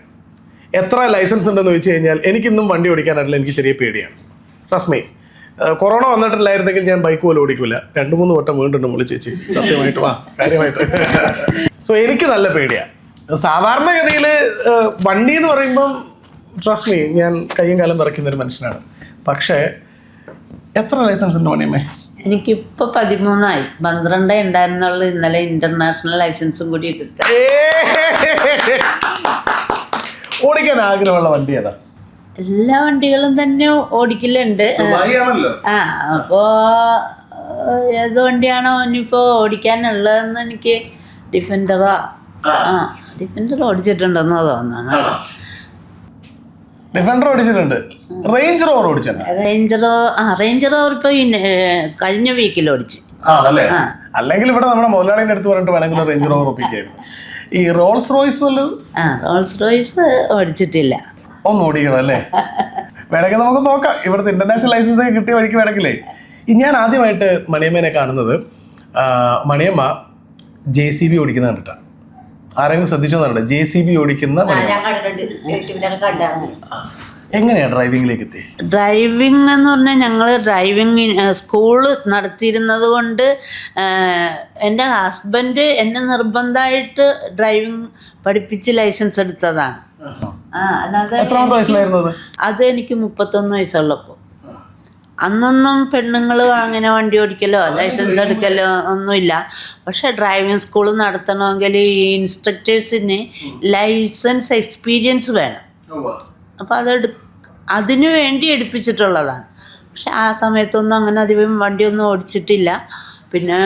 എത്ര ലൈസൻസ് ഉണ്ടെന്ന് ചോദിച്ചു കഴിഞ്ഞാൽ എനിക്കിന്നും വണ്ടി ഓടിക്കാനറിയില്ല. എനിക്ക് ചെറിയ പേടിയാണ്. റസ്മി കൊറോണ വന്നിട്ടില്ലായിരുന്നെങ്കിൽ ഞാൻ ബൈക്ക് പോലും ഓടിക്കില്ല. 2-3 വട്ടം വീണ്ടുണ്ട് മുളി ചേച്ചി. സത്യമായിട്ട് കാര്യമായിട്ട്. സോ എനിക്ക് നല്ല പേടിയാണ്. സാധാരണഗതിയിൽ വണ്ടി എന്ന് പറയുമ്പം ട്രസ്റ്റ് മീ ഞാൻ കയ്യും കാലം വിറയ്ക്കുന്നൊരു മനുഷ്യനാണ്. പക്ഷേ എത്ര ലൈസൻസ് ഉണ്ട് മണിയമ്മേ? എനിക്കിപ്പോൾ 13 12 ഉണ്ടായിരുന്നുള്ളൂ. ഇന്നലെ ഇന്റർനാഷണൽ ലൈസൻസും കൂടി എടുത്ത. ഓടിക്കാൻ ആഗ്രഹമുള്ള വണ്ടി ഏതാ? എല്ലാ വണ്ടികളും തന്നെ ഓടിക്കലുണ്ട്. അപ്പോൾ ഏത് വണ്ടിയാണോ ഇനിയിപ്പോൾ ഓടിക്കാനുള്ളതെന്ന് എനിക്ക് ഡിഫൻഡർ ഓടിച്ചിട്ടുണ്ടെന്ന് തോന്നുന്നു. ഡിഫൻഡർ ഓടിച്ചിട്ടുണ്ട്. റേഞ്ച് റോവർ ഓടിച്ചിട്ടുണ്ട്. റേഞ്ച് റോവർ ഇപ്പോൾ കഴിഞ്ഞ വീക്കിൽ ഓടിച്ച്. അല്ലെങ്കിൽ ഇവിടെ നമ്മുടെ മുതലാളിന്റെ അടുത്ത് പറഞ്ഞിട്ട് വേണമെങ്കിൽ റേഞ്ച് റോവർ ഒപ്പിക്കായിരുന്നു. ഈ റോൾസ് റോയ്സ് റോൾസ് റോയ്സ് ഓടിച്ചിട്ടില്ല. ഒന്ന് ഓടിക്കണം അല്ലേ? വേണമെങ്കിൽ നമുക്ക് നോക്കാം. ഇവിടുത്തെ ഇന്റർനാഷണൽ ലൈസൻസ് ഒക്കെ കിട്ടിയ വഴിക്ക് വേണമെങ്കിലേ. ഞാൻ ആദ്യമായിട്ട് മണിയമ്മേനെ കാണുന്നത് മണിയമ്മ JCB ഓടിക്കുന്ന കണ്ടിട്ടാണ്. ആരെങ്കിലും ശ്രദ്ധിച്ചോന്നുണ്ട്? JCB ഓടിക്കുന്ന എങ്ങനെയാണ് ഡ്രൈവിംഗിലേക്ക് എത്തി? ഡ്രൈവിംഗ് എന്ന് പറഞ്ഞാൽ ഞങ്ങൾ ഡ്രൈവിംഗ് സ്കൂള് നടത്തിയിരുന്നത് കൊണ്ട് എൻ്റെ ഹസ്ബൻഡ് എന്നെ നിർബന്ധമായിട്ട് ഡ്രൈവിംഗ് പഠിപ്പിച്ച് ലൈസൻസ് എടുത്തതാണ്. അല്ലാതെ അത് എനിക്ക് 31 വയസ്സുള്ളപ്പോൾ. അന്നൊന്നും പെണ്ണുങ്ങൾ അങ്ങനെ വണ്ടി ഓടിക്കലോ ലൈസൻസ് എടുക്കലോ ഒന്നുമില്ല. പക്ഷേ ഡ്രൈവിംഗ് സ്കൂൾ നടത്തണമെങ്കിൽ ഈ ഇൻസ്ട്രക്ടേഴ്സിന് ലൈസൻസ് എക്സ്പീരിയൻസ് വേണം. അപ്പോൾ അതിനു വേണ്ടി എടുപ്പിച്ചിട്ടുള്ളതാണ്. പക്ഷെ ആ സമയത്തൊന്നും അങ്ങനെ അധികം വണ്ടിയൊന്നും ഓടിച്ചിട്ടില്ല. പിന്നെ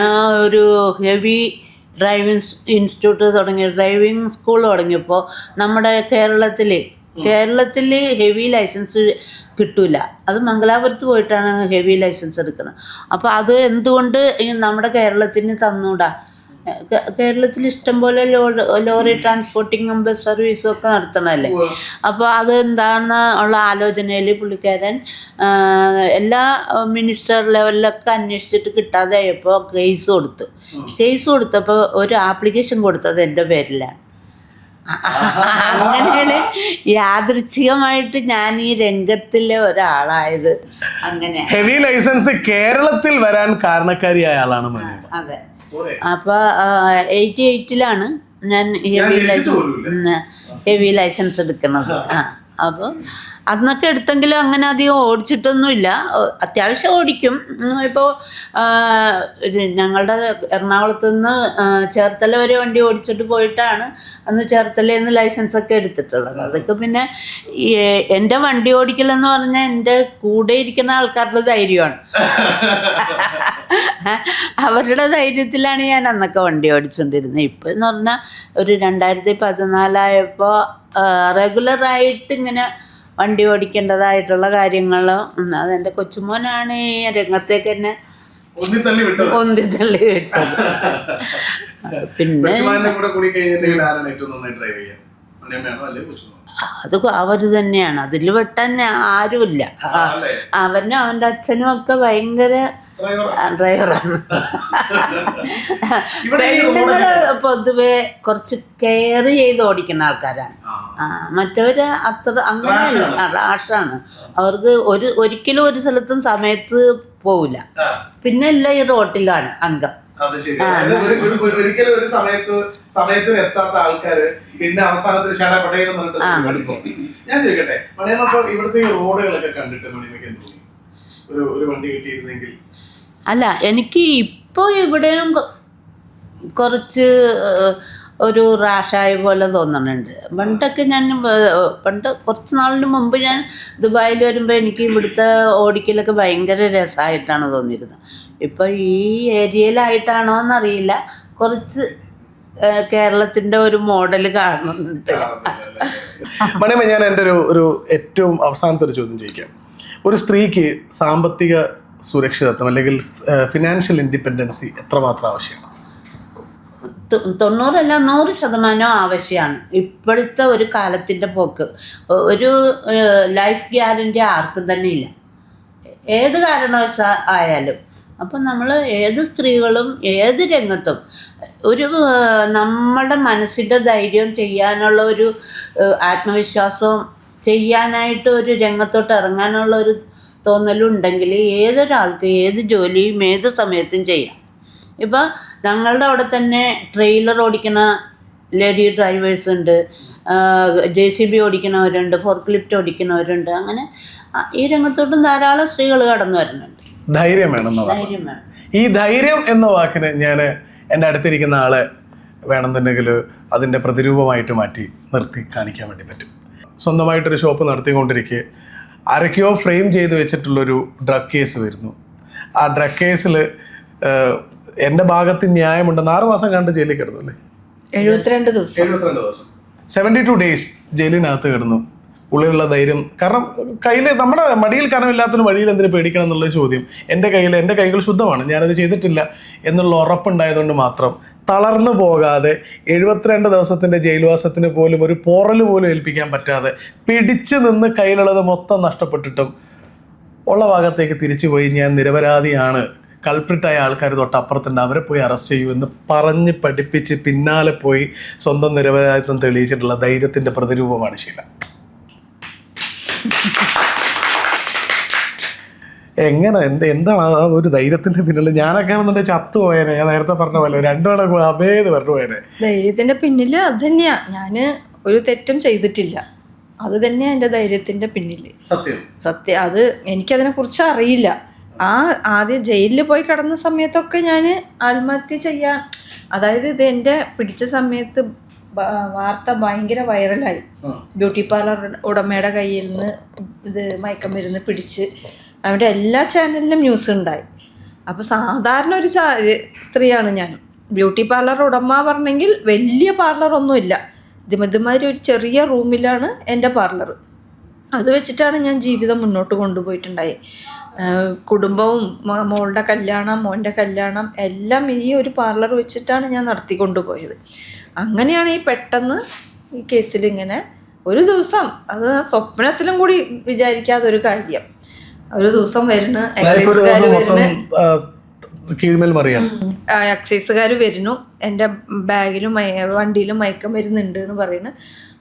ഒരു heavy driving institute driving school തുടങ്ങിയപ്പോൾ നമ്മുടെ കേരളത്തിൽ ഹെവി ലൈസൻസ് കിട്ടില്ല. അത് മംഗലാപുരത്ത് പോയിട്ടാണ് ഹെവി ലൈസൻസ് എടുക്കുന്നത്. അപ്പോൾ അത് എന്തുകൊണ്ട് നമ്മുടെ കേരളത്തിന് തന്നൂടാ കേരളത്തിൽ ഇഷ്ടംപോലെ ലോറി ട്രാൻസ്പോർട്ടിങ്ങും ബസ് സർവീസും ഒക്കെ നടത്തണമല്ലേ. അപ്പോൾ അത് എന്താണെന്ന് ഉള്ള ആലോചനയിൽ പുള്ളിക്കാരൻ എല്ലാ മിനിസ്റ്റർ ലെവലിലൊക്കെ അന്വേഷിച്ചിട്ട് കിട്ടാതായപ്പോൾ കേസ് കൊടുത്തപ്പോൾ ഒരു ആപ്ലിക്കേഷൻ കൊടുത്തത് എൻ്റെ പേരിലാണ്. അങ്ങനെയാണ് യാദൃച്ഛികമായിട്ട് ഞാൻ ഈ രംഗത്തിലെ ഒരാളായത്. അങ്ങനെ ഹെവി ലൈസൻസ് കേരളത്തിൽ വരാൻ കാരണക്കാരിയായ ആളാണ് മനീമ. അതെ. അപ്പോൾ 88-ലാണ് ഞാൻ ഹെവി ലൈസൻസ് എടുക്കുന്നത്. അപ്പോൾ അന്നൊക്കെ എടുത്തെങ്കിലും അങ്ങനെ അധികം ഓടിച്ചിട്ടൊന്നുമില്ല. അത്യാവശ്യം ഓടിക്കും. ഇപ്പോൾ ഞങ്ങളുടെ എറണാകുളത്ത് നിന്ന് ചേർത്തല വരെ വണ്ടി ഓടിച്ചിട്ട് പോയിട്ടാണ് അന്ന് ചേർത്തലയിൽ നിന്ന് ലൈസൻസൊക്കെ എടുത്തിട്ടുള്ളത്. അതൊക്കെ പിന്നെ എൻ്റെ വണ്ടി ഓടിക്കലെന്ന് പറഞ്ഞാൽ എൻ്റെ കൂടെ ഇരിക്കുന്ന ആൾക്കാരുടെ ധൈര്യമാണ്. അവരുടെ ധൈര്യത്തിലാണ് ഞാൻ അന്നൊക്കെ വണ്ടി ഓടിച്ചുകൊണ്ടിരുന്നത്. ഇപ്പോൾ എന്ന് പറഞ്ഞാൽ ഒരു 2014 റെഗുലറായിട്ട് ഇങ്ങനെ വണ്ടി ഓടിക്കേണ്ടതായിട്ടുള്ള കാര്യങ്ങളും അതെൻ്റെ കൊച്ചുമോനാണ് ഈ രംഗത്തേക്ക് എന്നെ ഒന്തിത്തള്ളി വിട്ടത്. പിന്നെ അത് അവർ തന്നെയാണ്, അതിൽ വെട്ടാൻ ആരുമില്ല. അവനും അവൻ്റെ അച്ഛനും ഒക്കെ ഭയങ്കര ഡ്രൈവറാണ്. പെണ്ണുങ്ങള് പൊതുവെ കുറച്ച് കെയർ ചെയ്ത് ഓടിക്കുന്ന ആൾക്കാരാണ്. മറ്റവര് അത്ര അങ്ങനെയല്ല, റാഷാണ്. അവർക്ക് ഒരിക്കലും ഒരു സ്ഥലത്തും സമയത്ത് പോവില്ല. പിന്നെ എല്ലാം ഈ റോട്ടിലാണ് അംഗം. ഒരിക്കലും ഒരു സമയത്തിന് എത്താത്ത ആൾക്കാര് പിന്നെ അവസാനത്തിൽ ഞാൻ ചോദിക്കട്ടെ മണിയമ്മ, ഇവിടുത്തെ ഈ റോഡുകളൊക്കെ കണ്ടിട്ട് മണിയമ്മയ്ക്ക് എന്ത് തോന്നി? ഒരു വണ്ടി കിട്ടിയിരുന്നെങ്കിൽ. അല്ല, എനിക്ക് ഇപ്പോൾ ഇവിടെയും കുറച്ച് ഒരു റാഷായ പോലെ തോന്നുന്നുണ്ട്. പണ്ടൊക്കെ പണ്ട് കുറച്ച് നാളിന് മുമ്പ് ഞാൻ ദുബായിൽ വരുമ്പോൾ എനിക്ക് ഇവിടുത്തെ ഓടിക്കലൊക്കെ ഭയങ്കര രസമായിട്ടാണ് തോന്നിയിരുന്നത്. ഇപ്പോൾ ഈ ഏരിയയിലായിട്ടാണോ എന്നറിയില്ല, കുറച്ച് കേരളത്തിൻ്റെ ഒരു മോഡൽ കാണുന്നുണ്ട്. മണിയമ്മ, ഞാൻ എൻ്റെ ഒരു ഏറ്റവും അവസാനത്തെ ഒരു ചോദ്യം ചോദിക്കാം. ഒരു സ്ത്രീക്ക് സാമ്പത്തിക സുരക്ഷിതത്വം അല്ലെങ്കിൽ ഫിനാൻഷ്യൽ ഇൻഡിപെൻഡൻസി എത്രമാത്രം ആവശ്യമാണ്? 90 അല്ല 100% ആവശ്യമാണ്. ഇപ്പോഴത്തെ ഒരു കാലത്തിൻ്റെ പോക്ക് ഒരു ലൈഫ് ഗ്യാരണ്ടി ആർക്കും തന്നെ ഇല്ല, ഏത് കാരണവശാലും. അപ്പം നമ്മൾ ഏത് സ്ത്രീകളും ഏത് രംഗത്തും ഒരു നമ്മുടെ മനസ്സിൻ്റെ ധൈര്യം ചെയ്യാനുള്ള ഒരു ആത്മവിശ്വാസവും ചെയ്യാനായിട്ട് ഒരു രംഗത്തോട്ട് ഇറങ്ങാനുള്ള ഒരു തോന്നലുണ്ടെങ്കിൽ ഏതൊരാൾക്ക് ഏത് ജോലിയും ഏത് സമയത്തും ചെയ്യാം. ഇപ്പോൾ ഞങ്ങളുടെ അവിടെ തന്നെ ട്രെയിലർ ഓടിക്കുന്ന ലേഡി ഡ്രൈവേഴ്സ് ഉണ്ട്, JCB ഓടിക്കുന്നവരുണ്ട്, ഫോർക്ക് ലിഫ്റ്റ് ഓടിക്കുന്നവരുണ്ട്. അങ്ങനെ ഈ രംഗത്തോട്ടും ധാരാളം സ്ത്രീകൾ കടന്നു വരുന്നുണ്ട്. ധൈര്യം വേണം. ഈ ധൈര്യം എന്ന വാക്കിന് ഞാൻ എൻ്റെ അടുത്തിരിക്കുന്ന ആളെ വേണമെന്നുണ്ടെങ്കിൽ അതിൻ്റെ പ്രതിരൂപമായിട്ട് മാറ്റി നിർത്തി കാണിക്കാൻ വേണ്ടി പറ്റും. സ്വന്തമായിട്ടൊരു ഷോപ്പ് നടത്തിക്കൊണ്ടിരിക്കെ ആരൊക്കെയോ ഫ്രെയിം ചെയ്ത് വെച്ചിട്ടുള്ളൊരു ഡ്രഗ് കേസ് വരുന്നു. ആ ഡ്രഗ് കേസിൽ എൻ്റെ ഭാഗത്ത് ന്യായമുണ്ടെന്ന് 6 മാസം കണ്ട് ജയിലിൽ കിടന്നു അല്ലേ? 72 ദിവസം 72 days ജയിലിനകത്ത് കിടന്നു. ഉള്ളിലുള്ള ധൈര്യം, കാരണം കയ്യിൽ നമ്മുടെ മടിയിൽ കനമില്ലാത്തൊരു വഴിയിൽ എന്തിനു പേടിക്കണം എന്നുള്ള ചോദ്യം. എൻ്റെ കൈകൾ ശുദ്ധമാണ്, ഞാനത് ചെയ്തിട്ടില്ല എന്നുള്ള ഉറപ്പുണ്ടായതുകൊണ്ട് മാത്രം തളർന്നു പോകാതെ 72 ദിവസത്തിൻ്റെ ജയിൽവാസത്തിന് പോലും ഒരു പോറൽ പോലും ഏൽപ്പിക്കാൻ പറ്റാതെ പിടിച്ചു നിന്ന് കയ്യിലുള്ളത് മൊത്തം നഷ്ടപ്പെട്ടിട്ടും ഉള്ള ഭാഗത്തേക്ക് തിരിച്ചു പോയി ഞാൻ നിരപരാധിയാണ്, കൾപ്രിറ്റായ ആൾക്കാർ തൊട്ടപ്പുറത്തുണ്ട്, അവരെ പോയി അറസ്റ്റ് ചെയ്യൂ എന്ന് പറഞ്ഞ് പഠിപ്പിച്ച് പിന്നാലെ പോയി സ്വന്തം നിരപരാധിത്വം തെളിയിച്ചിട്ടുള്ള ധൈര്യത്തിൻ്റെ പ്രതിരൂപമാണ് ശീല. എങ്ങനെ എന്താണ് ആ ഒരു ധൈര്യത്തിന്റെ പിന്നിൽ? ഞാനൊക്കെ ആണെന്നുണ്ടെങ്കിൽ ചത്തുപോയേനെ. ഞാൻ നേരത്തെ പറഞ്ഞ പോലെ 2 മണി അഭേത് പറഞ്ഞു പോയേനെ. ധൈര്യത്തിന്റെ പിന്നിൽ അത് തന്നെയാ. ഞാൻ ഒരു തെറ്റും ചെയ്തിട്ടില്ല, അത് തന്നെയാ എൻ്റെ ധൈര്യത്തിന്റെ പിന്നിൽ. സത്യം അത് എനിക്കതിനെ കുറിച്ച് അറിയില്ല. ആദ്യം ജയിലിൽ പോയി കിടന്ന സമയത്തൊക്കെ ഞാൻ ആത്മഹത്യ ചെയ്യാൻ, അതായത് ഇത് എൻ്റെ പിടിച്ച സമയത്ത് വാർത്ത ഭയങ്കര വൈറലായി. ബ്യൂട്ടി പാർലർ ഉടമയുടെ കയ്യിൽ നിന്ന് ഇത് മയക്കമരുന്ന് പിടിച്ച് അവരുടെ എല്ലാ ചാനലിലും ന്യൂസ് ഉണ്ടായി. അപ്പോൾ സാധാരണ ഒരു സ്ത്രീയാണ് ഞാൻ. ബ്യൂട്ടി പാർലർ ഉടമ പറഞ്ഞെങ്കിൽ വലിയ പാർലറൊന്നുമില്ല, ഇതുമാതിരി ഒരു ചെറിയ റൂമിലാണ് എൻ്റെ പാർലർ. അത് വെച്ചിട്ടാണ് ഞാൻ ജീവിതം മുന്നോട്ട് കൊണ്ടുപോയിട്ടുണ്ടായി. കുടുംബവും മോളുടെ കല്യാണം, മോൻ്റെ കല്യാണം എല്ലാം ഈ ഒരു പാർലർ വെച്ചിട്ടാണ് ഞാൻ നടത്തിക്കൊണ്ടുപോയത്. അങ്ങനെയാണ് ഈ പെട്ടെന്ന് ഈ കേസിൽ ഇങ്ങനെ ഒരു ദിവസം, അത് സ്വപ്നത്തിലും കൂടി വിചാരിക്കാതെ ഒരു കാര്യം, ഒരു ദിവസം വരുന്നു എക്സൈസുകാർ വരുന്നു, എൻ്റെ ബാഗിലും വണ്ടിയിലും മയക്കമരുന്നുണ്ട് എന്ന് പറയുന്നു.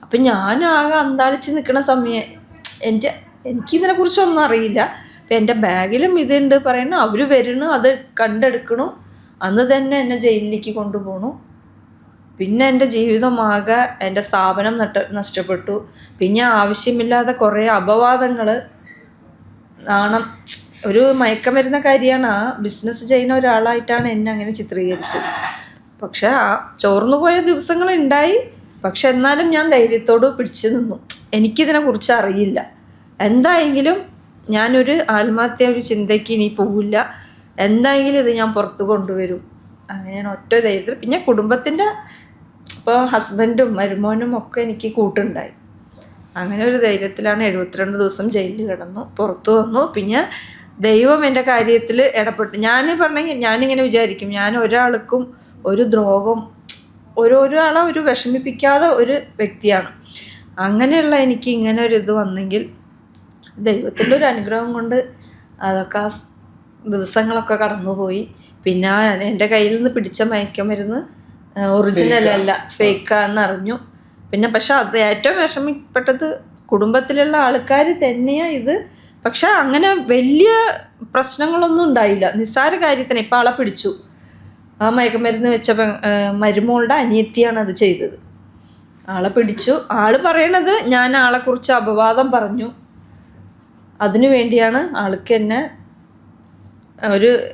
അപ്പം ഞാൻ ആകെ അന്താളിച്ച് നിൽക്കുന്ന സമയം എനിക്കിതിനെ കുറിച്ചൊന്നും അറിയില്ല. അപ്പം എൻ്റെ ബാഗിലും ഇതുണ്ട് പറയുന്നു. അവർ വരുന്നു, അത് കണ്ടെടുക്കണു. അന്ന് തന്നെ എന്നെ ജയിലിലേക്ക് കൊണ്ടുപോകണു. പിന്നെ എൻ്റെ ജീവിതമാകെ, എൻ്റെ സ്ഥാപനം നഷ്ടപ്പെട്ടു. പിന്നെ ആവശ്യമില്ലാതെ കുറേ അപവാദങ്ങൾ, നാണം, ഒരു മയക്കമരുന്ന കാര്യമാണ്. ആ ബിസിനസ് ചെയ്യുന്ന ഒരാളായിട്ടാണ് എന്നെ അങ്ങനെ ചിത്രീകരിച്ചത്. പക്ഷെ ആ ചോർന്നു പോയ ദിവസങ്ങളുണ്ടായി. പക്ഷെ എന്നാലും ഞാൻ ധൈര്യത്തോട് പിടിച്ചു നിന്നു. എനിക്കിതിനെക്കുറിച്ച് അറിയില്ല. എന്തായെങ്കിലും ഞാനൊരു ആത്മഹത്യ ഒരു ചിന്തയ്ക്ക് ഇനി പോവില്ല. എന്തായെങ്കിലും ഇത് ഞാൻ പുറത്ത് കൊണ്ടുവരും. അങ്ങനെയാണ് ഒറ്റ ധൈര്യത്തിൽ. പിന്നെ കുടുംബത്തിൻ്റെ ഇപ്പോൾ ഹസ്ബൻഡും മരുമോനും ഒക്കെ എനിക്ക് കൂട്ടുണ്ടായി. അങ്ങനെ ഒരു ധൈര്യത്തിലാണ് 72 ദിവസം ജയിലിൽ കിടന്നു, പുറത്തു വന്നു. പിന്നെ ദൈവം എൻ്റെ കാര്യത്തിൽ ഇടപെട്ടു. ഞാനിങ്ങനെ വിചാരിക്കും, ഞാൻ ഒരാൾക്കും ഒരു ദ്രോഹം, ഒരാളെ ഒരു വിഷമിപ്പിക്കാതെ ഒരു വ്യക്തിയാണ്. അങ്ങനെയുള്ള എനിക്ക് ഇങ്ങനെ ഒരു ഇത് വന്നെങ്കിൽ ദൈവത്തിൻ്റെ ഒരു അനുഗ്രഹം കൊണ്ട് അതൊക്കെ ആ ദിവസങ്ങളൊക്കെ കടന്നുപോയി. പിന്നെ എൻ്റെ കയ്യിൽ നിന്ന് പിടിച്ച മയക്കമരുന്ന് ഒറിജിനൽ അല്ല, ഫേക്കാണെന്ന് അറിഞ്ഞു. പിന്നെ പക്ഷെ അത് ഏറ്റവും വിഷമപ്പെട്ടത് കുടുംബത്തിലുള്ള ആൾക്കാർ തന്നെയാണ് ഇത്. പക്ഷെ അങ്ങനെ വലിയ പ്രശ്നങ്ങളൊന്നും ഉണ്ടായില്ല. നിസ്സാര കാര്യത്തിന് ഇപ്പം ആളെ പിടിച്ചു. ആ മയക്കമരുന്ന് വെച്ച മരുമോളുടെ അനിയത്തിയാണ് അത് ചെയ്തത്. ആളെ പിടിച്ചു. ആള് പറയണത് ഞാൻ ആളെക്കുറിച്ച് അപവാദം പറഞ്ഞു, അതിനു വേണ്ടിയാണ് ആൾക്ക് എന്നെ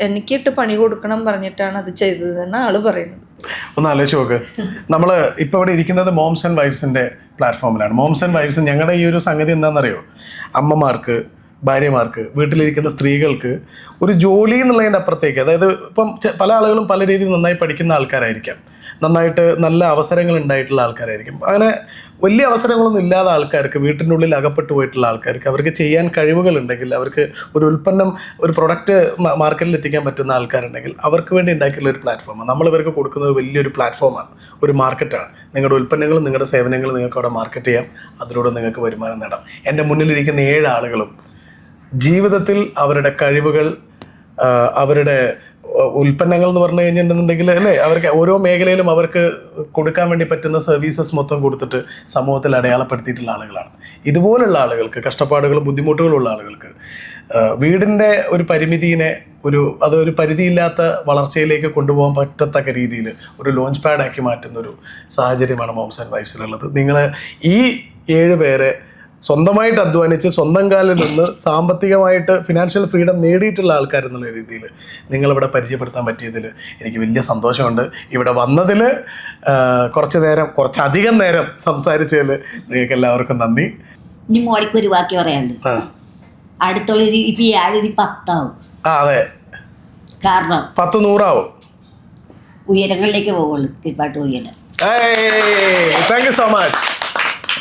എനിക്കിട്ട് പണി കൊടുക്കണം പറഞ്ഞിട്ടാണ് അത് ചെയ്തതെന്ന് ആള് പറയുന്നത്. ഒന്ന് ആലോചിച്ച് നോക്ക്, നമ്മൾ ഇപ്പോൾ ഇവിടെ ഇരിക്കുന്നത് മോംസ് ആൻഡ് വൈഫ്സിൻ്റെ പ്ലാറ്റ്ഫോമിലാണ്. മോംസ് ആൻഡ് വൈഫ്സ് ഞങ്ങളുടെ ഈ ഒരു സംഗതി എന്താണെന്നറിയോ, അമ്മമാർക്ക്, ഭാര്യമാർക്ക്, വീട്ടിലിരിക്കുന്ന സ്ത്രീകൾക്ക് ഒരു ജോലി എന്നുള്ളതിൻ്റെ അപ്പുറത്തേക്ക്, അതായത് ഇപ്പം പല ആളുകളും പല രീതിയിൽ നന്നായി പഠിക്കുന്ന ആൾക്കാരായിരിക്കാം, നന്നായിട്ട് നല്ല അവസരങ്ങൾ ഉണ്ടായിട്ടുള്ള ആൾക്കാരായിരിക്കും. അങ്ങനെ വലിയ അവസരങ്ങളൊന്നും ഇല്ലാത്ത ആൾക്കാർക്ക്, വീട്ടിൻ്റെ ഉള്ളിൽ അകപ്പെട്ടു പോയിട്ടുള്ള ആൾക്കാർക്ക്, അവർക്ക് ചെയ്യാൻ കഴിവുകളുണ്ടെങ്കിൽ, അവർക്ക് ഒരു ഉൽപ്പന്നം, ഒരു പ്രൊഡക്റ്റ് മാർക്കറ്റിൽ എത്തിക്കാൻ പറ്റുന്ന ആൾക്കാരുണ്ടെങ്കിൽ അവർക്ക് വേണ്ടി ഉണ്ടാക്കിയുള്ള ഒരു പ്ലാറ്റ്ഫോമാണ്. നമ്മൾ ഇവർക്ക് കൊടുക്കുന്നത് വലിയൊരു പ്ലാറ്റ്ഫോമാണ്, ഒരു മാർക്കറ്റാണ്. നിങ്ങളുടെ ഉൽപ്പന്നങ്ങളും നിങ്ങളുടെ സേവനങ്ങളും നിങ്ങൾക്ക് അവിടെ മാർക്കറ്റ് ചെയ്യാം, അതിലൂടെ നിങ്ങൾക്ക് വരുമാനം നേടാം. എൻ്റെ മുന്നിലിരിക്കുന്ന 7 ആളുകളും ജീവിതത്തിൽ അവരുടെ കഴിവുകൾ, അവരുടെ ഉൽപ്പന്നങ്ങൾ എന്ന് പറഞ്ഞു കഴിഞ്ഞിട്ടുണ്ടെങ്കിൽ അല്ലേ, അവർക്ക് ഓരോ മേഖലയിലും അവർക്ക് കൊടുക്കാൻ വേണ്ടി പറ്റുന്ന സർവീസസ് മൊത്തം കൊടുത്തിട്ട് സമൂഹത്തിൽ അടയാളപ്പെടുത്തിയിട്ടുള്ള ആളുകളാണ്. ഇതുപോലുള്ള ആളുകൾക്ക്, കഷ്ടപ്പാടുകളും ബുദ്ധിമുട്ടുകളും ഉള്ള ആളുകൾക്ക് വീടിൻ്റെ ഒരു പരിമിതിയെ അതൊരു പരിധിയില്ലാത്ത വളർച്ചയിലേക്ക് കൊണ്ടുപോകാൻ പറ്റത്തക്ക രീതിയിൽ ഒരു ലോഞ്ച് പാഡാക്കി മാറ്റുന്നൊരു സാഹചര്യമാണ് മോംസ് ആൻഡ് വൈഫ്സിലുള്ളത്. നിങ്ങൾ ഈ 7 പേരെ സ്വന്തമായിട്ട് അധ്വാനിച്ച് സ്വന്തം കാലിൽ നിന്ന് സാമ്പത്തികമായിട്ട് ഫിനാൻഷ്യൽ ഫ്രീഡം നേടിയിട്ടുള്ള ആൾക്കാരെന്നുള്ള രീതിയിൽ നിങ്ങളിവിടെ പരിചയപ്പെടുത്താൻ പറ്റിയതിൽ എനിക്ക് വലിയ സന്തോഷമുണ്ട്. ഇവിടെ വന്നതിൽ കുറച്ചധികം നേരം സംസാരിച്ചതിൽ നിങ്ങൾക്ക് എല്ലാവർക്കും നന്ദി. ഇനി മോളിക്ക് ഒരു വാക്ക് പറയാനുണ്ട്. അടുത്തുള്ള ഇപ്പം ഈ 10 ആവും. അതെ, കാരണം 10 100 ആവും, ഉയരങ്ങളിലേക്ക് പോകുള്ളൂ. കിപ്പാട്ട് ഉയരം. Thank you so much.